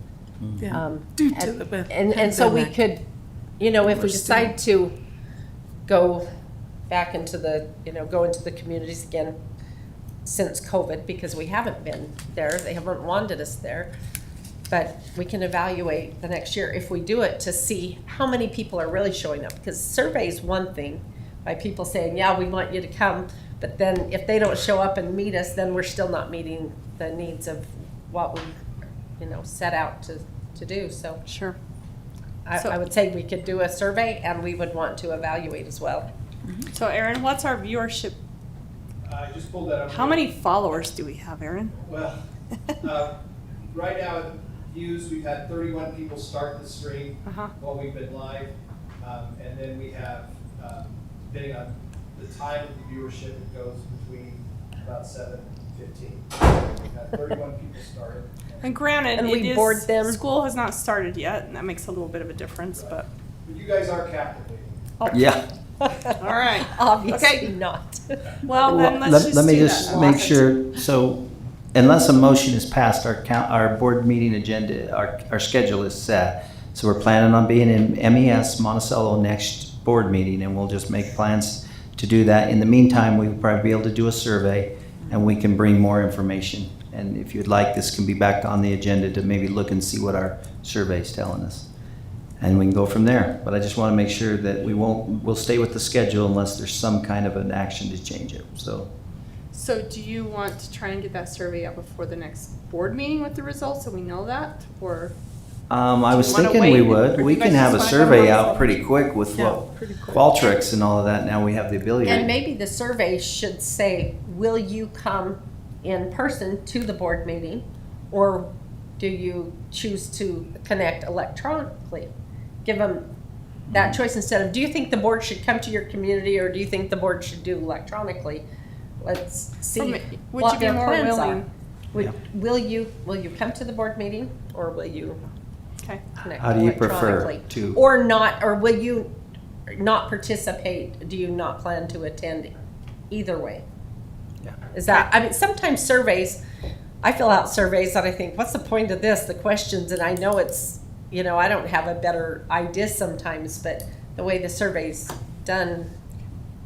Yeah, due to And, the and so we pandemic. could, you know, if we We're decide to go back into the, you know, go into the communities again since COVID, because we haven't been there, they haven't wanted us there. But we can evaluate the next year if we do it to see how many people are really showing up. Because survey is one thing, by people saying, yeah, we want you to come. But then if they don't show up and meet us, then we're still not meeting the needs of what we, you know, set out to do. So Sure. I would say we could do a survey, and we would want to evaluate as well. So Aaron, what's our viewership? I just pulled that up. How many followers do we have, Aaron? Well, right now at the views, we've had 31 people start the stream Uh-huh. while we've been live. And then we have, depending on the time of the viewership, it goes between about 7 and 15. We've had 31 people started. And granted, And it we is, board them. school has not started yet, and that makes a little bit of a difference, but, But you guys are captivating. Yeah. all right. Obviously Okay. not. Well, then Well, let's just let me do just that. make sure, so unless a motion is passed, our board meeting agenda, our schedule is set. So we're planning on being in MES Monticello next board meeting, and we'll just make plans to do that. In the meantime, we'll probably be able to do a survey, and we can bring more information. And if you'd like, this can be back on the agenda to maybe look and see what our survey's telling us. And we can go from there. But I just want to make sure that we'll stay with the schedule unless there's some kind of an action to change it, so. So do you want to try and get that survey out before the next board meeting with the results, so we know that, or? I was Do you wanna thinking we wait, or would. do We you guys can have a just wanna go survey on out with it? pretty quick with Yeah, what pretty quick. Qualtrics and all of that. Now we have the ability. And maybe the survey should say, will you come in person to the board meeting? Or do you choose to connect electronically? Give them that choice instead of, do you think the board should come to your community, or do you think the board should do electronically? Let's see Would you what be their more plans willing? are. Will you come to the board meeting, or will you Okay. connect How do you prefer electronically? to? Or not, or will you not participate? Do you not plan to attend? Either way. Yeah. Is that, I mean, sometimes surveys, I fill out surveys that I think, what's the point of this, the questions, and I know it's, you know, I don't have a better idea sometimes, but the way the survey's done,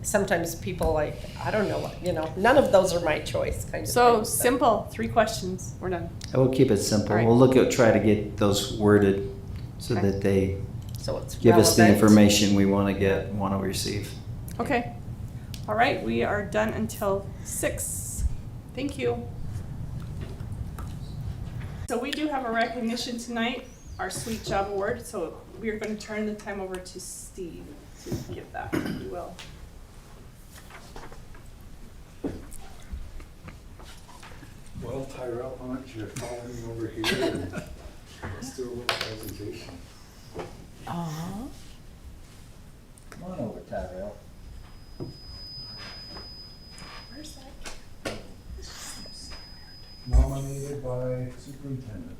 sometimes people like, I don't know, you know, none of those are my choice kind of So thing. simple, 3 questions, we're done. I will keep it simple. All right. We'll look at, try to get those worded so Okay. that they So it's give us the relevant. information we want to receive. Okay. All right, we are done until 6. Thank you. So we do have a recognition tonight, our Sweet Job Award, so we are going to turn the time over to Steve to give that, if you will. Well, Tyrell, why don't you follow me over here and let's do a little presentation. Aw. Come on over, Tyrell. Where's that? Nominated by superintendent.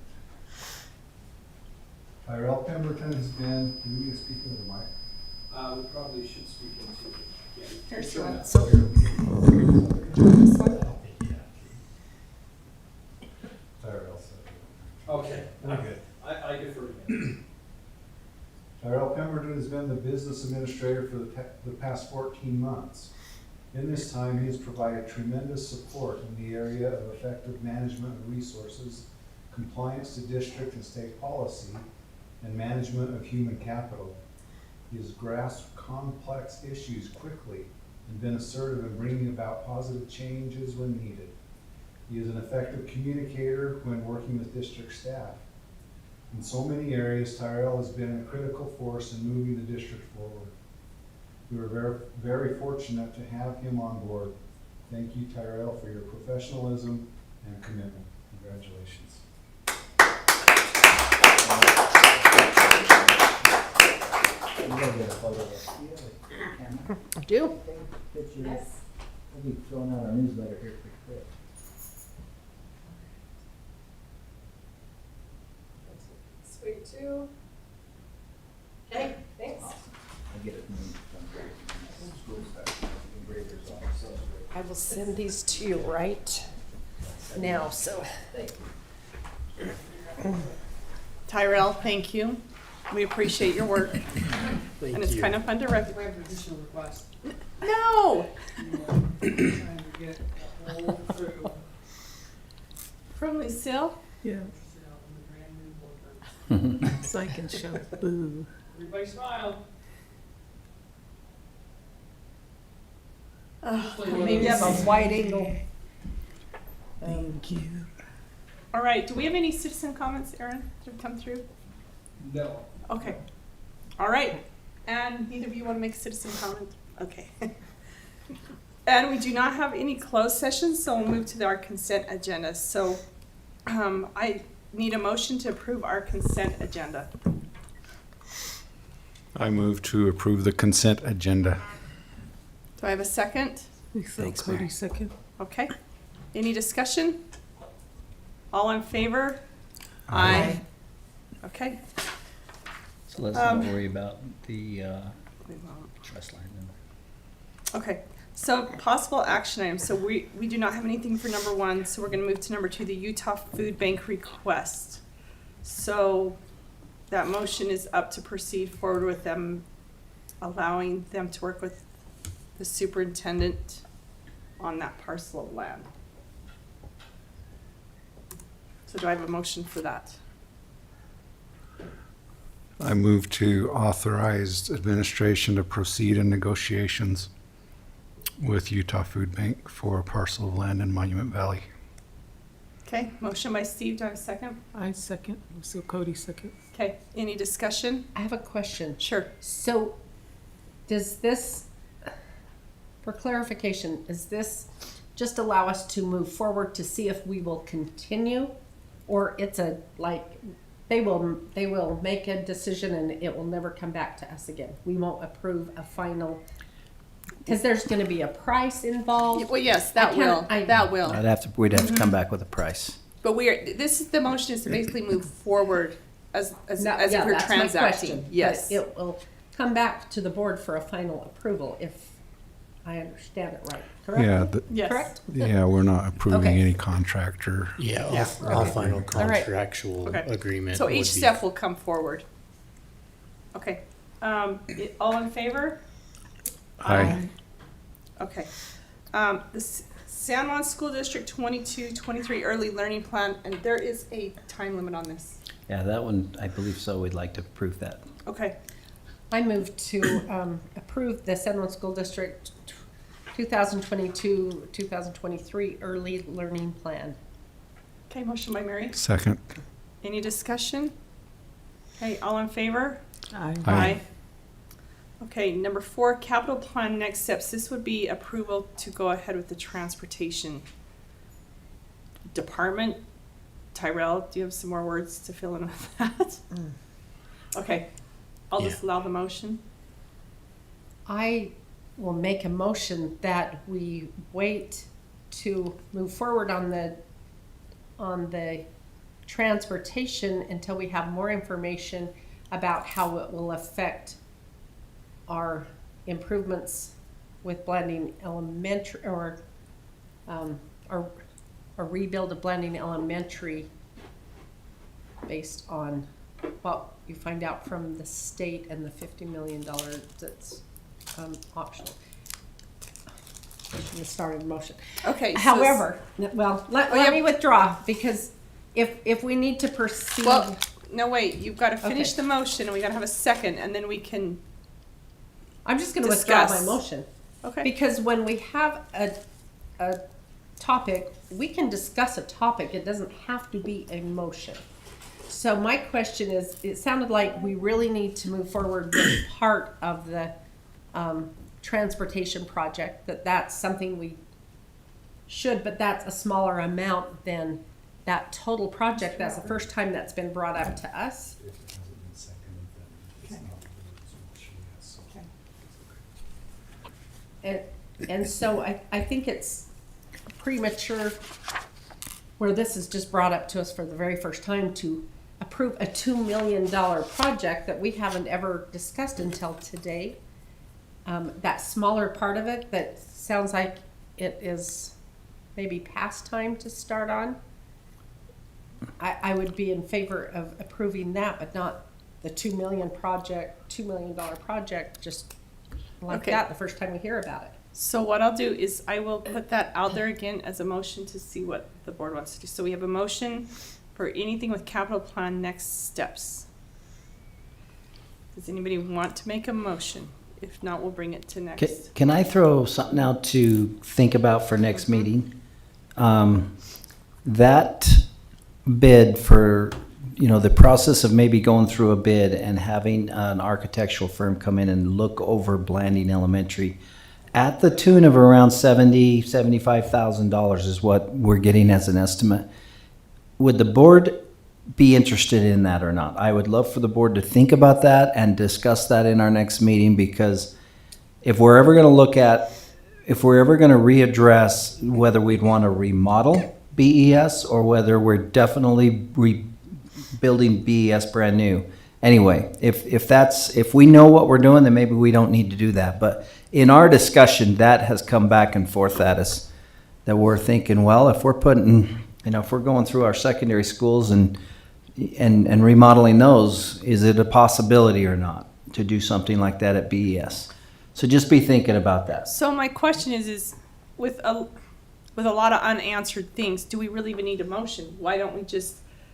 Tyrell Pemberton has been, can you speak into the mic? We probably should speak into it. Yeah. Here's Sure. one. Now. This one? Tyrell said. Okay. Okay. I defer again. Tyrell Pemberton has been the business administrator for the past 14 months. In this time, he has provided tremendous support in the area of effective management of resources, compliance to district and state policy, and management of human capital. He has grasped complex issues quickly and been assertive in bringing about positive changes when needed. He is an effective communicator when working with district staff. In so many areas, Tyrell has been a critical force in moving the district forward. We are very, very fortunate to have him on board. Thank you, Tyrell, for your professionalism and commitment. Congratulations. I do. Yes. We'll be throwing out our newsletter here pretty quick. Sweet 2. Okay, thanks. I'll get it from school staff, the graders office. I will send these to you right now, so. Tyrell, thank you. We appreciate your work. And it's kind of fun to I have an additional request. No! Trying to get a whole crew From Lucille? Yeah, to sit out on the brand new boardroom. so I can show boo. Everybody smile. Maybe You have a wide angle. Thank you. All right, do we have any citizen comments, Erin, that have come through? No. Okay. All right. And neither of you want to make a citizen comment? Okay. And we do not have any closed sessions, so we'll move to our consent agenda. So I need a motion to approve our consent agenda. I move to approve the consent agenda. Do I have a second? Thanks, Cody, second. Okay. Any discussion? All in favor? Aye. Okay. So let's not worry about the We won't. trust line. Okay, so possible action items. So we do not have anything for number 1, so we're gonna move to number 2, the Utah Food Bank request. So that motion is up to proceed forward with them, allowing them to work with the superintendent on that parcel of land. So do I have a motion for that? I move to authorize administration to proceed in negotiations with Utah Food Bank for a parcel of land in Monument Valley. Okay, motion by Steve, do I have a second? I second, so Cody second. Okay, any discussion? I have a question. Sure. So, does this, for clarification, does this just allow us to move forward to see if we will continue? Or it's a, like, they will make a decision and it will never come back to us again? We won't approve a final, because there's gonna be a price involved? Well, yes, that will, that will. We'd have to come back with a price. But the motion is to basically move forward as if Yeah, we're that's my transacting. question. Yes. But it will come back to the board for a final approval if I understand it right, Yeah, correct? Yes. Correct? yeah, we're not approving Okay. any contractor. Yeah, all, Yeah, all okay. final All right. contractual Okay. agreement So would be. each step will come forward. Okay. All in favor? Aye. Okay. The San Juan School District 22-23 Early Learning Plan, and there is a time limit on this. Yeah, that one, I believe so. We'd like to approve that. Okay. I move to approve the San Juan School District 2022-2023 Early Learning Plan. Okay, motion by Mary. Second. Any discussion? Okay, all in favor? Aye. Okay, number 4, capital plan next steps. This would be approval to go ahead with the transportation department. Tyrell, do you have some more words to fill in with that? Okay, I'll just allow the motion. I will make a motion that we wait to move forward on the transportation until we have more information about how it will affect our improvements with Blanding Elementary, or rebuild of Blanding Elementary based on what you find out from the state and the $50 million that's optional. I shouldn't have started a motion. Okay. so- However, let me withdraw, because if we need to proceed. Well, no, wait, you've got to finish Okay. the motion and we got to have a second and then we can, I'm just gonna withdraw my discuss. motion. okay. Because when we have a topic, we can discuss a topic, it doesn't have to be a motion. So my question is, it sounded like we really need to move forward with part of the transportation project, that's something we should, but that's a smaller amount than that total project. That's the first time that's been brought up to us. And so I think it's premature, where this is just brought up to us for the very first time, to approve a $2 million project that we haven't ever discussed until today. That smaller part of it, that sounds like it is maybe past time to start on. I would be in favor of approving that, but not the $2 million project, $2 million project, just like Okay. that, the first time we hear about it. So what I'll do is I will put that out there again as a motion to see what the board wants to do. So we have a motion for anything with capital plan next steps. Does anybody want to make a motion? If not, we'll bring it to next. Can I throw something out to think about for next meeting? That bid for, the process of maybe going through a bid and having an architectural firm come in and look over Blanding Elementary at the tune of around $75,000 is what we're getting as an estimate. Would the board be interested in that or not? I would love for the board to think about that and discuss that in our next meeting, because if we're ever going to readdress whether we'd want to remodel BES or whether we're definitely rebuilding BES brand new. Anyway, if we know what we're doing, then maybe we don't need to do that. But in our discussion, that has come back and forth at us, that we're thinking, well, if we're putting, if we're going through our secondary schools and remodeling those, is it a possibility or not to do something like that at BES? So just be thinking about that. So my question is with a lot of unanswered things, do we really even need a motion? Why don't we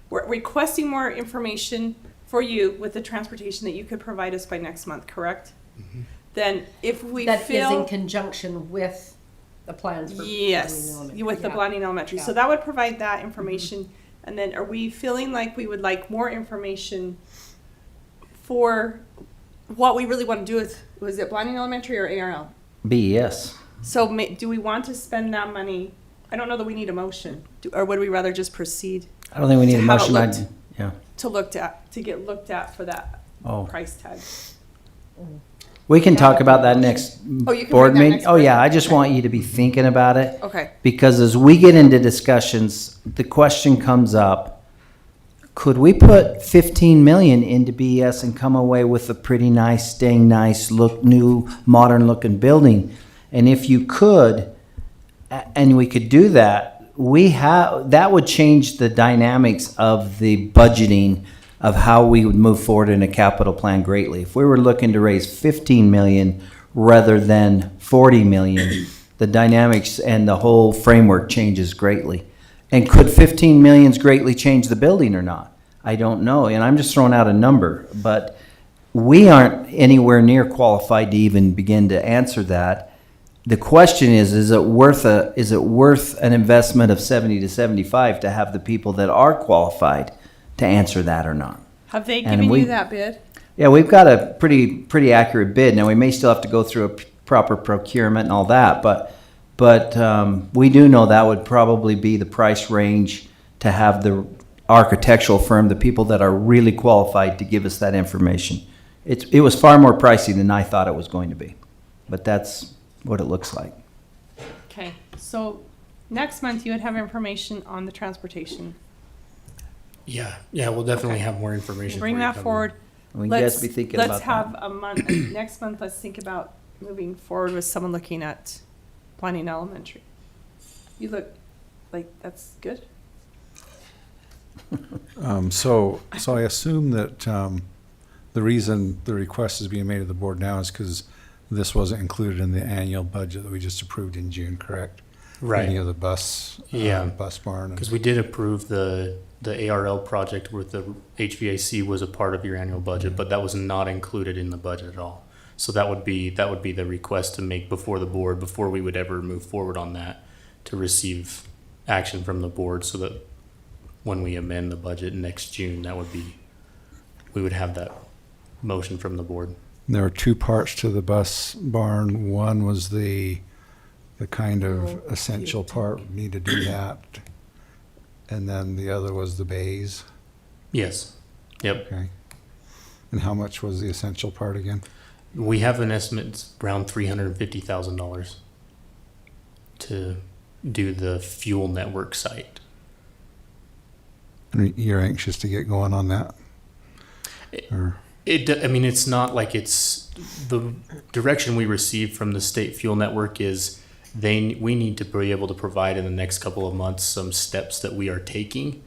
we're requesting more information for you with the transportation that you could provide us by next month, correct? Mm-hmm. Then if we That is in feel, conjunction with the plans for. yes, Blanding Elementary. with the Yeah. Blanding Elementary. So Yeah. that would provide that information. And then are we feeling like we would like more information for what we really want to do with, was it Blanding Elementary or ARL? BES. So do we want to spend that money? I don't know that we need a motion, or would we rather just proceed I don't think we need To a have it motion. looked. Yeah. to get looked at for that Oh. price tag? We can talk about that next Oh, you can board bring that meeting. next Oh, board yeah, meeting. I just want you to be thinking about it. Okay. Because as we get into discussions, the question comes up, could we put 15 million into BES and come away with a pretty nice, staying nice, new, modern looking building? And if you could, and we could do that, that would change the dynamics of the budgeting of how we would move forward in a capital plan greatly. If we were looking to raise 15 million rather than 40 million, the dynamics and the whole framework changes greatly. And could 15 millions greatly change the building or not? I don't know, and I'm just throwing out a number, but we aren't anywhere near qualified to even begin to answer that. The question is it worth an investment of 70 to 75 to have the people that are qualified to answer that or not? Have they And given you that bid? Yeah, we've got a pretty accurate bid. Now, we may still have to go through a proper procurement and all that, but we do know that would probably be the price range to have the architectural firm, the people that are really qualified to give us that information. It was far more pricey than I thought it was going to be, but that's what it looks like. Okay, so next month you would have information on the transportation. Yeah, we'll definitely have more information. Bring for you that coming. forward. We guys be thinking about Let's that. have a month, next month, let's think about moving forward with someone looking at planning elementary. You look like that's good. So I assume that the reason the request is being made to the board now is because this wasn't included in the annual budget that we just approved in June, correct? Right. Any of the bus barn. Because we did approve the ARL project where the HVAC was a part of your annual budget, but that was not included in the budget at all. So that would be the request to make before the board, before we would ever move forward on that, to receive action from the board so that when we amend the budget next June, we would have that motion from the board. There are two parts to the bus barn. One was the kind of essential part, we need to do that. And then the other was the bays. Yes. Yep. Okay. And how much was the essential part again? We have an estimate it's around $350,000 to do the fuel network site. And you're anxious to get going on that? It's not like it's the direction we received from the state fuel network is we need to be able to provide in the next couple of months some steps that we are taking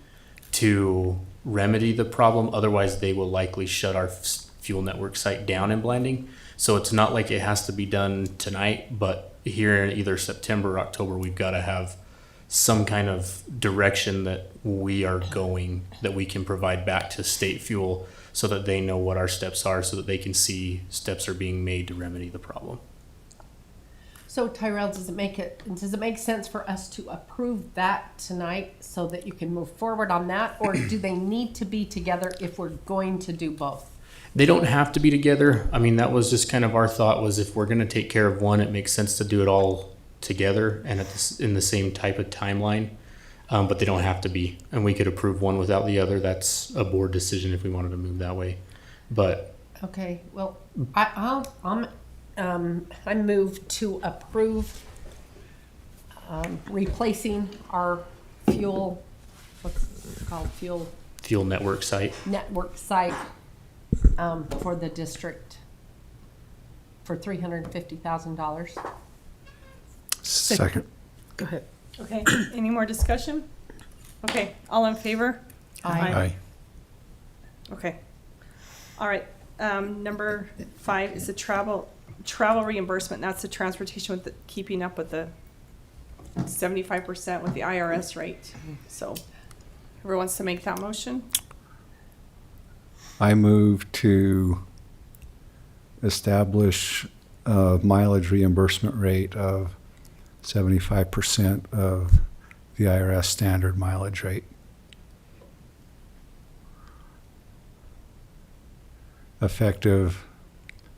to remedy the problem. Otherwise, they will likely shut our fuel network site down in Blanding. So it's not like it has to be done tonight, but here in either September or October, we've got to have some kind of direction that we are going that we can provide back to state fuel so that they know what our steps are, so that they can see steps are being made to remedy the problem. So Tyrell, does it make sense for us to approve that tonight so that you can move forward on that? Or do they need to be together if we're going to do both? They don't have to be together. I mean, that was just kind of our thought was if we're going to take care of one, it makes sense to do it all together and in the same type of timeline. But they don't have to be. And we could approve one without the other. That's a board decision if we wanted to move that way. But Okay, well, I move to approve replacing our fuel, what's it called, fuel network site. network site for the district for $350,000. Second. Go ahead. Okay, any more discussion? Okay, all in favor? Aye. Okay. All right, number 5 is the travel reimbursement. That's the transportation with keeping up with the 75% with the IRS rate. So whoever wants to make that motion? I move to establish a mileage reimbursement rate of 75% of the IRS standard mileage rate. Effective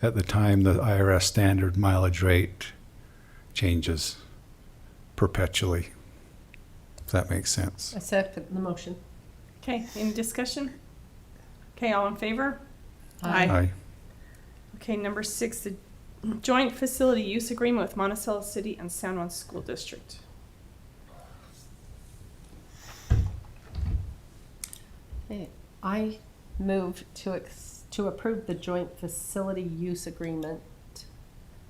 at the time the IRS standard mileage rate changes perpetually. If that makes sense. I second the motion. Okay, any discussion? Okay, all in favor? Aye. Okay, number 6, the joint facility use agreement with Monticello City and San Juan School District. Okay, I move to approve the joint facility use agreement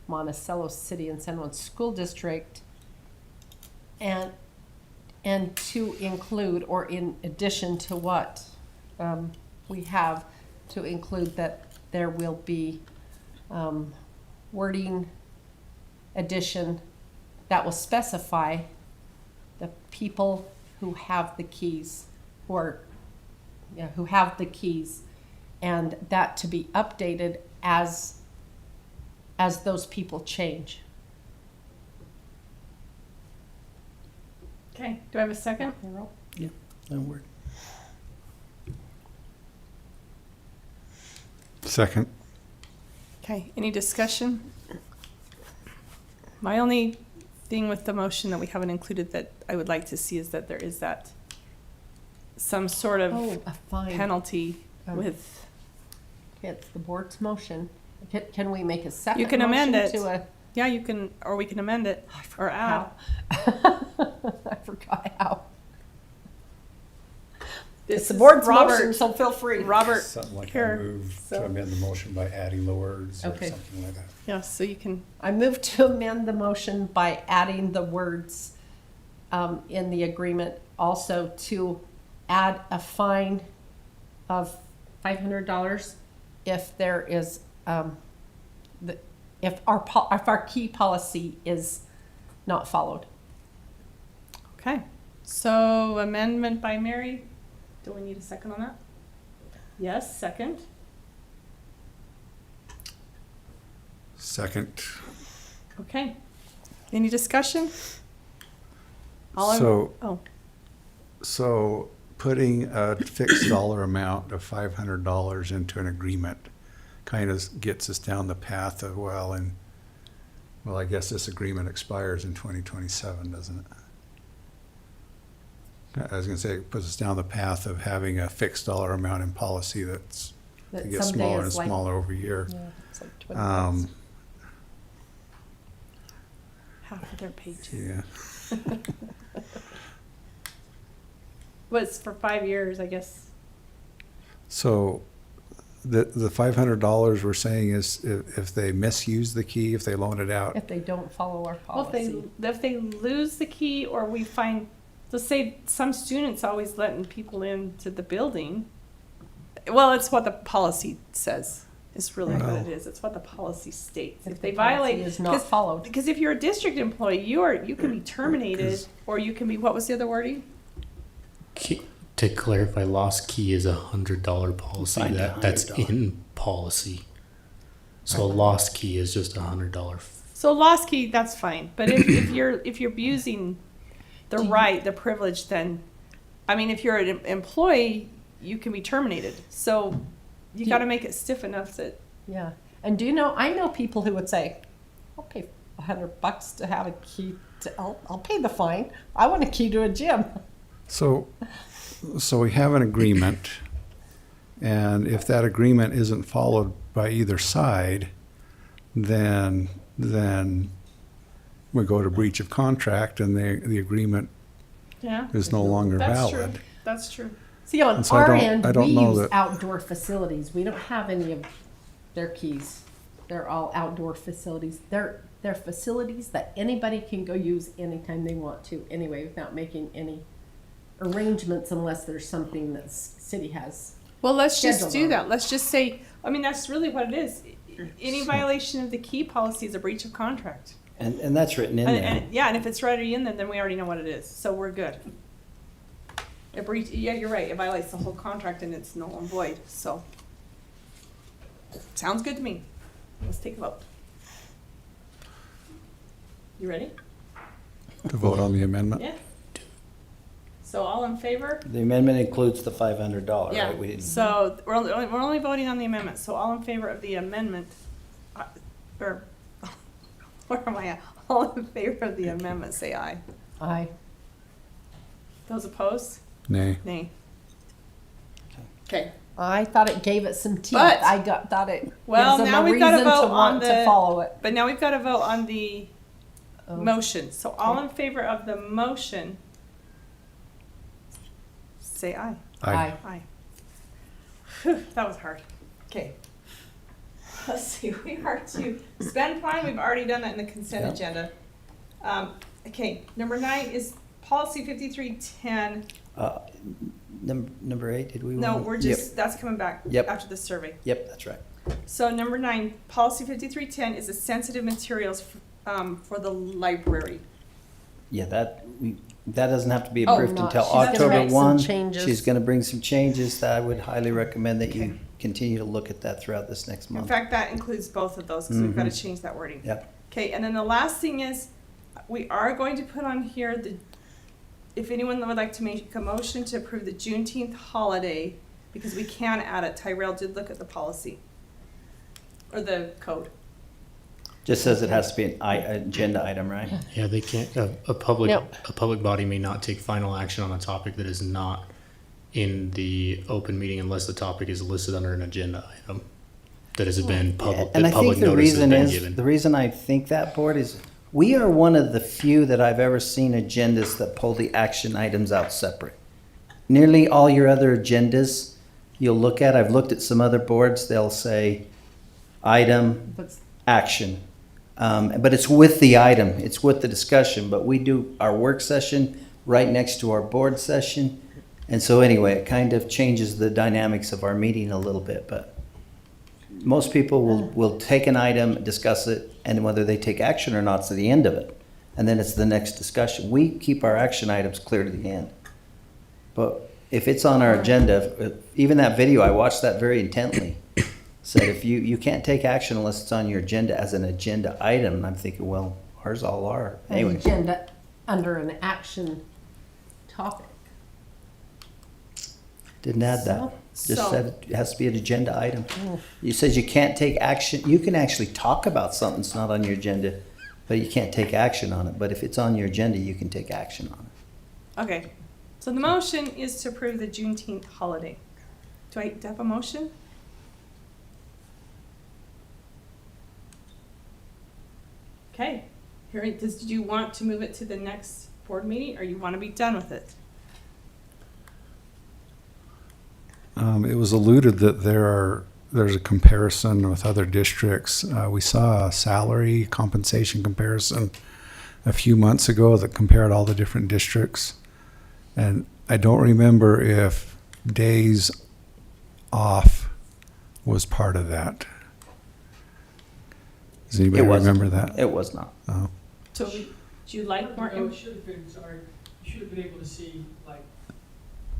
Monticello City and San Juan School District, and to include, or in addition to what we have, to include that there will be wording addition that will specify the people who have the keys, who have the keys, and that to be updated as those people change. Okay, do I have a second? No word. Second. Okay, any discussion? My only thing with the motion that we haven't included that I would like to see is that there is that some sort of A fine. penalty with, It's the board's motion. Can we make a second you can amend motion it. to a? Yeah, you can, or we can amend it or add. I forgot how. This It's the is board's Robert- motion, so feel free. Robert, Something like I here. move So- to amend the motion by adding the words or Okay. something like that. Yeah, so you can, I move to amend the motion by adding the words in the agreement, also to add a fine of $500 if there is, if our key policy is not followed. okay. So amendment by Mary. Do we need a second on that? Yes, second. Second. Okay. Any discussion? So- So putting a fixed dollar amount of $500 into an agreement kind of gets us down the path of, well, I guess this agreement expires in 2027, doesn't it? I was gonna say, it puts us down the path of having a fixed dollar amount in policy that That gets someday smaller and is like- smaller over a year. Yeah, it's like 20 bucks. Half of their pages. Yeah. Well, it's for 5 years, I guess. So the $500 we're saying is if they misuse the key, if they loan it out, If they don't follow our Well, policy. if they lose the key, or we find, let's say some students always letting people into the building. Well, it's what the policy says, is really what it is. It's what the policy states. If they the policy violate. is not followed. Because if you're a district employee, you can be terminated, 'Cause- or you can be, what was the other wording? To clarify, lost key is $100 policy. Fine, That's $100. in policy. So a lost key is just $100. So lost key, that's fine, but if you're abusing the right, the privilege, then, I mean, if you're an employee, you can be terminated. So you gotta make it stiff enough that, Yeah. And do you know, I know people who would say, I'll pay $100 to have a key I'll pay the fine. I want a key to a gym. So we have an agreement, and if that agreement isn't followed by either side, then we go to breach of contract, and the agreement yeah. is no longer That's true, valid. that's true. See, on And so I our don't- end, I don't we know use that- outdoor facilities. We don't have any of their keys. They're all outdoor facilities. They're facilities that anybody can go use anytime they want to anyway, without making any arrangements unless there's something that city has. Well, let's just Schedule do them. that. Let's just say, I mean, that's really what it is. Any violation of the key policy is a breach of contract. And that's written in And, there. and yeah, and if it's already in there, then we already know what it is. So we're good. It breach, yeah, you're right. It violates the whole contract and it's null and void. So sounds good to me. Let's take a vote. You ready? To vote on the amendment? Yeah. So all in favor? The amendment includes the $500, Yeah. right? We didn't. So we're only voting on the amendment. So all in favor of the amendment, or where am I at? All in favor of the amendment, say aye. Aye. Those opposed? Nay. Nay. Okay. I thought it gave it some teeth. But- thought it Well, gives them now a we've got to reason vote to on want to the, follow it. but now we've got to vote on the Oh. motion. So all in favor of the motion, say aye. Aye. Aye. Whew, that was hard. Okay. let's see, we are to spend time, we've already done that in the consent Yep. agenda. Okay, number 9 is policy 5310. Number 8, did we? No, want- we're just, that's coming back Yep. after the survey. Yep, that's right. So number 9, policy 5310 is the sensitive materials for the library. Yeah, that doesn't have to be Oh, approved not- until she's gonna October make some 1. changes. She's gonna bring some changes that I would highly recommend that you continue to look at that throughout this next In month. fact, that includes both of those, because we've got to Mhm. change that wording. Yep. Okay, and then the last thing is, we are going to put on here if anyone would like to make a motion to approve the Juneteenth holiday, because we can add it. Tyrell did look at the policy, or the code. Just says it has to be an agenda item, right? Yeah, they can't, a public body may not take final action on a topic that is not in the open meeting unless the topic is listed under an agenda item that has been public, And I that public think the notice has reason been is, given. the reason I think that, Board, is we are one of the few that I've ever seen agendas that pull the action items out separate. Nearly all your other agendas you'll look at, I've looked at some other boards, they'll say item, action. But it's with the item, it's with the discussion, but we do our work session right next to our board session. And so anyway, it kind of changes the dynamics of our meeting a little bit, but most people will take an item, discuss it, and whether they take action or not is the end of it. And then it's the next discussion. We keep our action items clear to the end. But if it's on our agenda, even that video, I watched that very intently, said if you can't take action unless it's on your agenda as an agenda item. And I'm thinking, well, ours all are. An Anyway, agenda under an action topic. didn't add that. Just So- said it has to be an agenda item. You says you can't take action. You can actually talk about something that's not on your agenda, but you can't take action on it. But if it's on your agenda, you can take action on it. Okay, so the motion is to approve the Juneteenth holiday. Do I have a motion? Okay, did you want to move it to the next board meeting, or you want to be done with it? It was alluded that there's a comparison with other districts. We saw a salary compensation comparison a few months ago that compared all the different districts. And I don't remember if days off was part of that. Does anybody wasn't. remember that? It was not. Oh. So, do you like more? No, it should have been, sorry, you should have been able to see, like,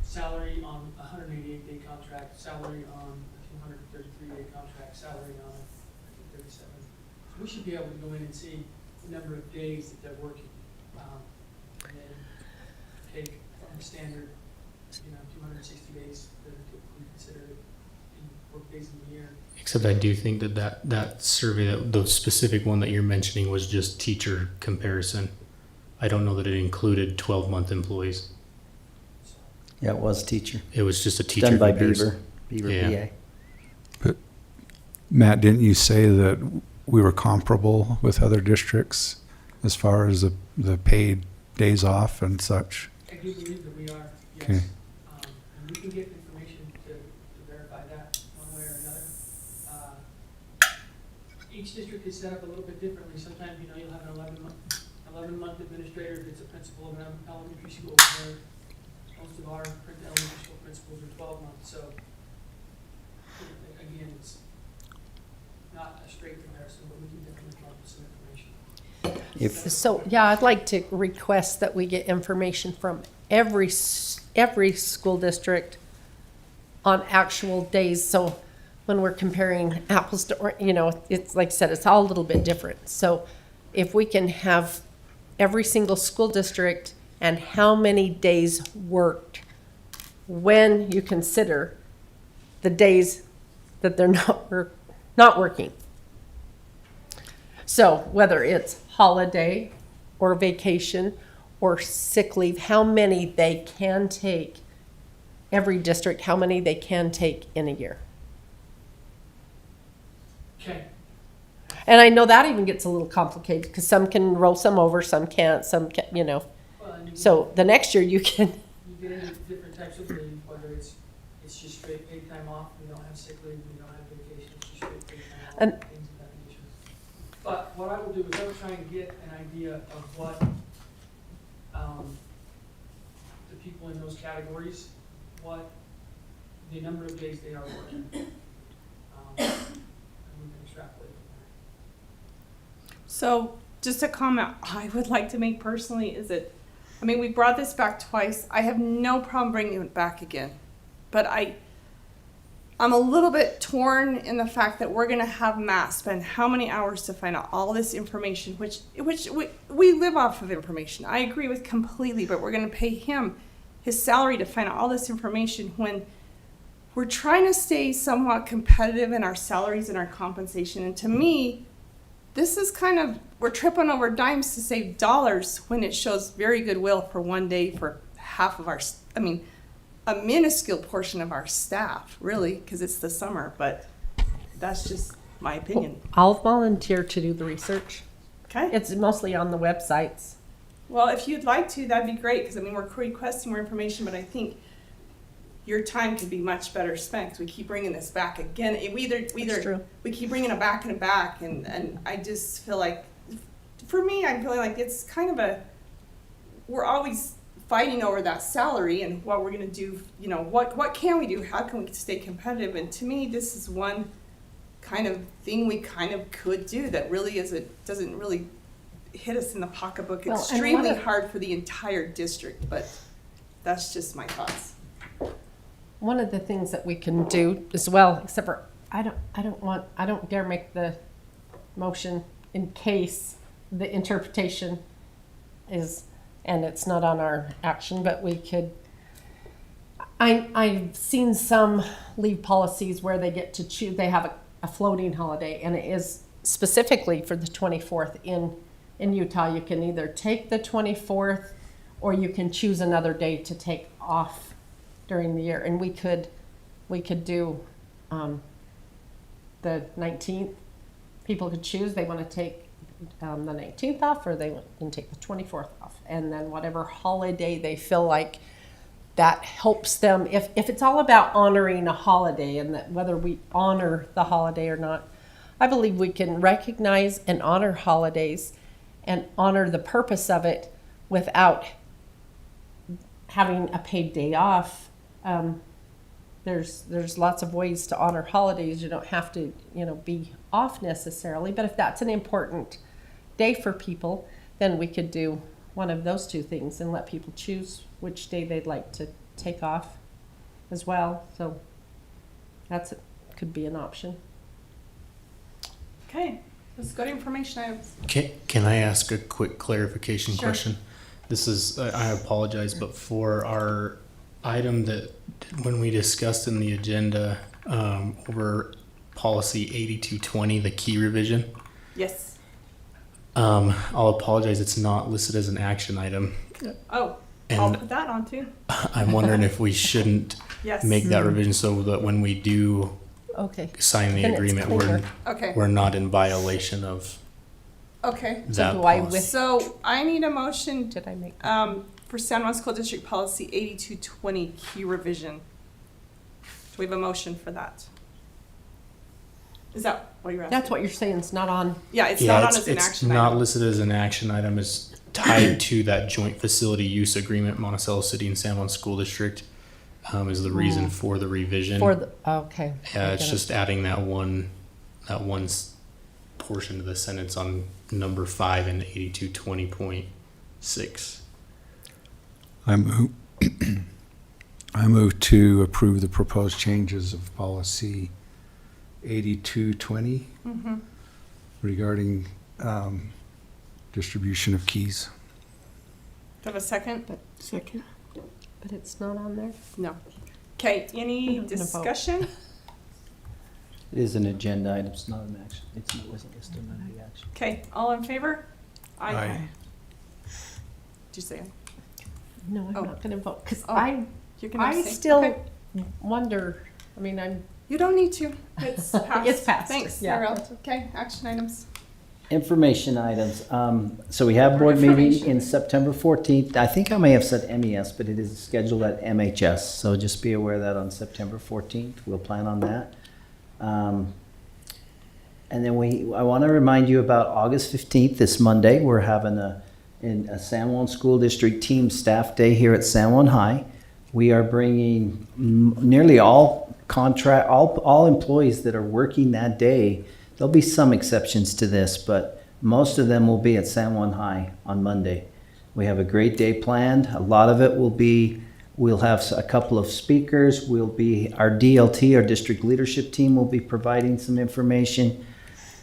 salary on a 188-day contract, salary on a 233-day contract, salary on a 37. So we should be able to go in and see the number of days that they're working. And then take from the standard, 260 days that are typically considered in work days in the year. Except I do think that survey, the specific one that you're mentioning was just teacher comparison. I don't know that it included 12-month employees. Yeah, it was teacher. It was just a teacher Done by comparison. Beaver Yeah. PA. But Matt, didn't you say that we were comparable with other districts as far as the paid days off and such? I do believe that we are, yes. Okay. And we can get information to verify that one way or another. Each district is set up a little bit differently. Sometimes, you'll have an 11-month administrator if it's a principal of an elementary school, where most of our elementary school principals are 12 months. So, again, it's not a straight comparison, but we can definitely come up with some information. So, yeah, I'd like to request that we get information from every school district on actual days. So when we're comparing apples to, it's like I said, it's all a little bit different. So if we can have every single school district and how many days worked when you consider the days that they're not working. So whether it's holiday or vacation or sick leave, how many they can take, every district, how many they can take in a year. Okay. And I know that even gets a little complicated because some can roll some over, some can't, Well, and So the next year you can, you get into different types of leave, whether it's just straight paid time off, we don't have sick leave, we don't have vacation, it's just straight paid time off. And- things of that nature. But what I will do is I will try and get an idea of what, the people in those categories, what the number of days they are working. And we can extrapolate from there. So, just a comment I would like to make personally is that, I mean, we brought this back twice. I have no problem bringing it back again. But I'm a little bit torn in the fact that we're going to have Matt spend how many hours to find out all this information, which we live off of information. I agree with completely, but we're going to pay him his salary to find out all this information when we're trying to stay somewhat competitive in our salaries and our compensation. And to me, this is kind of, we're tripping over dimes to save dollars when it shows very goodwill for one day for half of our, I mean, a minuscule portion of our staff, really, because it's the summer, but that's just my opinion. I'll volunteer to do the research. Okay. It's mostly on the websites. Well, if you'd like to, that'd be great, because I mean, we're requesting more information, but I think your time could be much better spent, because we keep bringing this back again. We keep bringing it back and back, and I just feel like, for me, I'm feeling like it's kind of we're always fighting over that salary and what we're going to do, you know, what can we do? How can we stay competitive? And to me, this is one kind of thing we kind of could do that really doesn't really hit us in the pocketbook. Well, Extremely hard for the entire district, but that's just my thoughts. One of the things that we can do as well, except for I don't dare make the motion in case the interpretation is, and it's not on our action, but we could, I've seen some leave policies where they get to choose, they have a floating holiday, and it is specifically for the 24th in Utah. You can either take the 24th or you can choose another day to take off during the year. And we could do the 19th. People could choose they want to take the 19th off, or they can take the 24th off, and then whatever holiday they feel like that helps them. If it's all about honoring a holiday, and that whether we honor the holiday or not, I believe we can recognize and honor holidays and honor the purpose of it without having a paid day off. There's lots of ways to honor holidays. You don't have to, be off necessarily, but if that's an important day for people, then we could do one of those two things and let people choose which day they'd like to take off as well. So could be an option. Okay, let's go to information items. Can I ask a quick clarification Sure. question? This is, I apologize, but for our item that when we discussed in the agenda over policy 8220, the key revision, Yes. I'll apologize, it's not listed as an action item. Oh, And I'll put that on too. I'm wondering if we shouldn't Yes. make that revision so that when we do Okay. sign the Then it's agreement, cleaner. Okay. we're not in violation of Okay. that do I policy. So I need a motion Did I make? for San Juan School District Policy 8220 key revision. Do we have a motion for that? Is that what you're asking? That's what you're saying. It's not on. Yeah, it's not on as an it's action not item. listed as an action item. It's tied to that joint facility use agreement. Monticello City and San Juan School District is the reason for the revision. Okay. Yeah, I it's get it. just adding that one portion of the sentence on number 5 in 8220.6. I move to approve the proposed changes of policy 8220 Mhm. regarding distribution of keys. Do I have a second? Second. But it's not on there. No. Okay, I'm any not gonna vote. discussion? It is an agenda item, it's not an action. It wasn't listed under the action. Okay, all in favor? Aye. Did you say aye? No, I'm Oh. not going to vote because Oh, You're gonna I abstain? still Okay. wonder. I mean, You don't need to. It's passed. It's passed, Thanks, yeah. Ariel. Okay, action items. Information items. So we have board meeting Information. in September 14th. I think I may have said MES, but it is scheduled at MHS. So just be aware that on September 14th, we'll plan on that. And then I want to remind you about August 15th, this Monday, we're having a San Juan School District Team Staff Day here at San Juan High. We are bringing nearly all employees that are working that day. There'll be some exceptions to this, but most of them will be at San Juan High on Monday. We have a great day planned. A lot of it will be, we'll have a couple of speakers. Our DLT, our district leadership team, will be providing some information.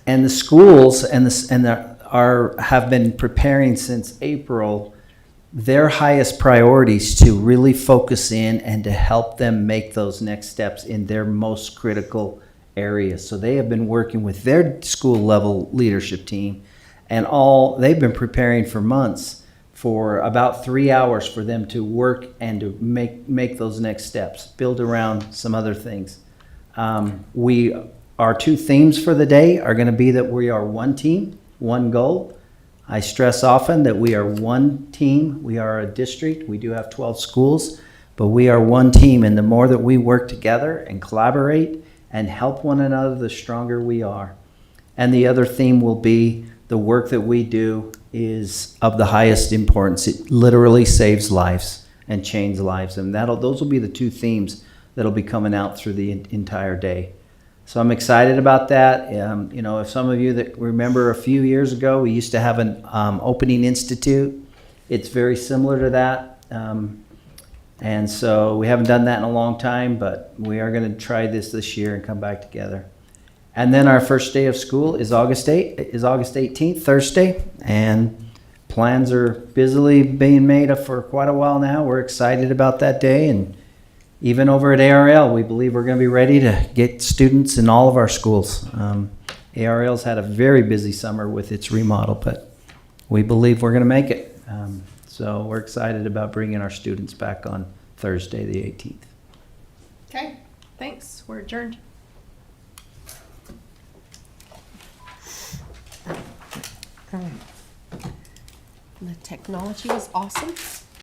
And the schools have been preparing since April their highest priorities to really focus in and to help them make those next steps in their most critical areas. So they have been working with their school level leadership team, and they've been preparing for months for about 3 hours for them to work and to make those next steps, build around some other things. Our two themes for the day are going to be that we are one team, one goal. I stress often that we are one team. We are a district. We do have 12 schools, but we are one team. And the more that we work together and collaborate and help one another, the stronger we are. And the other theme will be the work that we do is of the highest importance. It literally saves lives and changes lives. And those will be the two themes that'll be coming out through the entire day. So I'm excited about that. If some of you that remember a few years ago, we used to have an opening institute. It's very similar to that. And so we haven't done that in a long time, but we are going to try this year and come back together. And then our first day of school is August 18th, Thursday. And plans are busily being made for quite a while now. We're excited about that day. And even over at ARL, we believe we're going to be ready to get students in all of our schools. ARL's had a very busy summer with its remodel, but we believe we're going to make it. So we're excited about bringing our students back on Thursday, the 18th. Okay, thanks. We're adjourned. The technology is awesome.